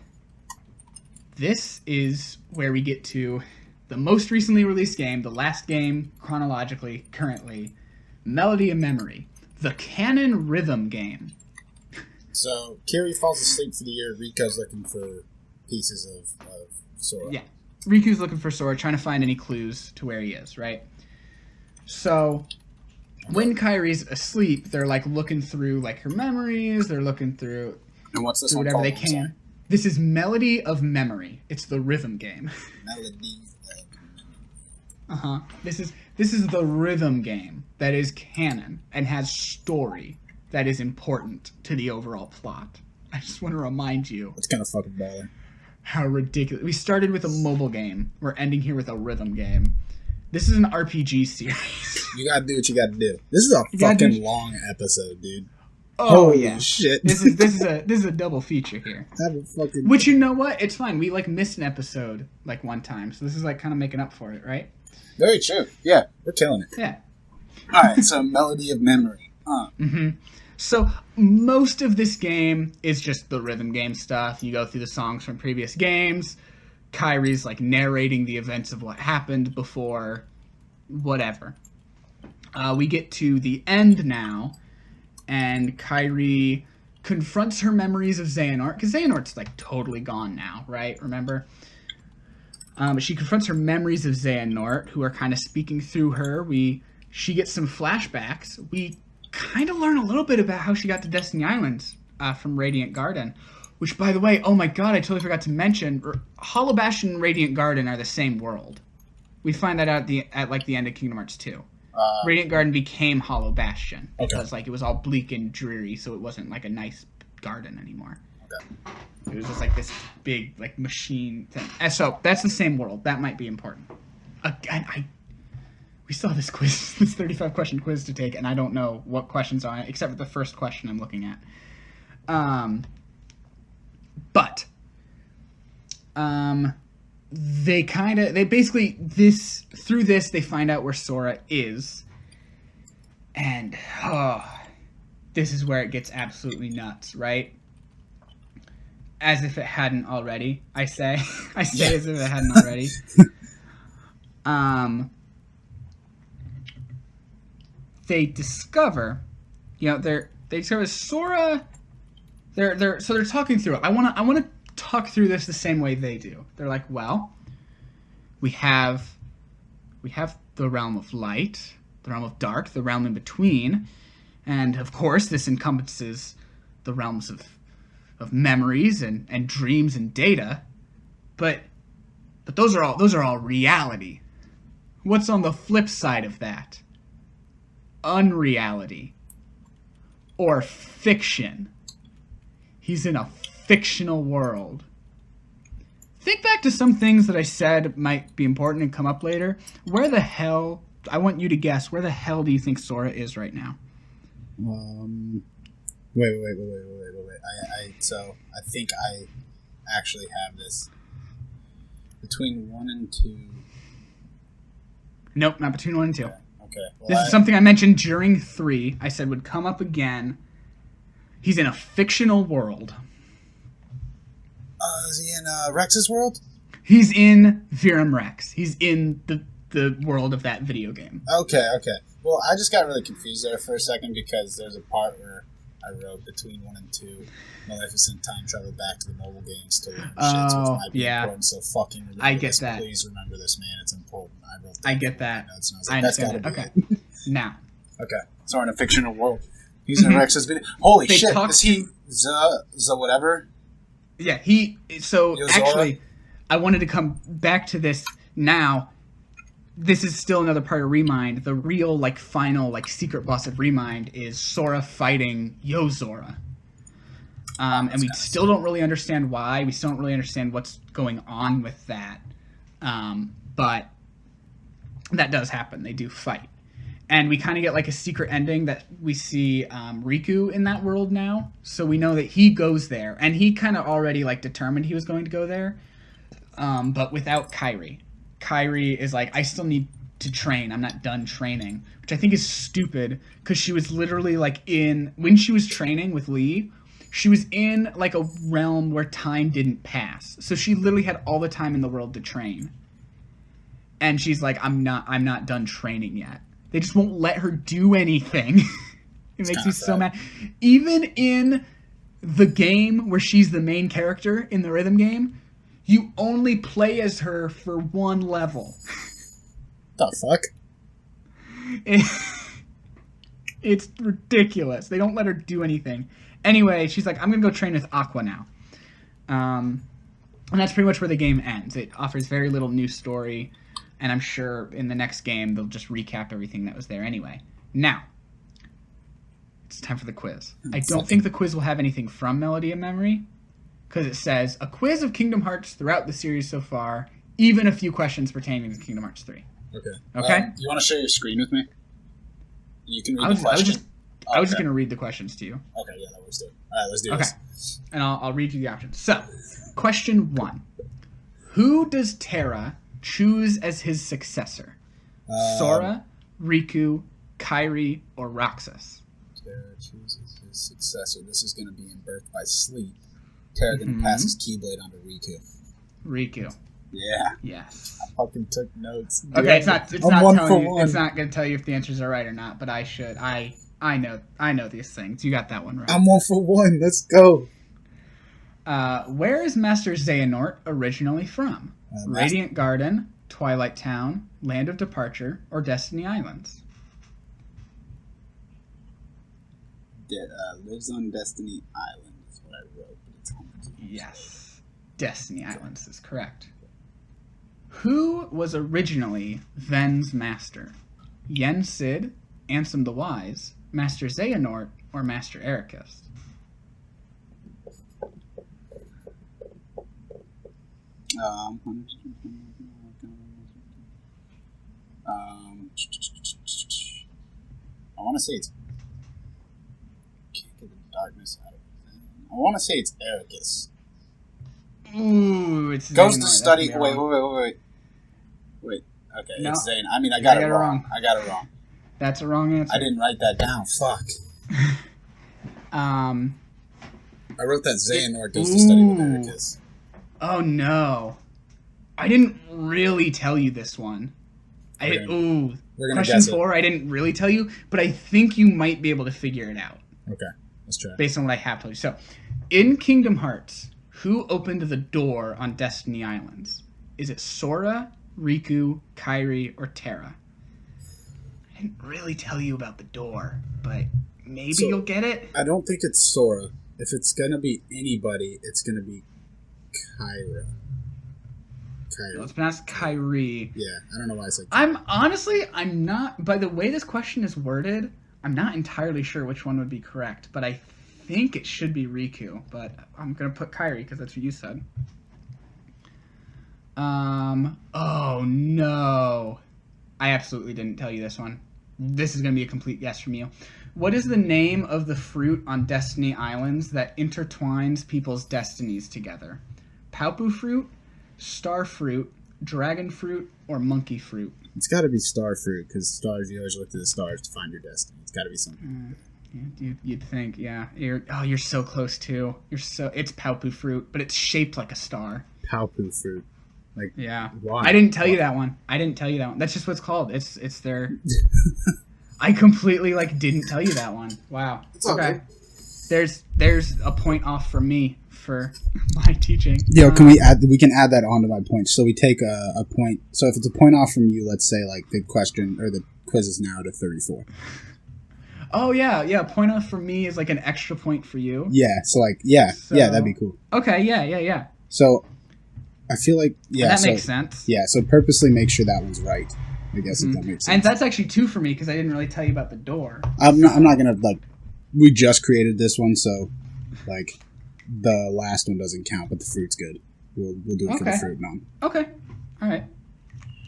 this is where we get to the most recently released game, the last game chronologically currently, Melody of Memory, the canon rhythm game. So Kiri falls asleep for the year. Riku's looking for pieces of Sora. Yeah, Riku's looking for Sora, trying to find any clues to where he is, right? So when Kairi's asleep, they're like looking through like her memories. They're looking through and what's this one whatever called? they can. This is Melody of Memory. It's the rhythm game. Melody. This is the rhythm game that is canon and has story that is important to the overall plot. I just want to remind you. It's kind of fucking baller. How ridiculous. We started with a mobile game. We're ending here with a rhythm game. This is an RPG series. You gotta do what you gotta do. This is a fucking long episode, dude. Oh, holy yeah. Shit. This is a double feature here. Have a fucking. Which, you know what? It's fine. We missed an episode one time, so this is kind of making up for it, right? Very true. Yeah, we're killing it. Yeah. All right. So Melody of Memory. So most of this game is just the rhythm game stuff. You go through the songs from previous games. Kairi's narrating the events of what happened before, whatever. We get to the end now, and Kairi confronts her memories of Xehanort, because Xehanort's totally gone now, right? Remember? But she confronts her memories of Xehanort, who are kind of speaking through her. She gets some flashbacks. We kind of learn a little bit about how she got to Destiny Islands from Radiant Garden, which, by the way, oh my god, I totally forgot to mention, Hollow Bastion and Radiant Garden are the same world. We find that out at the end of Kingdom Hearts 2. Radiant Garden became Hollow Bastion because it was all bleak and dreary, so it wasn't a nice garden anymore. Okay. It was just like this big like machine thing. And so that's the same world. That might be important. We still have this quiz, this 35 question quiz to take, and I don't know what questions are on it, except for the first question I'm looking at. They basically, through this, they find out where Sora is. And, this is where it gets absolutely nuts, right? As if it hadn't already, I say. I say as if it hadn't already. They discover, they discover Sora. They're talking through it. I wanna talk through this the same way they do. They're like, well, we have the realm of light, the realm of dark, the realm in between, and of course this encompasses the realms of memories and dreams and data, but those are all reality. What's on the flip side of that? Unreality. Or fiction. He's in a fictional world. Think back to some things that I said might be important and come up later. Where the hell, I want you to guess, where the hell do you think Sora is right now? Wait. So I think I actually have this. Between 1 and 2. Nope, not between 1 and 2. Okay. Well, this is something I mentioned during 3. I said would come up again. He's in a fictional world. Is he in Rex's world? He's in Virum Rex. He's in the world of that video game. Okay. Well, I just got really confused there for a second because there's a part where I wrote between 1 and 2, Maleficent time travel back to the mobile games to learn shits, which might be important. So fucking remember I get this. that. Please remember this, man. It's important. I wrote that. I get that. Notes, and I was I like, understand it. Okay. Now. Okay. So we're in a fictional world. He's in Rex's video. Holy shit! Is he whatever? Yeah, actually, I wanted to come back to this now. This is still another part of Remind. The real, final, secret boss of Remind is Sora fighting Yozora. And we still don't really understand why. We still don't really understand what's going on with that. But that does happen. They do fight. And we kind of get a secret ending that we see Riku in that world now. So we know that he goes there. And he kind of already determined he was going to go there. But without Kairi. Kairi is I still need to train. I'm not done training. Which I think is stupid. Because she was literally when she was training with Lee, she was in a realm where time didn't pass. So she literally had all the time in the world to train. And she's like, I'm not done training yet. They just won't let her do anything. It makes me so mad. Even in the game where she's the main character in the rhythm game, you only play as her for one level. The fuck? It's ridiculous. They don't let her do anything. Anyway, she's like, I'm going to go train with Aqua now. And that's pretty much where the game ends. It offers very little new story. And I'm sure in the next game, they'll just recap everything that was there anyway. Now, it's time for the quiz. I don't think the quiz will have anything from Melody of Memory, because it says, a quiz of Kingdom Hearts throughout the series so far, even a few questions pertaining to Kingdom Hearts 3. Okay? You want to share your screen with me? You can read the question. I was just going to read the questions to you. Okay, yeah, that was good. All right, let's do this. Okay, and I'll read you the options. So, question 1. Who does Terra choose as his successor? Sora, Riku, Kairi, or Roxas? Terra chooses his successor. This is going to be in Birth by Sleep. Terra then passes Keyblade onto Riku. Riku. Yeah. Yes. I fucking took notes. Okay, it's not going to tell you if the answers are right or not, but I should. I know these things. You got that one right. I'm 1 for 1. Let's go. Where is Master Xehanort originally from? Radiant Garden, Twilight Town, Land of Departure, or Destiny Islands? Lives on Destiny Island is what I wrote. But it's home to yes. Destiny Islands is correct. Who was originally Ven's master? Yen Sid, Ansem the Wise, Master Xehanort, or Master Ericus? I want to say it's. Can't get the darkness out of it. I want to say it's Ericus. Ooh, it's Goes Xehanort. to study. That's gonna be wrong. Wait. Okay, No. it's Zane. I mean, I got it wrong. That's a wrong answer. I didn't write that down. Fuck. I wrote that Xehanort goes to study with Ericus. Oh no, I didn't really tell you this one. We're gonna Question guess 4. I didn't really tell you, but I think you might be able to figure it out. Okay, let's try. Based on what I have told you. So, in Kingdom Hearts, who opened the door on Destiny Islands? Is it Sora, Riku, Kairi, or Terra? I didn't really tell you about the door, but maybe you'll get it. I don't think it's Sora. If it's gonna be anybody, it's gonna be Kyra. Let's pronounce Kairi. Yeah, I don't know why I said Kyra. I'm not, by the way this question is worded, I'm not entirely sure which one would be correct, but I think it should be Riku, but I'm going to put Kairi because that's what you said. Oh no. I absolutely didn't tell you this one. This is going to be a complete guess from you. What is the name of the fruit on Destiny Islands that intertwines people's destinies together? Paupu fruit, star fruit, dragon fruit, or monkey fruit? It's got to be star fruit, because stars, you always look to the stars to find your destiny. It's got to be something. You'd think, yeah. You're so close too. It's Paupu fruit, but it's shaped like a star. Paupu fruit. Like, yeah. Why? I didn't tell you that one. That's just what it's called. It's their. I completely didn't tell you that one. Wow. It's okay. There's a point off from me for my teaching. Yeah, we can add that onto my point. So we take a point. So if it's a point off from you, let's say the question or the quiz is now to 34. Oh yeah. Point off from me is an extra point for you. Yeah. So that'd be cool. Okay. Yeah. So I feel that makes sense. Yeah. So purposely make sure that one's right. I guess if that makes sense. And that's actually 2 for me because I didn't really tell you about the door. I'm not gonna we just created this one, so the last one doesn't count, but the fruit's good. We'll do it for the fruit now. Okay. All right.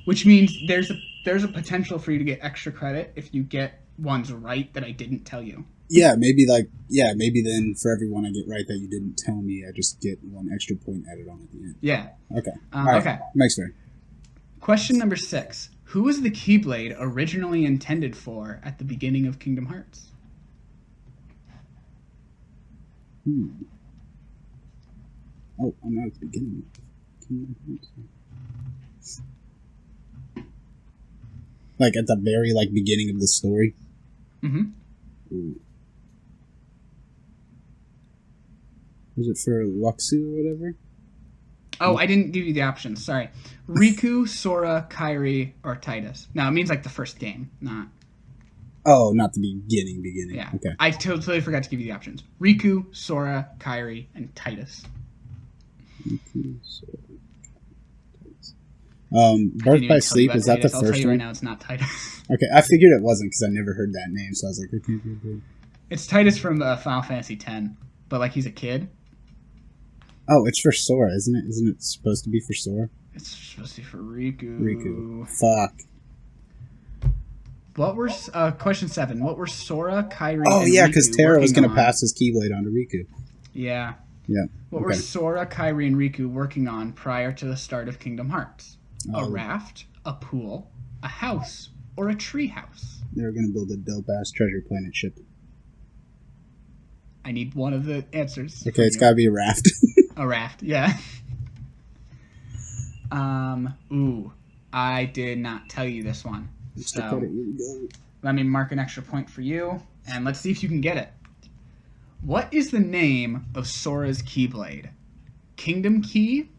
Which means there's a potential for you to get extra credit if you get ones right that I didn't tell you. Yeah, maybe then for every one I get right that you didn't tell me, I just get 1 extra point added on at the end. Yeah. Okay. All right. Okay. Makes fair. Question number 6. Who was the Keyblade originally intended for at the beginning of Kingdom Hearts? Oh, I'm not at the beginning of Kingdom Hearts. At the very beginning of the story. Mm-hmm. Ooh. Was it for Luxu or whatever? Oh, I didn't give you the options. Sorry. Riku, Sora, Kairi, or Titus. No, it means the first game, not... Oh, not the beginning. Yeah. Okay. I totally forgot to give you the options. Riku, Sora, Kairi, and Titus. Riku, Sora, Titus. Birth by Sleep, is that the I'll first tell you one? right now, it's not Titus. Okay, I figured it wasn't because I never heard that name, so I was like, okay, good. It's Titus from Final Fantasy X, but he's a kid. Oh, it's for Sora, isn't it? Isn't it supposed to be for Sora? It's supposed to be for Riku. Fuck. What were question 7? What were Sora, Kairi? Oh and yeah, because Terra was going to pass his Keyblade on to Riku. Yeah. Yeah. What were Sora, Kairi, and Riku working on prior to the start of Kingdom Hearts? A raft, a pool, a house, or a tree house? They were going to build a dope-ass treasure planet ship. I need one of the answers. Okay, it's got to be a raft. A raft, yeah. I did not tell you this one. So let me mark an extra point for you, and let's see if you can get it. What is the name of Sora's Keyblade? Kingdom Key,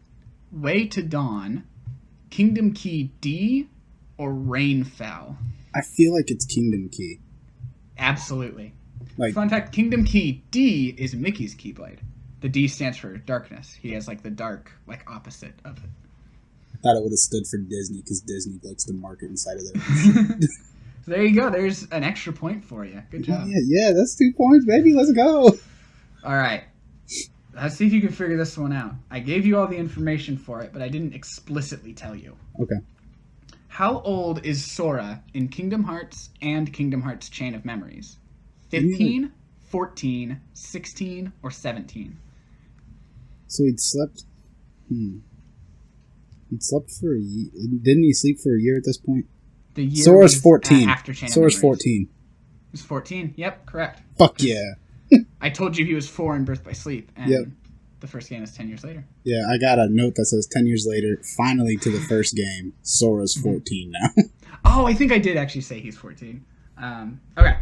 Way to Dawn, Kingdom Key D, or Rainfell? I feel like it's Kingdom Key. Absolutely. Fun fact, Kingdom Key D is Mickey's Keyblade. The D stands for darkness. He has the dark, opposite of it. I thought it would have stood for Disney because Disney likes to market inside of their There you go. There's an extra point for you. Good job. Yeah, that's 2 points, baby. Let's go. All right. Let's see if you can figure this one out. I gave you all the information for it, but I didn't explicitly tell you. Okay. How old is Sora in Kingdom Hearts and Kingdom Hearts Chain of Memories? 15, 14, 16, or 17? So he'd slept... He'd slept for a year. Didn't he sleep for a year at this point? The year Sora's 14. after Chain Sora's of Memories. 14. He's 14. Yep, correct. Fuck yeah. I told you he was 4 in Birth by Sleep, and Yep. the first game is 10 years later. Yeah, I got a note that says 10 years later, finally to the first game, Sora's 14 now. Oh, I think I did actually say he's 14. Okay.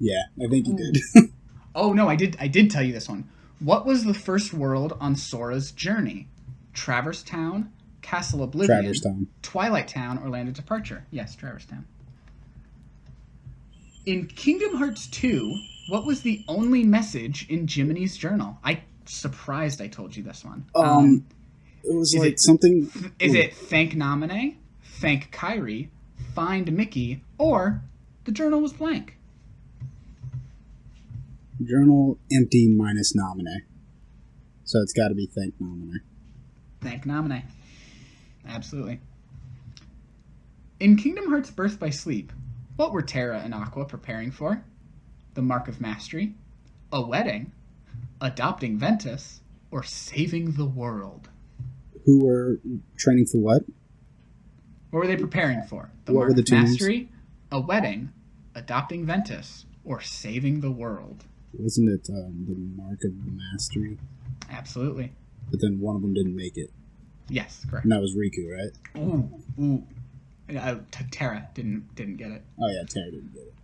Yeah, I think you did. Oh, no, I did tell you this one. What was the first world on Sora's journey? Traverse Town, Castle Oblivion, Traverse Town. Twilight Town, or Land of Departure? Yes, Traverse Town. In Kingdom Hearts 2, what was the only message in Jiminy's journal? Surprised I told you this one. It was like something... Is it thank Naminé, thank Kairi, find Mickey, or the journal was blank? Journal empty minus Naminé. So it's got to be thank Naminé. Thank Naminé. Absolutely. In Kingdom Hearts Birth by Sleep, what were Terra and Aqua preparing for? The Mark of Mastery, a wedding, adopting Ventus, or saving the world? Who were training for what? What were they preparing for? The What Mark were the of two names? Mastery, a wedding, adopting Ventus, or saving the world? Wasn't it the Mark of Mastery? Absolutely. But then one of them didn't make it. Yes, correct. And that was Riku, right? Ooh. Terra didn't get it. Oh yeah, Terra didn't get it.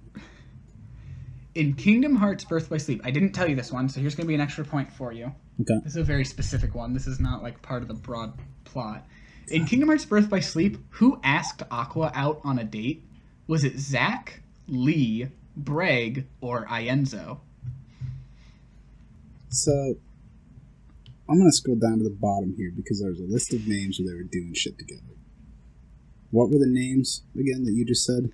In Kingdom Hearts Birth by Sleep, I didn't tell you this one, so here's going to be an extra point for you. Okay. This is a very specific one. This is not like part of the broad plot. In Kingdom Hearts Birth by Sleep, who asked Aqua out on a date? Was it Zack, Lee, Bragg, or Ienzo? So, I'm going to scroll down to the bottom here because there's a list of names where they were doing shit together. What were the names, again, that you just said?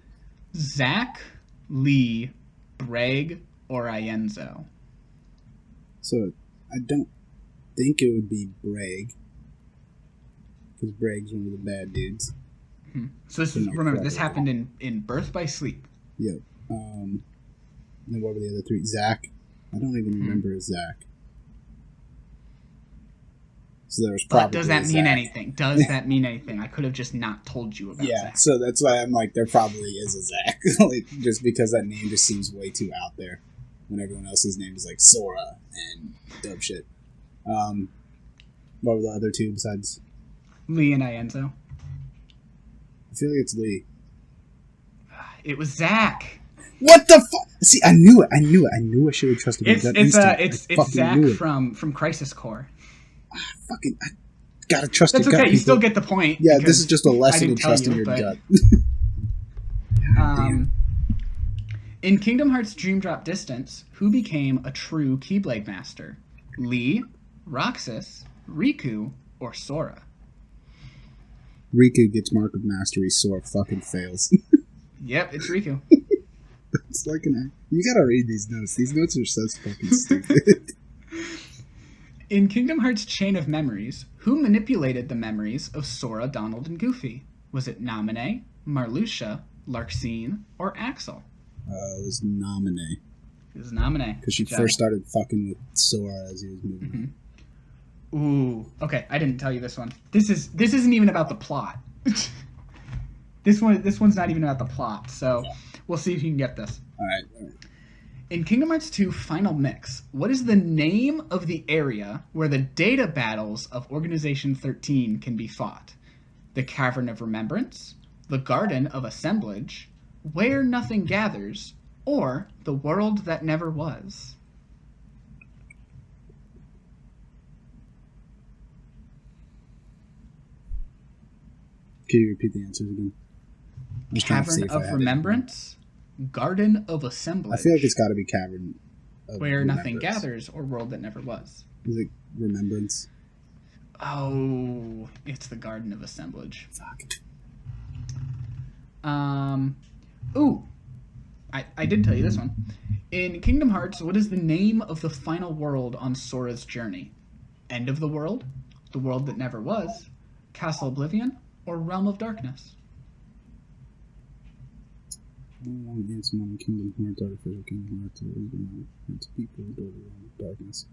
Zack, Lee, Bragg, or Ienzo? So, I don't think it would be Bragg. Because Bragg's one of the bad dudes. So this is, remember, this happened in Birth by Sleep. Yep. And then what were the other three? Zack. I don't even remember a Zack. So there was probably. But does that mean anything? Does that mean anything? I could have just not told you about Yeah, Zack. so that's why I'm like, there probably is a Zack. Like, just because that name just seems way too out there. When everyone else's name is like Sora and dope shit. What were the other two besides? Lee and Ienzo. I feel like it's Lee. It was Zack. What the fuck? See, I knew it. I knew I should have trusted my gut instinct. It's Zack from Crisis Core. I gotta trust That's your gut. okay. You people. still get the point. Yeah, this is just a lesson in didn't tell trusting you, your but- gut. In Kingdom Hearts Dream Drop Distance, who became a true Keyblade Master? Lee, Roxas, Riku, or Sora? Riku gets Mark of Mastery, Sora fucking fails. Yep, it's Riku. It's like you gotta read these notes. These notes are so fucking stupid. In Kingdom Hearts Chain of Memories, who manipulated the memories of Sora, Donald, and Goofy? Was it Naminé, Marluxia, Larxene, or Axel? It was Naminé. It was Naminé. Because she Good job. first started fucking with Sora as he was moving. Ooh, okay. I didn't tell you this one. This isn't even about the plot. This one's not even about the plot. So we'll see if you can get this. All right. In Kingdom Hearts 2 Final Mix, what is the name of the area where the data battles of Organization 13 can be fought? The Cavern of Remembrance, the Garden of Assemblage, Where Nothing Gathers, or the World That Never Was? Can you repeat the answers again? I'm just trying to see Cavern if I of have it. Remembrance, Garden of Assemblage, I feel like it's got to be Cavern of Where Nothing Remembrance. Gathers, or World That Never Was. Is it Remembrance? Oh, it's the Garden of Assemblage. Fuck. Ooh, I did tell you this one. In Kingdom Hearts, what is the name of the final world on Sora's journey? End of the World, The World That Never Was, Castle Oblivion, or Realm of Darkness? Answer on Kingdom Hearts, Artificial Kingdom Hearts, it's people who go to the Realm of Darkness.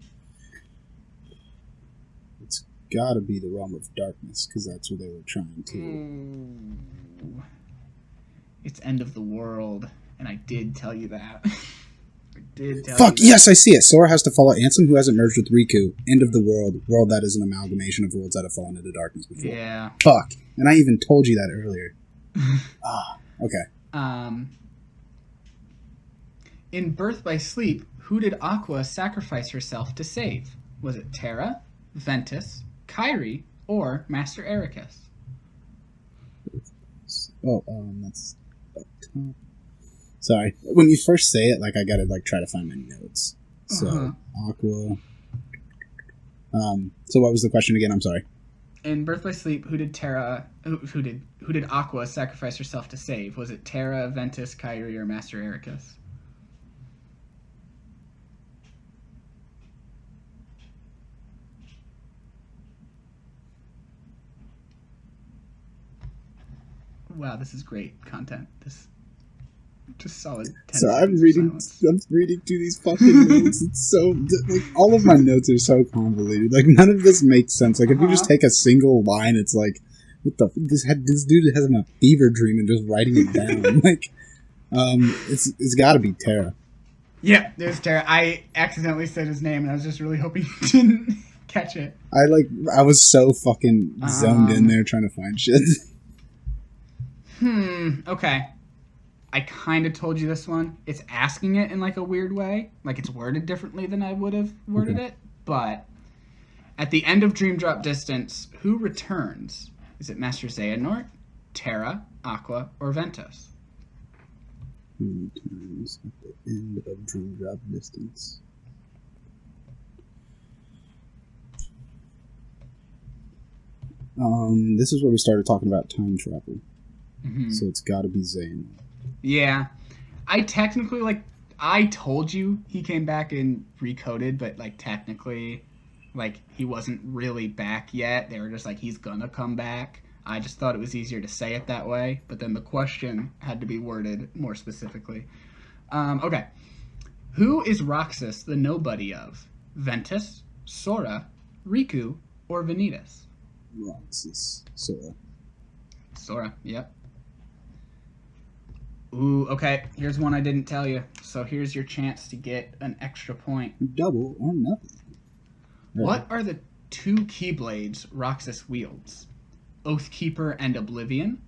It's gotta be the Realm of Darkness, because that's what they were trying to. Ooh. It's End of the World, and I did tell you that. Fuck, yes, I see it. Sora has to follow Ansem, who hasn't merged with Riku. End of the world. World that is an amalgamation of worlds that have fallen into darkness before. Yeah. Fuck. And I even told you that earlier. Okay. In Birth by Sleep, who did Aqua sacrifice herself to save? Was it Terra, Ventus, Kairi, or Master Ericus? That's up top. Sorry. When you first say it, like, I gotta, like, try to find my notes. So, Aqua. So what was the question again? I'm sorry. In Birth by Sleep, who did Aqua sacrifice herself to save? Was it Terra, Ventus, Kairi, or Master Ericus? Wow, this is great content. This just solid 10 So I'm reading through these fucking notes. It's so, like, all of my notes are so convoluted. Like, none of this makes sense. Like, if you just take a single line, it's like, what the, this dude has a fever dream and just writing it down. Like, it's gotta be Terra. Yeah, there's Terra. I accidentally said his name, and I was just really hoping you didn't catch it. I was so fucking zoned in there trying to find shit. Okay. I kind of told you this one. It's asking it in, like, a weird way. Like, it's worded differently than I would have worded it. But at the end of Dream Drop Distance, who returns? Is it Master Xehanort, Terra, Aqua, or Ventus? Who returns at the end of Dream Drop Distance? This is where we started talking about time travel. Mm-hmm. So it's got to be Xehanort. Yeah. I technically, like, I told you he came back and recoded, but, like, technically, like, he wasn't really back yet. They were just like, he's gonna come back. I just thought it was easier to say it that way, but then the question had to be worded more specifically. Okay. Who is Roxas the nobody of? Ventus, Sora, Riku, or Vanitas? Roxas. Sora. Sora, yep. Ooh, okay. Here's one I didn't tell you. So here's your chance to get an extra point. Double or nothing. What are the two Keyblades Roxas wields? Oathkeeper and Oblivion,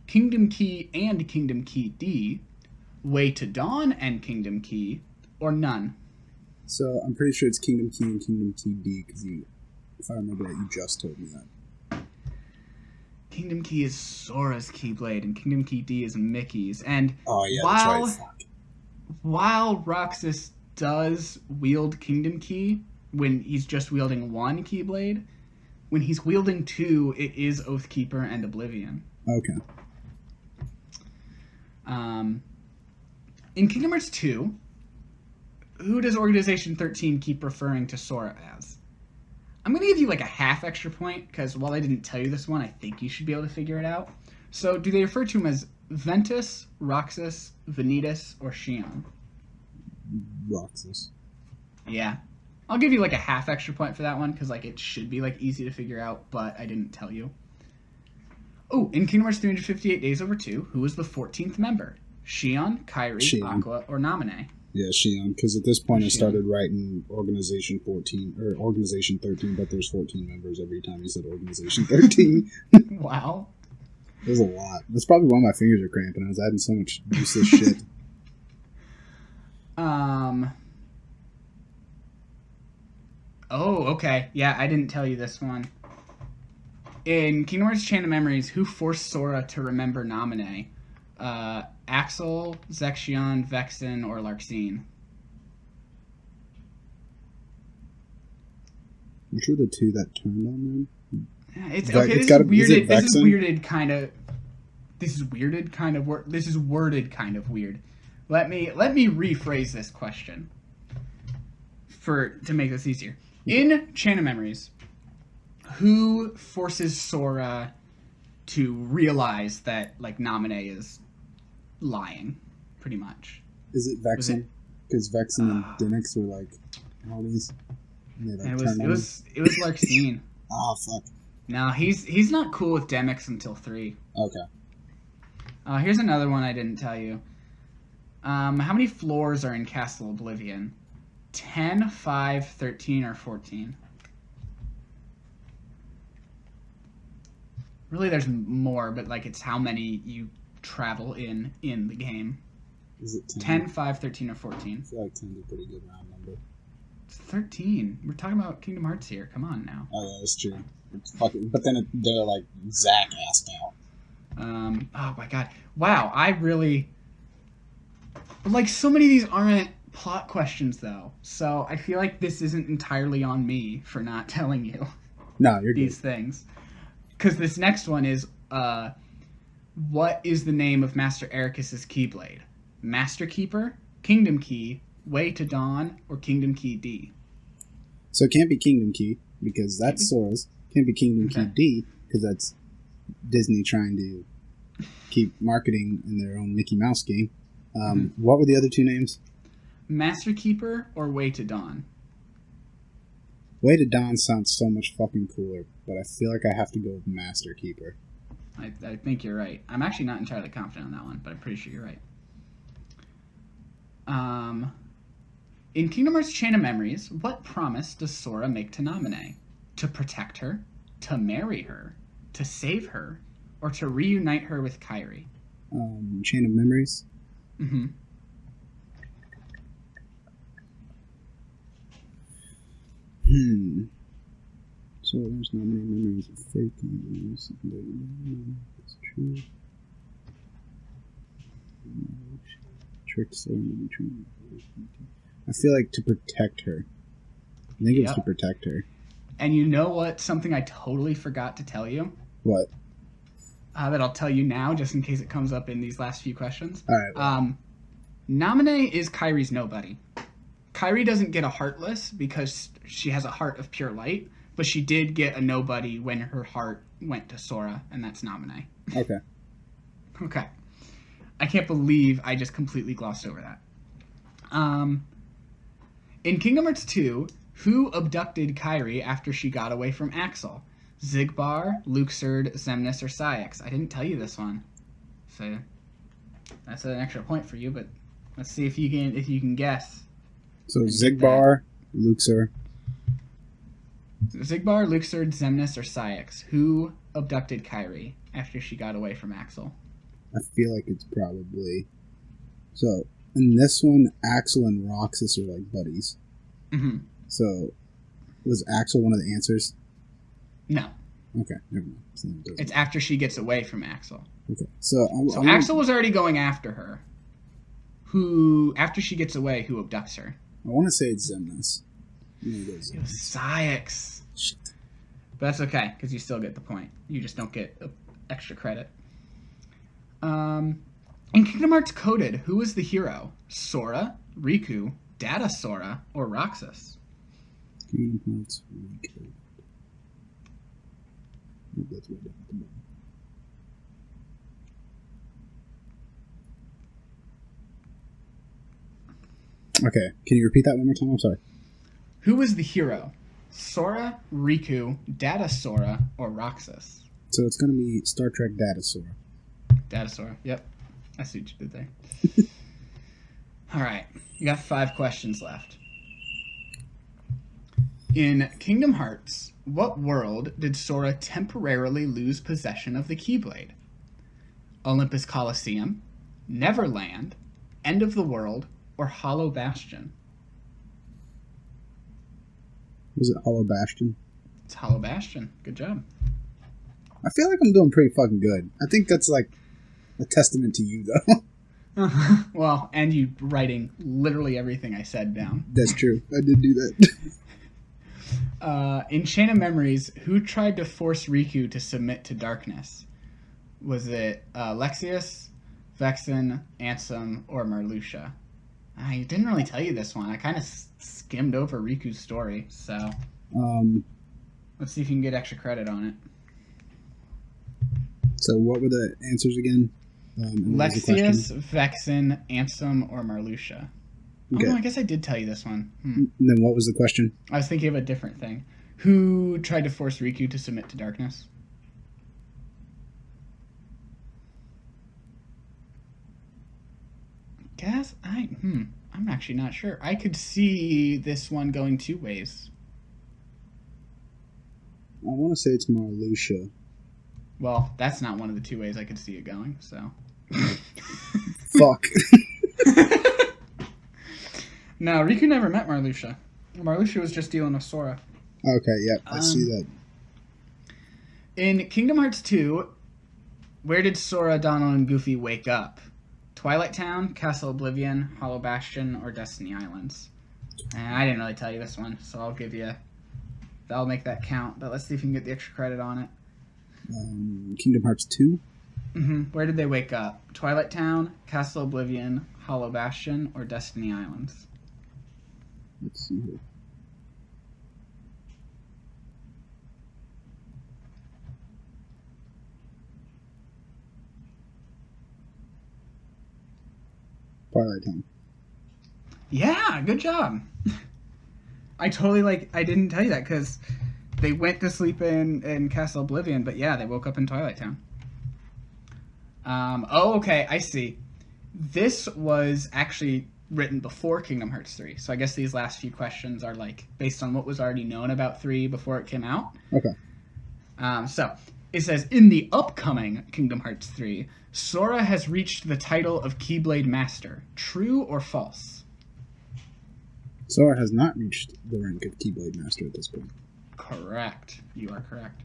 Kingdom Key and Kingdom Key D, Way to Dawn and Kingdom Key, or none? So I'm pretty sure it's Kingdom Key and Kingdom Key D, because if I remember that, you just told me that. Kingdom Key is Sora's Keyblade, and Kingdom Key D is Mickey's. And that's right. While Roxas does wield Kingdom Key, when he's just wielding one Keyblade, when he's wielding two, it is Oathkeeper and Oblivion. Okay. In Kingdom Hearts 2, who does Organization 13 keep referring to Sora as? I'm going to give you like a half extra point, because while I didn't tell you this one, I think you should be able to figure it out. So, do they refer to him as Ventus, Roxas, Vanitas, or Xion? Roxas. Yeah. I'll give you like a half extra point for that one, because like it should be like easy to figure out, but I didn't tell you. Oh, in Kingdom Hearts 358 Days Over 2, who was the 14th member? Xion, Kairi, Aqua, or Naminé? Yeah, Xion, because at this point I started writing Organization 14, or Organization 13, but there's 14 members every time you said Organization 13. Wow. There's a lot. That's probably why my fingers are cramping. I was adding so much useless shit. Oh, okay. Yeah, I didn't tell you this one. In Kingdom Hearts Chain of Memories, who forced Sora to remember Naminé? Axel, Zexion, Vexen, or Larxene? I'm sure the two that turned on them. It's okay. This is weirded kind of. This is worded kind of weird. Let me rephrase this question to make this easier. In Chain of Memories, who forces Sora to realize that, like, Naminé is lying, pretty much? Is it Vexen? Because Vexen and Dinix were like homies. And it was Larxene. Oh fuck. No, he's not cool with Demix until 3. Okay. Here's another one I didn't tell you. How many floors are in Castle Oblivion? 10, 5, 13, or 14? Really, there's more, but like it's how many you travel in the game. Is it 10, 5, 13, or 14? I feel like 10's a pretty good round number. It's 13. We're talking about Kingdom Hearts here. Come on now. Oh, yeah, that's true. It's fucking, but then they're like Zack assed out. Oh my god. Wow, I really... Like, so many of these aren't plot questions, though. So I feel like this isn't entirely on me for not telling you No, you're these good. things. Because this next one is, what is the name of Master Ericus's Keyblade? Master Keeper, Kingdom Key, Way to Dawn, or Kingdom Key D? So it can't be Kingdom Key, because that's Sora's. Can't be Kingdom Key D, because that's Disney trying to keep marketing in their own Mickey Mouse game. What were the other two names? Master Keeper or Way to Dawn? Way to Dawn sounds so much fucking cooler, but I feel like I have to go with Master Keeper. I think you're right. I'm actually not entirely confident on that one, but I'm pretty sure you're right. In Kingdom Hearts Chain of Memories, what promise does Sora make to Naminé? To protect her, to marry her, to save her, or to reunite her with Kairi? Chain of Memories? Mm-hmm. So there's not many memories of fake memories. That's true. Tricked Sora into betraying. I feel like to protect her. I think it was to protect her. And you know what? Something I totally forgot to tell you? What? That I'll tell you now, just in case it comes up in these last few questions. All right. Well. Naminé is Kairi's nobody. Kairi doesn't get a Heartless because she has a heart of pure light, but she did get a nobody when her heart went to Sora, and that's Naminé. Okay. Okay. I can't believe I just completely glossed over that. In Kingdom Hearts 2, who abducted Kairi after she got away from Axel? Xigbar, Luxord, Xemnas, or Saïx? I didn't tell you this one. So that's an extra point for you, but let's see if you can guess. So Xigbar, Luxor. Xigbar, Luxord, Xemnas, or Saïx? Who abducted Kairi after she got away from Axel? I feel like it's probably... So, in this one, Axel and Roxas are like buddies. Mm-hmm. So, was Axel one of the answers? No. Okay, never mind. So it's after she gets away from Axel. Okay, so Axel was already going after her. Who, after she gets away, who abducts her? I want to say it's Xemnas. It was Saïx. Shit. But that's okay, because you still get the point. You just don't get extra credit. In Kingdom Hearts Coded, who was the hero? Sora, Riku, Data Sora, or Roxas? Kingdom Hearts Recoded. Oh, that's way down at the bottom. Okay, can you repeat that one more time? I'm sorry. Who was the hero? Sora, Riku, Data Sora, or Roxas? So it's going to be Star Trek Data Sora. Data Sora, yep. I see what you did there. Alright, you got 5 questions left. In Kingdom Hearts, what world did Sora temporarily lose possession of the Keyblade? Olympus Coliseum, Neverland, End of the World, or Hollow Bastion? Was it Hollow Bastion? It's Hollow Bastion. Good job. I feel like I'm doing pretty fucking good. I think that's like a testament to you, though. Well, and you writing literally everything I said down. That's true. I did do that. In Chain of Memories, who tried to force Riku to submit to darkness? Was it Lexius, Vexen, Ansem, or Marluxia? I didn't really tell you this one. I kind of skimmed over Riku's story, so Let's see if you can get extra credit on it. So what were the answers again? And what was the Lexius, question? Vexen, Ansem, or Marluxia. Okay. Oh, no, I guess I did tell you this one. And then what was the question? I was thinking of a different thing. Who tried to force Riku to submit to darkness? Guess I'm actually not sure. I could see this one going two ways. I want to say it's Marluxia. Well, that's not one of the two ways I could see it going, so. Fuck. No, Riku never met Marluxia. Marluxia was just dealing with Sora. Okay, yep, I see that. In Kingdom Hearts 2, where did Sora, Donald, and Goofy wake up? Twilight Town, Castle Oblivion, Hollow Bastion, or Destiny Islands? I didn't really tell you this one, so I'll make that count, but let's see if you can get the extra credit on it. Kingdom Hearts 2? Where did they wake up? Twilight Town, Castle Oblivion, Hollow Bastion, or Destiny Islands? Let's see here. Twilight Town. Yeah, good job. I didn't tell you that because they went to sleep in Castle Oblivion, but yeah, they woke up in Twilight Town. Okay, I see. This was actually written before Kingdom Hearts 3, so I guess these last few questions are based on what was already known about 3 before it came out. Okay. So, it says, in the upcoming Kingdom Hearts 3, Sora has reached the title of Keyblade Master. True or false? Sora has not reached the rank of Keyblade Master at this point. Correct. You are correct.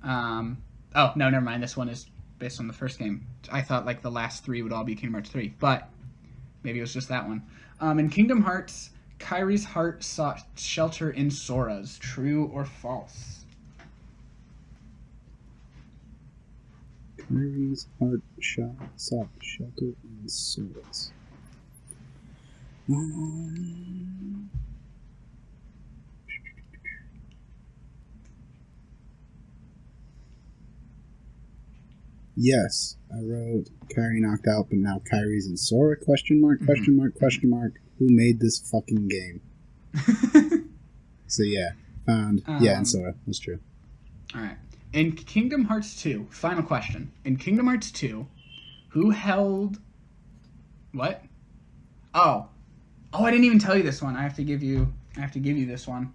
Oh, no, never mind. This one is based on the first game. I thought the last 3 would all be Kingdom Hearts 3, but maybe it was just that one. In Kingdom Hearts, Kairi's heart sought shelter in Sora's. True or false? Kairi's heart sought shelter in Sora's. Yes, I wrote Kairi knocked out, but now Kairi's in Sora? Question mark? Who made this fucking game? So yeah, found in Sora. That's true. All right. In Kingdom Hearts 2, final question. In Kingdom Hearts 2, who held what? Oh, I didn't even tell you this one. I have to give you this one.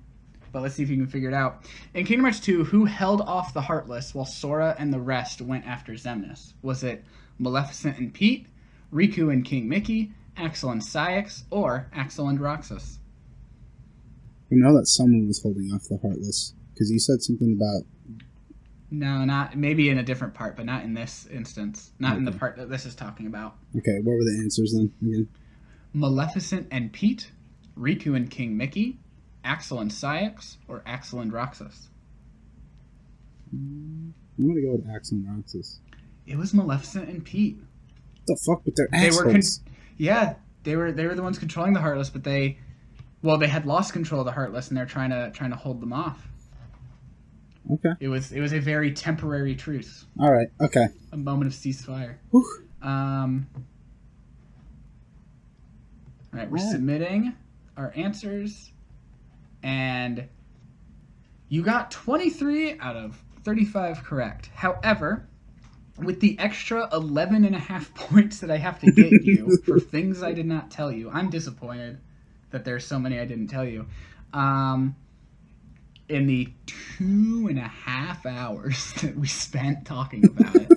But let's see if you can figure it out. In Kingdom Hearts 2, who held off the Heartless while Sora and the rest went after Xemnas? Was it Maleficent and Pete, Riku and King Mickey, Axel and Saïx, or Axel and Roxas? We know that someone was holding off the Heartless, because you said something about... No, not maybe in a different part, but not in this instance. Not in the part that this is talking about. Okay, what were the answers then again? Maleficent and Pete, Riku and King Mickey, Axel and Saïx, or Axel and Roxas? I'm gonna go with Axel and Roxas. It was Maleficent and Pete. What the fuck? But they're assholes. They were the ones controlling the Heartless, but they had lost control of the Heartless, and they're trying to hold them off. Okay. It was a very temporary truce. All right. Okay. A moment of ceasefire. Whew. All right, we're submitting our answers, and you got 23 out of 35 correct. However, with the extra 11.5 points that I have to get you for things I did not tell you, I'm disappointed that there's so many I didn't tell you. In the 2.5 hours that we spent talking about it,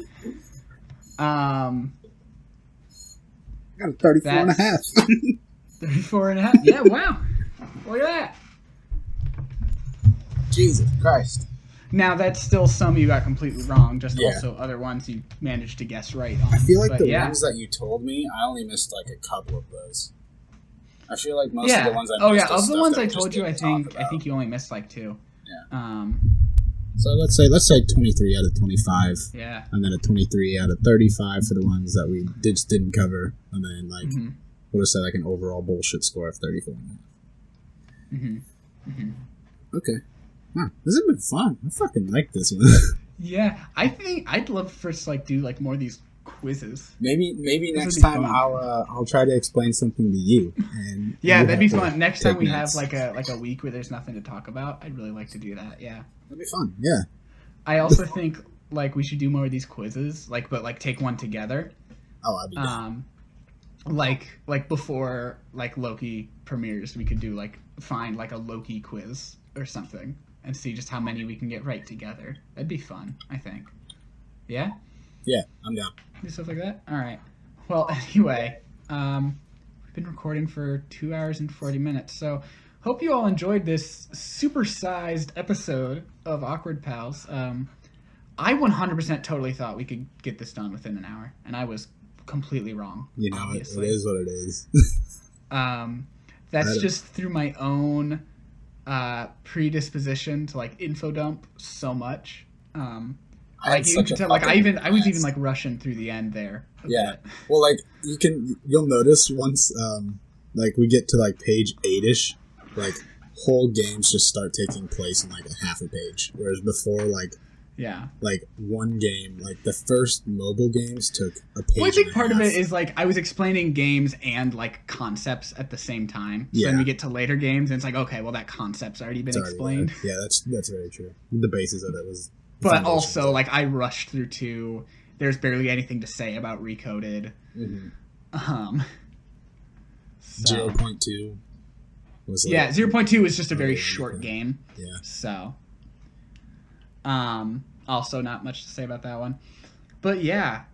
I got a 34.5. 34.5. Yeah, wow. Look at that. Jesus Christ. Now, that's still some you got completely wrong, just also other ones you managed to guess right on. I feel like ones that you told me, I only missed a couple of those. I feel like most of the ones I missed of the ones I told you, I think you only missed 2. Yeah. So let's say 23 out of 25. Yeah. And then a 23 out of 35 for the ones that we didn't cover, and then we'll just say an overall bullshit score of 34.5. Okay. Huh, this has been fun. I fucking like this one. Yeah, I think I'd love for us to like do like more of these quizzes. Maybe This next would be time fun. I'll try to explain something to you. And Yeah, you that'd be have to fun. Next time take we notes. have like a week where there's nothing to talk about, I'd really like to do that. Yeah. That'd be fun. Yeah. I also think like we should do more of these quizzes, like but like take one together. Oh, I'd be down. Like before like Loki premieres, we could do like find like a Loki quiz or something and see just how many we can get right together. That'd be fun, I think. Yeah? Yeah, I'm down. Do stuff like that? Alright. Well, anyway, we've been recording for 2 hours and 40 minutes, so hope you all enjoyed this supersized episode of Awkward Pals. I 100% totally thought we could get this done within an hour, and I was completely wrong. You know, it obviously. is what it is. That's just through my own predisposition to like info dump so much. Like you can tell, like I was even like rushing through the end there. Yeah. Well, like you'll notice once like we get to like page 8ish, like whole games just start taking place in like a half a page, whereas before like one game, like the first mobile games took a page. Well, I think part of it is like I was explaining games and like concepts at the same time. So then we get to later games and it's like, okay, well that concept's already been explained. Yeah, that's very true. The basis of it was. But also, like I rushed through 2. There's barely anything to say about Recoded. Mm-hmm. 0.2 was like, 0.2 was just a very short game. Yeah. So. Also not much to say about that one. But yeah,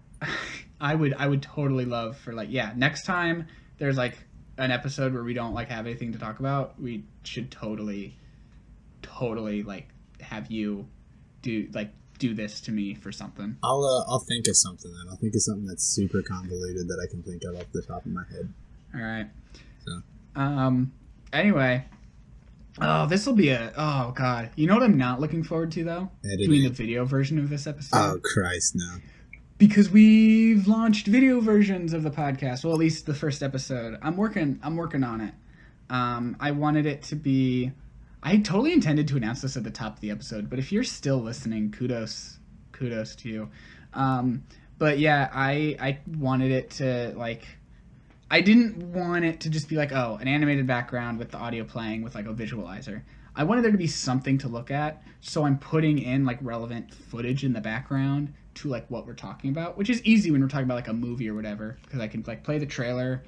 I would totally love for like, next time there's like an episode where we don't like have anything to talk about, we should totally like have you do this to me for something. I'll think of something then. I'll think of something that's super convoluted that I can think of off the top of my head. All right. So. Anyway. Oh, this will be oh god. You know what I'm not looking forward to though? Editing. Doing the video version of this episode. Oh Christ, no. Because we've launched video versions of the podcast. Well, at least the first episode. I'm working on it. I wanted it to be. I totally intended to announce this at the top of the episode, but if you're still listening, kudos to you. But yeah, I wanted it to like. I didn't want it to just be like, oh, an animated background with the audio playing with like a visualizer. I wanted there to be something to look at, so I'm putting in like relevant footage in the background to like what we're talking about, which is easy when we're talking about like a movie or whatever, because I can like play the trailer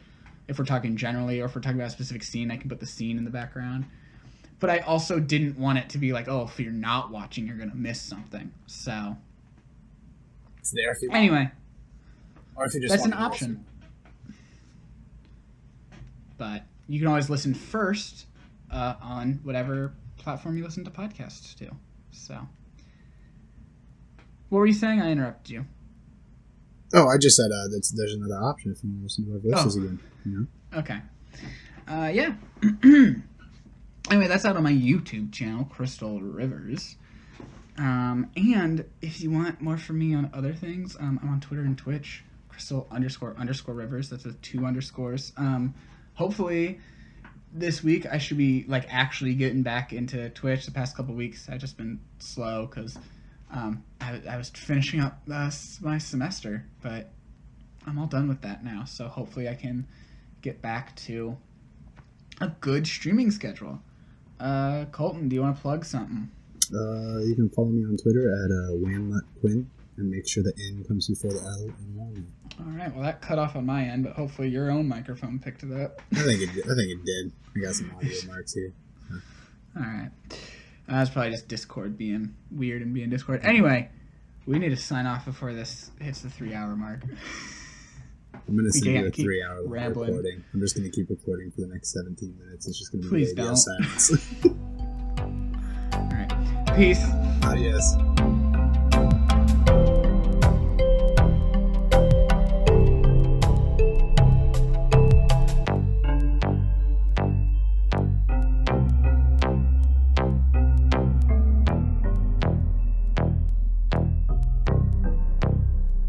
if we're talking generally, or if we're talking about a specific scene, I can put the scene in the background. But I also didn't want it to be like, oh, if you're not watching, you're gonna miss something. So it's there if you anyway, or if you just that's an want to option. listen. But you can always listen first on whatever platform you listen to podcasts to. So, what were you saying? I interrupted you. Oh, I just said there's another option if you want to listen to our voices again. You know? Okay. Yeah. Anyway, that's out on my YouTube channel, Crystal Rivers. And if you want more from me on other things, I'm on Twitter and Twitch, Crystal__Rivers. That's with 2 underscores. Hopefully this week I should be like actually getting back into Twitch. The past couple weeks I've just been slow because I was finishing up my semester, but I'm all done with that now. So hopefully I can get back to a good streaming schedule. Colton, do you want to plug something? You can follow me on Twitter at WanLutQuinn and make sure the N comes before the L in Walnut. All right. Well, that cut off on my end, but hopefully your own microphone picked it up. I think it did. I got some audio marks here. All right. That's probably just Discord being weird and being Discord. Anyway, we need to sign off before this hits the 3-hour mark. I'm going to send you a keep 3-hour rambling. recording. I'm just going to keep recording for the next 17 minutes. It's just going to be Please radio don't. silence. All right. Peace. Adios.